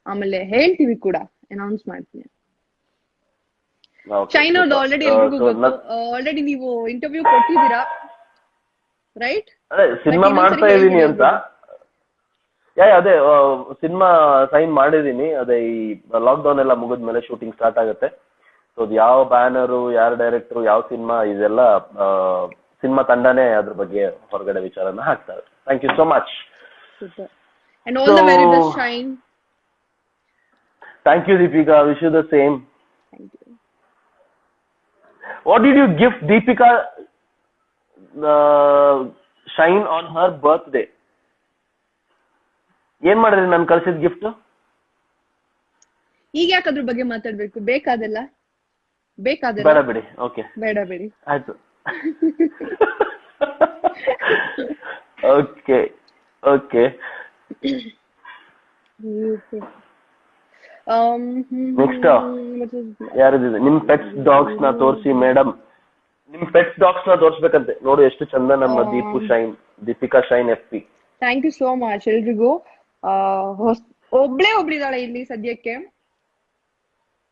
ಆಮೇಲೆ ಹೇಳ್ತೀವಿ ಕೂಡ, ಅನೌನ್ಸ್ ಮಾಡ್ತೀನಿ. ಶೈನ್ ಅವ್ರದ್ದು ಆಲ್ರೆಡಿ ಎಲ್ರಿಗೂ ಗೊತ್ತು. ಆಲ್ರೆಡಿ ನೀವು ಇಂಟರ್ವ್ಯೂ ಕೊಟ್ಟಿದ್ದೀರಾ, ರೈಟ್? ಸಿನಿಮಾ ಮಾಡ್ತಾ ಇದೀನಿ ಅಂತ. ಅದೇ ಸಿನಿಮಾ ಸೈನ್ ಮಾಡಿದೀನಿ. ಅದೇ ಈ ಲಾಕ್ಡೌನ್ ಎಲ್ಲ ಮುಗಿದ್ಮೇಲೆ ಶೂಟಿಂಗ್ ಸ್ಟಾರ್ಟ್ ಆಗುತ್ತೆ. ಸೊ ಅದು ಯಾವ ಬ್ಯಾನರು, ಯಾರು ಡೈರೆಕ್ಟರ್, ಯಾವ ಸಿನಿಮಾ, ಇದೆಲ್ಲ ಸಿನಿಮಾ ತಂಡನೇ ಅದ್ರ ಬಗ್ಗೆ ಹೊರಗಡೆ ವಿಚಾರನ ಹಾಕ್ತಾರೆ. Thank you so much. And all the very best, Shine. Thank you, Deepika. Wish you the same. Thank you. What did you gift Deepika Shine on her birthday? ಏನ್ ಮಾಡಿದ್ರಿ ನಾನು ಕಳ್ಸಿದ್ ಗಿಫ್ಟ್? ಈಗ ಯಾಕೆ ಅದ್ರ ಬಗ್ಗೆ ಮಾತಾಡ್ಬೇಕು? ಬೇಕಾದಲ್ಲ ಬೇಡ ಬಿಡಿ. ಓಕೆ, ಬೇಡ ಬಿಡಿ, ಆಯ್ತು. ಓಕೆ ಓಕೆ, ನೆಕ್ಸ್ಟ್ ಯಾರಿದೆ? ನಿಮ್ ಪೆಟ್ಸ್ ಡಾಗ್ಸ್ ನ ತೋರಿಸಿ ಮೇಡಮ್. ನಿಮ್ ಪೆಟ್ಸ್ ಡಾಗ್ಸ್ ನ ತೋರ್ಸ್ಬೇಕಂತೆ. ನೋಡು ಎಷ್ಟು ಚಂದ ನಮ್ಮ Deepu Shine, Deepika Shine FP. Thank you so much ಎಲ್ರಿಗೂ. ಒಬ್ಳಿದಾಳೆ ಇಲ್ಲಿ ಸದ್ಯಕ್ಕೆ,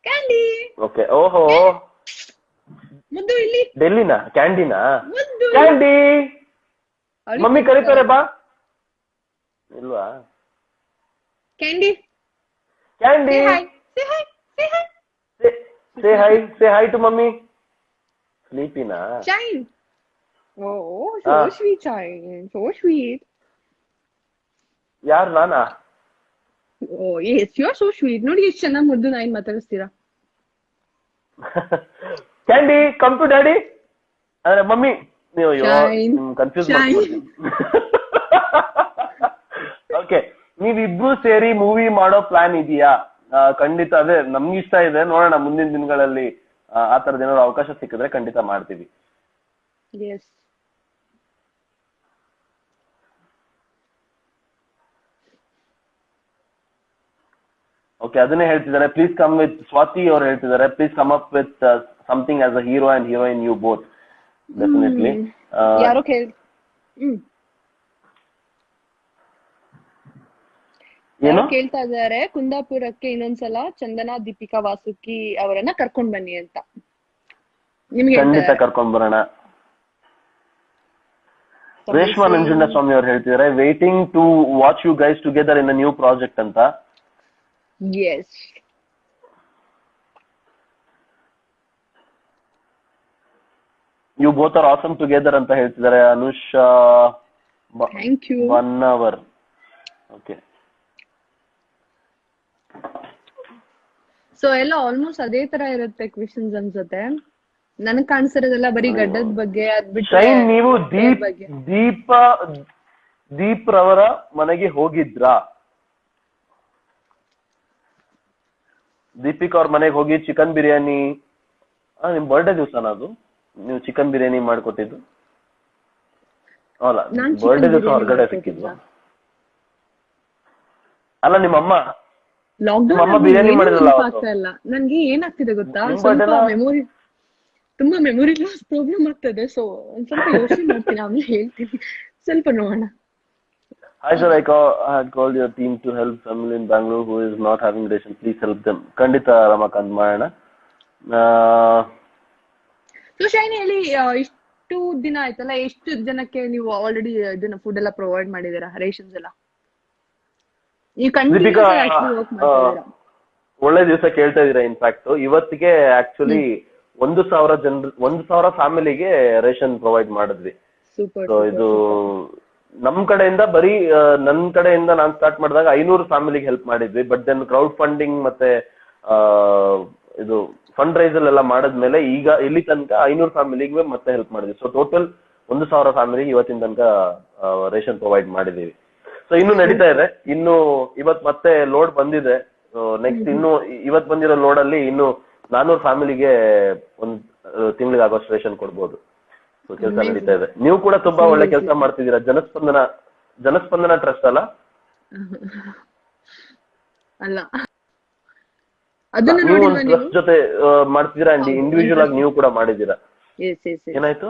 ಕ್ಯಾಂಡಿ. ಓಕೆ, ಓಹೋ, ಮುದ್ದು ಇಲ್ಲಿ ಡೆಲ್ಲಿನಾ? ಕ್ಯಾಂಡಿನಾ? ಕ್ಯಾಂಡಿ ಮಮ್ಮಿ ಕರೀತಾರೆ, ಬಾ. ಇಲ್ವಾ? Candy, candy, say hi to mommy. Sleepy-na? Shine. Oh, so sweet, Shine. So sweet. ಯಾರು, ನಾನಾ? Oh, yes, you are so sweet. ನೋಡಿ ಎಷ್ಟು ಚೆನ್ನಾಗಿ ಮುದ್ದು ನಾಯಿ ಮಾತಾಡಿಸ್ತೀರಾ. Candy, come to daddy. ಅಂದ್ರೆ ಮಮ್ಮಿ, ನೀವು ಕನ್ಫ್ಯೂಸ್ ಮಾಡ್ತೀವಿ. ಓಕೆ, ನೀವಿಬ್ರು ಸೇರಿ ಮೂವಿ ಮಾಡೋ ಪ್ಲಾನ್ ಇದೆಯಾ? ಖಂಡಿತ, ಅದೇ ನಮ್ಗೆ ಇಷ್ಟ ಇದೆ. ನೋಡೋಣ ಮುಂದಿನ ದಿನಗಳಲ್ಲಿ ಆ ತರದ ಏನಾದ್ರು ಅವಕಾಶ ಸಿಕ್ಕಿದ್ರೆ ಖಂಡಿತ ಮಾಡ್ತೀವಿ. Yes. ಓಕೆ, ಅದನ್ನೇ ಹೇಳ್ತಿದ್ದಾರೆ. ಪ್ಲೀಸ್ ಕಮ್ ವಿತ್ ಸ್ವಾತಿ ಅವ್ರು ಹೇಳ್ತಿದ್ದಾರೆ, please come up with something as a hero and heroine, you both. Definitely. ಯಾರೋ ಕೇಳ್ತಾ ಇದ್ದಾರೆ ಕುಂದಾಪುರಕ್ಕೆ ಇನ್ನೊಂದ್ಸಲ ಚಂದನಾ, ದೀಪಿಕಾ ವಾಸುಕಿ ಅವರನ್ನ ಕರ್ಕೊಂಡ್ ಬನ್ನಿ ಅಂತ. ನಿಮ್ಗೆ ಖಂಡಿತ ಕರ್ಕೊಂಡ್ ಬರೋಣ. ರೇಷ್ಮಾ ನಂಜುಂಡ ಸ್ವಾಮಿ ಅವ್ರು ಹೇಳ್ತಿದ್ದಾರೆ waiting to watch you guys together in a new project ಅಂತ. Yes. You both are awesome together ಅಂತ ಹೇಳ್ತಿದ್ದಾರೆ Anusha Thank you. 1 hour. Okay. So ಎಲ್ಲ ಆಲ್ಮೋಸ್ಟ್ ಅದೇ ತರ ಇರುತ್ತೆ ಕ್ವೆಶನ್ಸ್ ಅನ್ಸುತ್ತೆ. ನನಗ್ ಕಾಣಿಸಿರೋದೆಲ್ಲ ಬರೀ ಗಡ್ಡದ ಬಗ್ಗೆ ಅದ್ಬಿಟ್ರೆ ಶೈನ್, ನೀವು hair ಬಗ್ಗೆ. ದೀಪ್ ರವರ ಮನೆಗೆ ಹೋಗಿದ್ರಾ? ದೀಪಿಕಾ ಅವ್ರ ಮನೆಗೆ ಹೋಗಿ ಚಿಕನ್ ಬಿರಿಯಾನಿ, ನಿಮ್ ಬರ್ಡೇ ದಿವಸನ ಅದು ನೀವು ಚಿಕನ್ ಬಿರಿಯಾನಿ ಮಾಡ್ಕೊಟ್ಟಿದ್ದು? ಅಲ್ಲ, ನಾನ್ ಬರ್ಡೇ chicken ದಿವಸ ಬಿರಿಯಾನಿ ಹೊರಗಡೆ ಸಿಕ್ಕಿದ್ವಾ? ಅಲ್ಲ, ನಿಮ್ಮಮ್ಮ ಲಾಕ್ಡೌನ್ ಬಿರಿಯಾನಿ ಮಾಡಿದ್ರಲ್ಲ ಅವತ್ತು. ಆಗ್ತಾ ಇಲ್ಲ. ನನ್ಗೆ ಏನಾಗ್ತಿದೆ ಗೊತ್ತಾ, ನಿಮ್ ಸ್ವಲ್ಪ birthday ಮೆಮೊರಿ ತುಂಬಾ ಮೆಮೊರಿ ಲಾಸ್ ಪ್ರಾಬ್ಲಮ್ ಆಗ್ತದೆ. ಸೊ ಒಂದ್ ಸ್ವಲ್ಪ ಯೋಚನೆ ಮಾಡ್ತೀನಿ, ಆಮೇಲೆ ಹೇಳ್ತೀನಿ. ಸ್ವಲ್ಪ ನೋಡೋಣ. Hi sir, I had called your team to help family in Bangalore who is not having ration. Please help them. ಖಂಡಿತ ರಮಾಕಾಂತ್ ಮಾಡೋಣ. ಸೊ ಶೈನಿ ಹೇಳಿ, ಇಷ್ಟು ದಿನ ಆಯ್ತಲ್ಲ, ಎಷ್ಟು ಜನಕ್ಕೆ ನೀವು ಆಲ್ರೆಡಿ ಇದನ್ನ ಫುಡ್ ಎಲ್ಲ ಪ್ರೊವೈಡ್ ಮಾಡಿದೀರಾ, ರೇಷನ್ಸ್ ಎಲ್ಲ? ನೀವು ದೀಪಿಕಾ, ವರ್ಕ್ ಮಾಡ್ತಿದ್ದೀರಾ? ಒಳ್ಳೆ ದಿವಸ ಕೇಳ್ತಾ ಇದೀರಾ. ಇನ್ಫ್ಯಾಕ್ಟ್ ಇವತ್ತಿಗೆ ಆಕ್ಚುಲಿ 1,000 ಫ್ಯಾಮಿಲಿಗೆ ರೇಷನ್ ಪ್ರೊವೈಡ್ ಮಾಡಿದ್ವಿ. ಸೂಪರ್. ಸೊ ಇದು ನಮ್ ಕಡೆಯಿಂದ ಬರೀ ನನ್ ಕಡೆಯಿಂದ ನಾನ್ ಸ್ಟಾರ್ಟ್ ಮಾಡಿದಾಗ 500 ಫ್ಯಾಮಿಲಿಗೆ ಹೆಲ್ಪ್ ಮಾಡಿದ್ವಿ. ಬಟ್ ದೆನ್ ಕ್ರೌಡ್ ಫಂಡಿಂಗ್ ಮತ್ತೆ ಇದು ಫಂಡ್ ರೈಸಲ್ ಎಲ್ಲ ಮಾಡಿದ್ಮೇಲೆ ಈಗ ಇಲ್ಲಿ ತನಕ 500 ಫ್ಯಾಮಿಲಿಗೆ ಮತ್ತೆ ಹೆಲ್ಪ್ ಮಾಡಿದ್ವಿ. ಸೊ ಟೋಟಲ್ 1,000 ಫ್ಯಾಮಿಲಿಗೆ ಇವತ್ತಿನ ತನಕ ರೇಷನ್ ಪ್ರೊವೈಡ್ ಮಾಡಿದೀವಿ. ಸೊ ಇನ್ನು ನಡೀತಾ ಇದೆ. ಇನ್ನು ಇವತ್ ಮತ್ತೆ ಲೋಡ್ ಬಂದಿದೆ. ನೆಕ್ಸ್ಟ್ ಇನ್ನು ಇವತ್ ಬಂದಿರೋ ಲೋಡ್ ಅಲ್ಲಿ ಇನ್ನು 400 ಫ್ಯಾಮಿಲಿಗೆ ಒಂದ್ ತಿಂಗಳಿಗೆ ಆಗೋಷ್ಟು ರೇಷನ್ ಕೊಡ್ಬೋದು. ಸೊ ಕೆಲಸ ನಡೀತಾ ಇದೆ. ನೀವು ಕೂಡ ತುಂಬಾ ಒಳ್ಳೆ ಕೆಲಸ ಮಾಡ್ತಿದ್ದೀರಾ. ಜನಸ್ಪಂದನ ಟ್ರಸ್ಟ್ ಅಲ್ಲ? ಅಲ್ಲ, ಅದನ್ನ ನೀವು ಒಂದು ನೋಡಿಲ್ವಾ ನೀವು? ಟ್ರಸ್ಟ್ ಜೊತೆ ಮಾಡ್ತಿದ್ದೀರಾ ಅಂಡ್ ಇಂಡಿವಿಜುವಲ್ ಆಗಿ ನೀವು ಕೂಡ ಮಾಡಿದ್ದೀರಾ. ಏನಾಯ್ತು?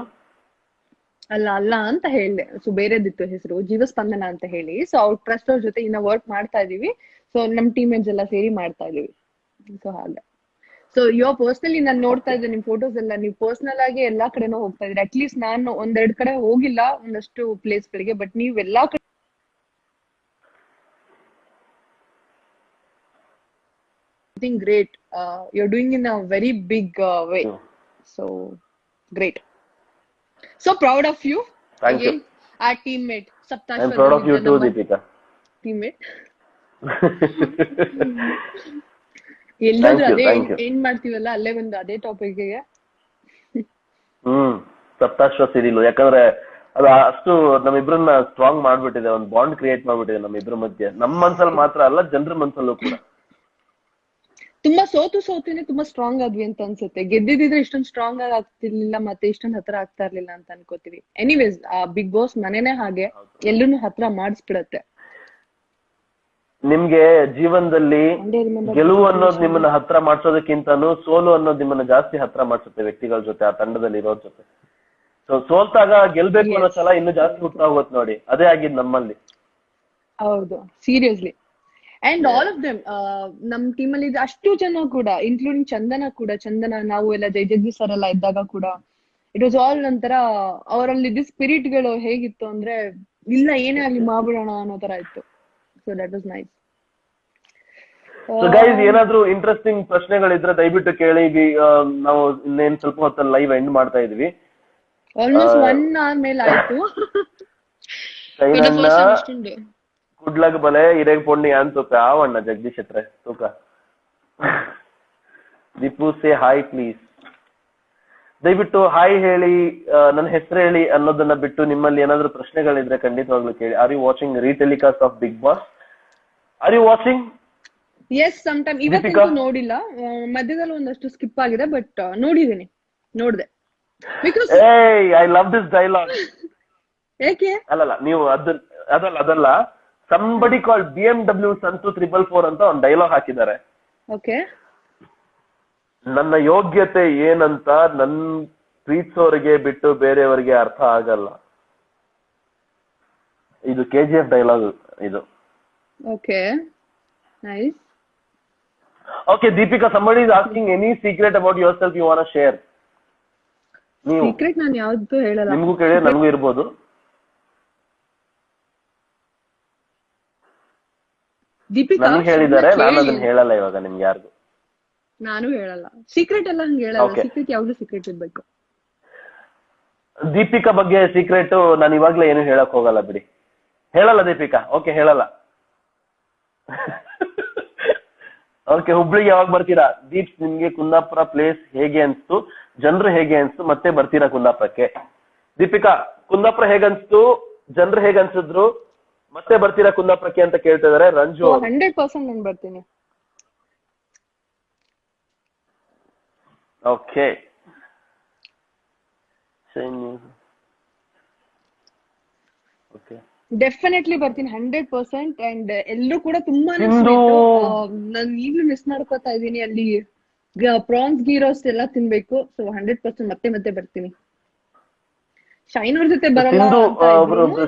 ಅಲ್ಲ ಅಂತ ಹೇಳಿದೆ. ಸೊ ಬೇರೆದಿತ್ತು ಹೆಸರು, ಜೀವಸ್ಪಂದನ ಅಂತ ಹೇಳಿ. ಸೊ ಅವ್ರ ಟ್ರಸ್ಟ್ ಅವ್ರ ಜೊತೆ ಇನ್ನ ವರ್ಕ್ ಮಾಡ್ತಾ ಇದೀವಿ. ಸೊ ನಮ್ ಟೀಮ್ ಮೇಟ್ಸ್ ಎಲ್ಲ ಸೇರಿ ಮಾಡ್ತಾ ಇದೀವಿ. ಸೊ ಹಾಗೆ. ಸೊ ಇವಾಗ ಪರ್ಸನಲಿ ನಾನು ನೋಡ್ತಾ ಇದ್ದೆ ನಿಮ್ ಫೋಟೋಸ್ ಎಲ್ಲ, ನೀವು ಪರ್ಸನಲ್ ಆಗಿ ಎಲ್ಲಾ ಕಡೆನೂ ಹೋಗ್ತಾ ಇದ್ರಿ. ಅಟ್ಲೀಸ್ಟ್ ನಾನು 1-2 ಕಡೆ ಹೋಗಿಲ್ಲ, ಒಂದಷ್ಟು ಪ್ಲೇಸ್ ಗಳಿಗೆ. ಬಟ್ ನೀವ್ ಎಲ್ಲಾ ಕಡೆ great. You are doing in a very big way. So great. So proud of you. Thank you. Our teammate Saptash. I'm proud of you too, Deepika. Teammate. ಎಲ್ಲರೂ ಅದೇ ಏನ್ ಮಾಡ್ತೀವಲ್ಲ, ಅಲ್ಲೇ ಬಂದು ಅದೇ ಟಾಪಿಕ್ ಗೆ. ಸಪ್ತಾಶ್ವ ಸಿರಿಲು. ಯಾಕಂದ್ರೆ ಅದು ಅಷ್ಟು ನಮ್ಮಿಬ್ರನ್ನ ಸ್ಟ್ರಾಂಗ್ ಮಾಡ್ಬಿಟ್ಟಿದೆ, ಒಂದು ಬಾಂಡ್ ಕ್ರಿಯೇಟ್ ಮಾಡ್ಬಿಟ್ಟಿದೆ ನಮ್ಮಿಬ್ರ ಮಧ್ಯೆ. ನಮ್ಮ ಮನ್ಸಲ್ಲಿ ಮಾತ್ರ ಅಲ್ಲ, ಜನರ ಮನ್ಸಲ್ಲೂ ಕೂಡ. ತುಂಬಾ ಸೋತುನೆ ತುಂಬಾ ಸ್ಟ್ರಾಂಗ್ ಆದ್ವಿ ಅಂತ ಅನ್ಸುತ್ತೆ. ಗೆದ್ದಿದ್ರೆ ಇಷ್ಟೊಂದು ಸ್ಟ್ರಾಂಗ್ ಆಗಿ ಆಗ್ತಿರ್ಲಿಲ್ಲ, ಮತ್ತೆ ಇಷ್ಟೊಂದು ಹತ್ರ ಆಗ್ತಾ ಇರ್ಲಿಲ್ಲ ಅಂತ ಅನ್ಕೋತೀವಿ. ಎನಿವೇಸ್, ಆ ಬಿಗ್ ಬಾಸ್ ಮನೆನೇ ಹಾಗೆ, ಎಲ್ಲರೂ ಹತ್ರ ಮಾಡಿಸ್ಬಿಡತ್ತೆ. ನಿಮ್ಗೆ ಜೀವನದಲ್ಲಿ ಗೆಲುವು ಅನ್ನೋದು ನಿಮ್ಮನ್ನ ಹತ್ರ ಮಾಡ್ಸೋದಕ್ಕಿಂತನೂ ಸೋಲು ಅನ್ನೋದು ನಿಮ್ಮನ್ನ ಜಾಸ್ತಿ ಹತ್ರ ಮಾಡ್ಸುತ್ತೆ ವ್ಯಕ್ತಿಗಳ ಜೊತೆ, ಆ ತಂಡದಲ್ಲಿ ಇರೋರ್ ಜೊತೆ. ಸೊ ಸೋಲ್ತಾಗ ಗೆಲ್ಬೇಕು ಅನ್ನೋ ಛಲ ಇನ್ನೂ ಜಾಸ್ತಿ ಹುಟ್ಟಾ ಹೋಗುತ್ತೆ ನೋಡಿ. ಅದೇ ಆಗಿದ್ ನಮ್ಮಲ್ಲಿ. ಹೌದು, seriously. And all of them, ನಮ್ ಟೀಮ್ ಅಲ್ಲಿ ಅಷ್ಟು ಜನ ಕೂಡ, ಇನ್ಕ್ಲೂಡಿಂಗ್ ಚಂದನ, ನಾವು ಎಲ್ಲ ಜಗದೀಶ್ ಸರ್ ಎಲ್ಲ ಇದ್ದಾಗ ಕೂಡ ಇಟ್ ವಾಸ್ ಆಲ್ ಒಂಥರ ಅವರಲ್ಲಿ ಸ್ಪಿರಿಟ್ ಗಳು ಹೇಗಿತ್ತು ಅಂದ್ರೆ, ಇಲ್ಲ ಏನೇ ಆಗ್ಲಿ ಮಾಡ್ಬಿಡೋಣ ಅನ್ನೋ ತರ ಇತ್ತು. So that was nice. So guys, ಏನಾದ್ರೂ ಇಂಟ್ರೆಸ್ಟಿಂಗ್ ಪ್ರಶ್ನೆಗಳಿದ್ರೆ ದಯವಿಟ್ಟು ಕೇಳಿ. ನಾವು ಇನ್ನೇನ್ ಸ್ವಲ್ಪ ಹೊತ್ತಲ್ಲಿ ಲೈವ್ ಎಂಡ್ ಮಾಡ್ತಾ ಇದೀವಿ. ಆಲ್ಮೋಸ್ಟ್ 1 hour ಮೇಲೆ ಆಯ್ತು. ಕುಡ್ಲಗ್ ಬಲೆ ಇರೇಗ್ ಪೊಣ್ಣಿ ಅಂತ ತೂಕ ಆವಣ್ಣ ಜಗದೀಶ್ ಹತ್ರ ತೂಕ. Deepu say hi please. ದಯವಿಟ್ಟು ಹಾಯ್ ಹೇಳಿ, ನನ್ನ ಹೆಸರು ಹೇಳಿ ಅನ್ನೋದನ್ನ ಬಿಟ್ಟು ನಿಮ್ಮಲ್ಲಿ ಏನಾದ್ರೂ ಪ್ರಶ್ನೆಗಳಿದ್ರೆ ಖಂಡಿತವಾಗ್ಲೂ ಕೇಳಿ. Are you watching retelecast of Bigg Boss? Are you watching? Yes, some time. ಇವತ್ತು ನೋಡಿಲ್ಲ, ಮಧ್ಯದಲ್ಲಿ ಒಂದಷ್ಟು ಸ್ಕಿಪ್ ಆಗಿದೆ, ಬಟ್ ನೋಡಿದೆ. Because I love this dialogue. ಏಕೆ? ಅಲ್ಲಲ್ಲ, ನೀವು ಅದಲ್ಲ ಸಂಬಡಿ ಕಾಲ್ಡ್ BMW ಸಂತು 444 ಅಂತ ಒಂದು ಡೈಲಾಗ್ ಹಾಕಿದ್ದಾರೆ. ಓಕೆ. ನನ್ನ ಯೋಗ್ಯತೆ ಏನಂತ ನನ್ ಪ್ರೀತಿಸೋರಿಗೆ ಬಿಟ್ಟು ಬೇರೆಯವರಿಗೆ ಅರ್ಥ ಆಗಲ್ಲ. ಇದು KGF ಡೈಲಾಗ್ ಇದು. Okay, nice. Okay Deepika, somebody is asking any secret about yourself you want to share? Secret ನಾನು ಯಾವ್ದು ಹೇಳಲ್ಲ. ನಿಮ್ಗೂ ಕೇಳಿ, ನನಗೂ ಇರ್ಬೋದು. ದೀಪಿಕಾ ನನಗೆ ಹೇಳಿದ್ದಾರೆ, ನಾನು ಕೇಳಿ ಅದನ್ನ ಹೇಳಲ್ಲ ಇವಾಗ ನಿಮ್ಗೆ ಯಾರಿಗೂ. ನಾನು ಹೇಳಲ್ಲ, ಸೀಕ್ರೆಟ್ ಎಲ್ಲ ಹಂಗೆ ಹೇಳಲ್ಲ. Okay. ಸೀಕ್ರೆಟ್ ಯಾವ್ದು ಸೀಕ್ರೆಟ್ ಇರ್ಬೇಕು. ದೀಪಿಕಾ ಬಗ್ಗೆ ಸೀಕ್ರೆಟ್ ನಾನು ಇವಾಗ್ಲೇ ಏನು ಹೇಳಕ್ ಹೋಗಲ್ಲ ಬಿಡಿ. ಹೇಳಲ್ಲ ದೀಪಿಕಾ. ಓಕೆ, ಹೇಳಲ್ಲ. ಓಕೆ, ಹುಬ್ಳಿಗೆ ಯಾವಾಗ ಬರ್ತೀರಾ? ದೀಪ್, ನಿಮ್ಗೆ ಕುಂದಾಪುರ ಪ್ಲೇಸ್ ಹೇಗೆ ಅನ್ಸ್ತು, ಜನರು ಹೇಗೆ ಅನ್ಸ್ತು, ಮತ್ತೆ ಬರ್ತೀರಾ ಕುಂದಾಪುರಕ್ಕೆ? ದೀಪಿಕಾ, ಕುಂದಾಪುರ ಹೇಗನ್ಸ್ತು, ಜನರು ಹೇಗ್ ಅನ್ಸಿದ್ರು, ಮತ್ತೆ ಬರ್ತೀರಾ ಕುಂದಾಪುರಕ್ಕೆ ಅಂತ ಕೇಳ್ತಾ ಇದಾರೆ ರಂಜು. 100% ನಾನು ಬರ್ತೀನಿ. ಓಕೆ, ಓಕೆ, ಡೆಫಿನೆಟ್ಲಿ ಬರ್ತೀನಿ 100%. ಅಂಡ್ ಎಲ್ಲರೂ ಕೂಡ ತುಂಬಾನೇ ನಾನು ಈಗ್ಲೂ ಮಿಸ್ ಮಾಡ್ಕೋತಾ ಇದೀನಿ. ಅಲ್ಲಿ ಪ್ರಾನ್ಸ್ ಗೀರೋಸ್ ಎಲ್ಲ ತಿನ್ಬೇಕು. ಸೊ 100% ಮತ್ತೆ ಮತ್ತೆ ಬರ್ತೀನಿ. ಶೈನ್ ಅವ್ರ ಜೊತೆ ಬರಲ್ಲ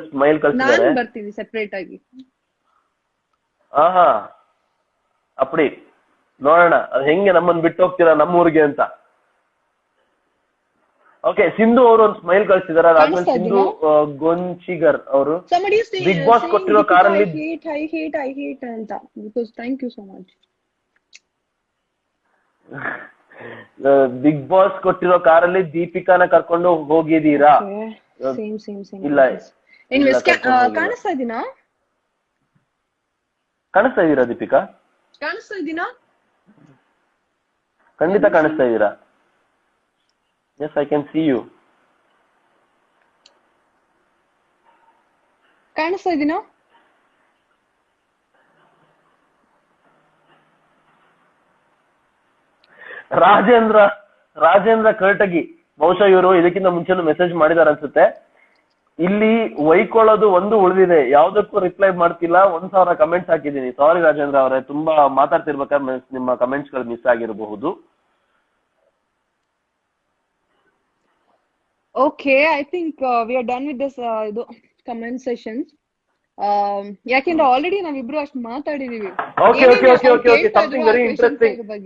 ಸ್ಮೈಲ್ ನಾನು ಬರ್ತೀನಿ ಸೆಪರೇಟ್ ಆಗಿ. ಆಹಾ, ಅಪ್ಪಡಿ ನೋಡೋಣ ಅದ್ ಹೆಂಗೆ ನಮ್ಮನ್ ಬಿಟ್ಟು ಹೋಗ್ತೀರಾ ನಮ್ಮೂರಿಗೆ ಅಂತ. ಓಕೆ, ಸಿಂಧು ಅವರು ಒಂದು ಸ್ಮೈಲ್ ಕಳ್ಸಿದಾರೆ. ಅದಾದ್ಮೇಲೆ ಸಿಂಧು ಗೊಂಚಿಗರ್ ಅವರು ಬಿಗ್ ಬಾಸ್ ಕೊಟ್ಟಿರೋ ಕಾರಲ್ಲಿ ಐ ಹೇಟ್ ಅಂತ. Because thank you so much. Bigg Boss ಕೊಟ್ಟಿರೋ ಕಾರಲ್ಲಿ ದೀಪಿಕಾನ ಕರ್ಕೊಂಡು ಹೋಗಿದ್ದೀರಾ? ಸೇಮ್ ಇಲ್ಲ, ಕಾಣಿಸ್ತಾ ಇದೀನಾ? ಕಾಣಿಸ್ತಾ ಇದೀರಾ ದೀಪಿಕಾ? ಕಾಣಿಸ್ತಾ ಇದೀನಾ? ಖಂಡಿತ ಕಾಣಿಸ್ತಾ ಇದೀರಾ. Yes, I can see you. ಕಾಣಿಸ್ತಾ ಇದೀನಾ? ರಾಜೇಂದ್ರ ಕರ್ಟಗಿ, ಬಹುಶಃ ಇವರು ಇದಕ್ಕಿಂತ ಮುಂಚೆನೂ ಮೆಸೇಜ್ ಮಾಡಿದಾರ ಅನ್ಸುತ್ತೆ. ಇಲ್ಲಿ ವೈಕೊಳ್ಳೋದು ಒಂದು ಉಳಿದಿದೆ, ಯಾವ್ದಕ್ಕೂ ರಿಪ್ಲೈ ಮಾಡ್ತಿಲ್ಲ. 1000 ಕಮೆಂಟ್ಸ್ ಹಾಕಿದೀನಿ. ಸಾರಿ ರಾಜೇಂದ್ರ ಅವರೇ, ತುಂಬಾ ಮಾತಾಡ್ತಿರ್ಬೇಕಾದ್ರೆ ನಿಮ್ಮ ಕಮೆಂಟ್ಸ್ ಗಳು ಮಿಸ್ ಆಗಿರಬಹುದು. Okay, I think we are done with this ಇದು ಕಮೆಂಟ್ ಸೆಷನ್ಸ್. ಯಾಕೆಂದ್ರೆ ಆಲ್ರೆಡಿ ನಾವಿಬ್ರು ಅಷ್ಟು ಮಾತಾಡಿದೀವಿ.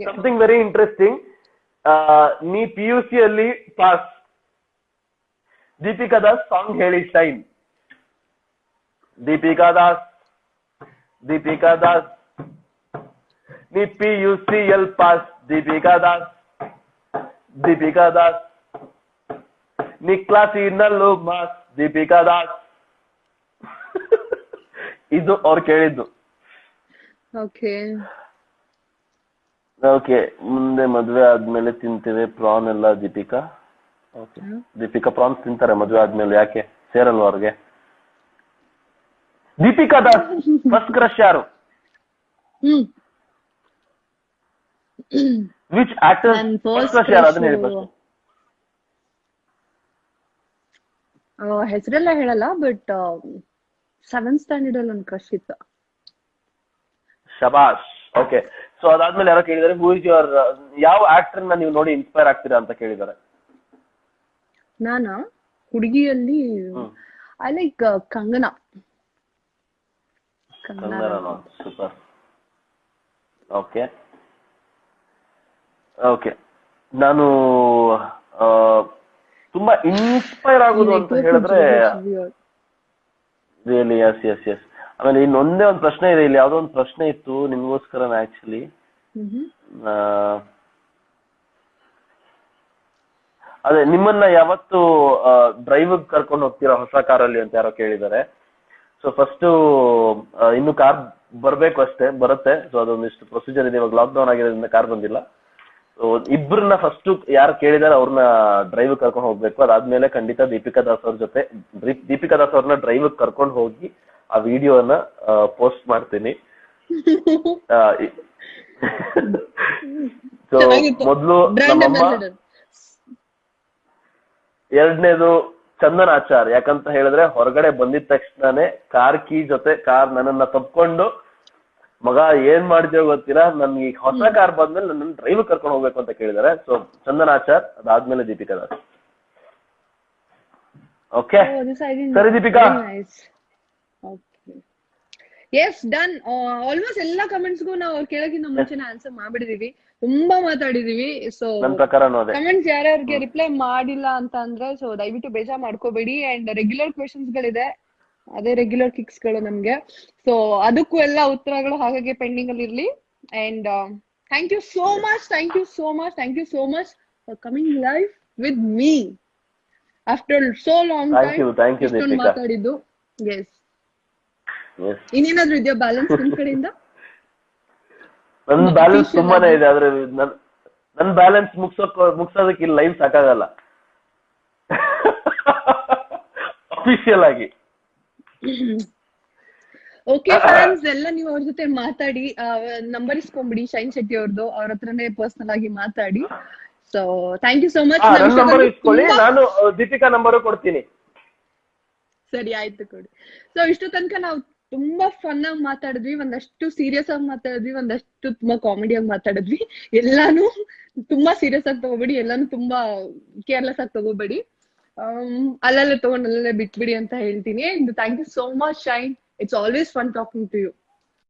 Something very interesting. ನೀ PUC ಅಲ್ಲಿ ಪಾಸ್, ದೀಪಿಕಾ ದಾಸ್ ಸಾಂಗ್ ಹೇಳಿ ಶೈನ್. ದೀಪಿಕಾ ದಾಸ್ ನೀ PUC ಎಲ್ ಪಾಸ್, ದೀಪಿಕಾ ದಾಸ್ ನೀ ಕ್ಲಾಸಿನಲ್ಲೂ ಮಾಸ್, ದೀಪಿಕಾ ದಾಸ್. ಇದು ಅವ್ರು ಕೇಳಿದ್ದು. ಓಕೆ, ಮುಂದೆ ಮದ್ವೆ ಆದ್ಮೇಲೆ ತಿಂತೇವೆ ಪ್ರಾನ್ ಎಲ್ಲ ದೀಪಿಕಾ. ಓಕೆ, ದೀಪಿಕಾ ಪ್ರಾನ್ಸ್ ತಿಂತಾರೆ ಮದ್ವೆ ಆದ್ಮೇಲೆ, ಯಾಕೆ ಸೇರಲ್ವ ಅವ್ರಿಗೆ? ದೀಪಿಕಾ ದಾಸ್ ಫಸ್ಟ್ ಕ್ರಶ್ ಯಾರು? ವಿಚ್ ಆಕ್ಟರ್ ಫಸ್ಟ್ ಕ್ರಶ್ ಯಾರು ಅದನ್ನ ಹೇಳಿ ಫಸ್ಟ್. ಹೆಸರೆಲ್ಲ ಹೇಳಲ್ಲ, ಬಟ್ 7th ಸ್ಟ್ಯಾಂಡರ್ಡ್ ಅಲ್ಲಿ ಒಂದು ಕ್ರಶ್ ಇತ್ತು. ಶಬಾಷ್. ಓಕೆ, ಸೊ ಅದಾದ್ಮೇಲೆ ಯಾರೋ ಕೇಳಿದಾರೆ ಹೂ ಇಸ್ ಯುವರ್, ಯಾವ ಆಕ್ಟರ್ ನ ನೀವು ನೋಡಿ ಇನ್ಸ್ಪೈರ್ ಆಗ್ತೀರಾ ಅಂತ ಕೇಳಿದಾರೆ. ನಾನಾ ಹುಡುಗಿಯಲ್ಲಿ I like Kangana. Super. Okay, ನಾನು ತುಂಬಾ ಇನ್ಸ್ಪೈರ್ ಆಗೋದು ಅಂತ ಹೇಳಿದ್ರೆ ರಿಯಲಿ ಎಸ್. ಆಮೇಲೆ ಇನ್ನೊಂದೇ ಒಂದು ಪ್ರಶ್ನೆ ಇದೆ, ಇಲ್ಲಿ ಯಾವ್ದೋ ಒಂದು ಪ್ರಶ್ನೆ ಇತ್ತು ನಿಮ್ಗೋಸ್ಕರ ಆಕ್ಚುಲಿ. ಅದೇ, ನಿಮ್ಮನ್ನ ಯಾವತ್ತು ಡ್ರೈವ್ ಕರ್ಕೊಂಡು ಹೋಗ್ತೀರಾ ಹೊಸ ಕಾರಲ್ಲಿ ಅಂತ ಯಾರೋ ಕೇಳಿದ್ದಾರೆ. ಸೊ ಫಸ್ಟ್ ಇನ್ನು ಕಾರ್ ಬರ್ಬೇಕು ಅಷ್ಟೇ, ಬರುತ್ತೆ. ಸೊ ಅದೊಂದಿಷ್ಟು ಪ್ರೊಸೀಜರ್ ಇದೆ. ಇವಾಗ ಲಾಕ್ಡೌನ್ ಆಗಿರೋದ್ರಿಂದ ಕಾರ್ ಬಂದಿಲ್ಲ. ಸೊ ಇಬ್ಬರನ್ನ ಫಸ್ಟ್ ಯಾರು ಕೇಳಿದಾರೆ ಅವ್ರನ್ನ ಡ್ರೈವ್ ಕರ್ಕೊಂಡು ಹೋಗ್ಬೇಕು. ಅದಾದ್ಮೇಲೆ ಖಂಡಿತ ದೀಪಿಕಾ ದಾಸ್ ಅವ್ರನ್ನ ಡ್ರೈವ್ ಕರ್ಕೊಂಡು ಹೋಗಿ ಆ ವಿಡಿಯೋನ ಪೋಸ್ಟ್ ಮಾಡ್ತೀನಿ. ಸೊ ಮೊದ್ಲು ನಮ್ಮಮ್ಮ, ಎರಡನೇದು ಚಂದನ್ ಆಚಾರ್. ಯಾಕಂತ ಹೇಳಿದ್ರೆ ಹೊರಗಡೆ ಬಂದಿದ ತಕ್ಷಣನೇ ಕಾರ್ ಕೀ ಜೊತೆ ನನ್ನನ್ನ ತಪ್ಕೊಂಡು, ಮಗ ಏನ್ ಮಾಡ್ತೀವೋ ಗೊತ್ತೀರಾ, ನನ್ಗೆ ಹೊಸ ಕಾರ್ ಬಂದ್ಮೇಲೆ ನನ್ನ ಡ್ರೈವ್ ಕರ್ಕೊಂಡು ಹೋಗ್ಬೇಕು ಅಂತ ಕೇಳಿದಾರೆ. ಸೊ ಚಂದನ್ ಆಚಾರ್, ಅದಾದ್ಮೇಲೆ ದೀಪಿಕಾ ದಾಸ್. ಓಕೆ, ಸರಿ ದೀಪಿಕಾ. S, done. ಆಲ್ಮೋಸ್ಟ್ ಎಲ್ಲಾ ಕಮೆಂಟ್ಸ್ಗೂ ನಾವು ಅವ್ರು ಕೇಳೋಕ್ಕಿಂತ ಮುಂಚೆನೆ ಆನ್ಸರ್ ಮಾಡ್ಬಿಡಿದೀವಿ. ತುಂಬಾ ಮಾತಾಡಿದೀವಿ. ಸೊ ಕಮೆಂಟ್ಸ್ ಯಾರ್ಯಾರಿಗೆ ರಿಪ್ಲೈ ಮಾಡಿಲ್ಲ ಅಂತ ಅಂದ್ರೆ ಸೊ ದಯವಿಟ್ಟು ಬೇಜಾರ್ ಮಾಡ್ಕೋಬೇಡಿ. ಅಂಡ್ ರೆಗ್ಯುಲರ್ ಕ್ವೆಶನ್ಸ್ ಗಳಿದೆ, ಅದೇ ರೆಗ್ಯುಲರ್ ಕಿಕ್ಸ್ ಗಳು ನಮ್ಗೆ. ಸೊ ಅದಕ್ಕೂ ಎಲ್ಲ ಉತ್ತರಗಳು ಹಾಗಾಗಿ ಪೆಂಡಿಂಗ್ ಅಲ್ಲಿ ಇರ್ಲಿ. And thank you so much for coming live with me after so long thank you time Deepika. ಮಾತಾಡಿದ್ದು. ಎಸ್, ಇನ್ನೇನಾದ್ರೂ ಇದೆಯಾ ಬ್ಯಾಲೆನ್ಸ್ ನಿಮ್ ಕಡೆಯಿಂದ? ನನ್ ಬ್ಯಾಲೆನ್ಸ್ ತುಂಬಾನೇ ಇದೆ, ಆದ್ರೆ ನನ್ ಬ್ಯಾಲೆನ್ಸ್ ಮುಗ್ಸೋದಕ್ಕೆ ಇಲ್ಲಿ ಲೈವ್ ಸಾಕಾಗಲ್ಲ ಅಫಿಷಿಯಲ್ ಆಗಿ. ಓಕೆ ಫ್ರೆಂಡ್ಸ್, ಎಲ್ಲ ನೀವು ಅವ್ರ ಜೊತೆ ಮಾತಾಡಿ, ನಂಬರ್ ಇಸ್ಕೊಂಬಿಡಿ ಶೈನ್ ಶೆಟ್ಟಿ ಅವ್ರದ್ದು, ಅವ್ರ ಹತ್ರನೇ ಪರ್ಸನಲ್ ಆಗಿ ಮಾತಾಡಿ. So thank you so much. ನನ್ನ ನಂಬರ್ ಇಸ್ಕೊಳ್ಳಿ, ನಾನು ದೀಪಿಕಾ ನಂಬರ್ ಕೊಡ್ತೀನಿ. ಸರಿ, ಆಯ್ತು, ಕೊಡಿ. ಸೊ ಇಷ್ಟು ತನಕ ನಾವು ತುಂಬಾ ಫನ್ ಆಗಿ ಮಾತಾಡಿದ್ವಿ, ಒಂದಷ್ಟು ಸೀರಿಯಸ್ ಆಗಿ ಮಾತಾಡಿದ್ವಿ, ಒಂದಷ್ಟು ತುಂಬಾ ಕಾಮಿಡಿ ಆಗಿ ಮಾತಾಡಿದ್ವಿ. ಎಲ್ಲಾನು ತುಂಬಾ ಸೀರಿಯಸ್ ಆಗಿ ತಗೋಬೇಡಿ, ಎಲ್ಲಾನು ತುಂಬಾ ಕೇರ್ಲೆಸ್ ಆಗಿ ತಗೋಬೇಡಿ. ಅಲ್ಲಲ್ಲೇ ತಗೊಂಡು ಅಲ್ಲಲ್ಲೇ ಬಿಟ್ಬಿಡಿ ಅಂತ ಹೇಳ್ತೀನಿ. Thank you so much Shine. It's always fun talking to you.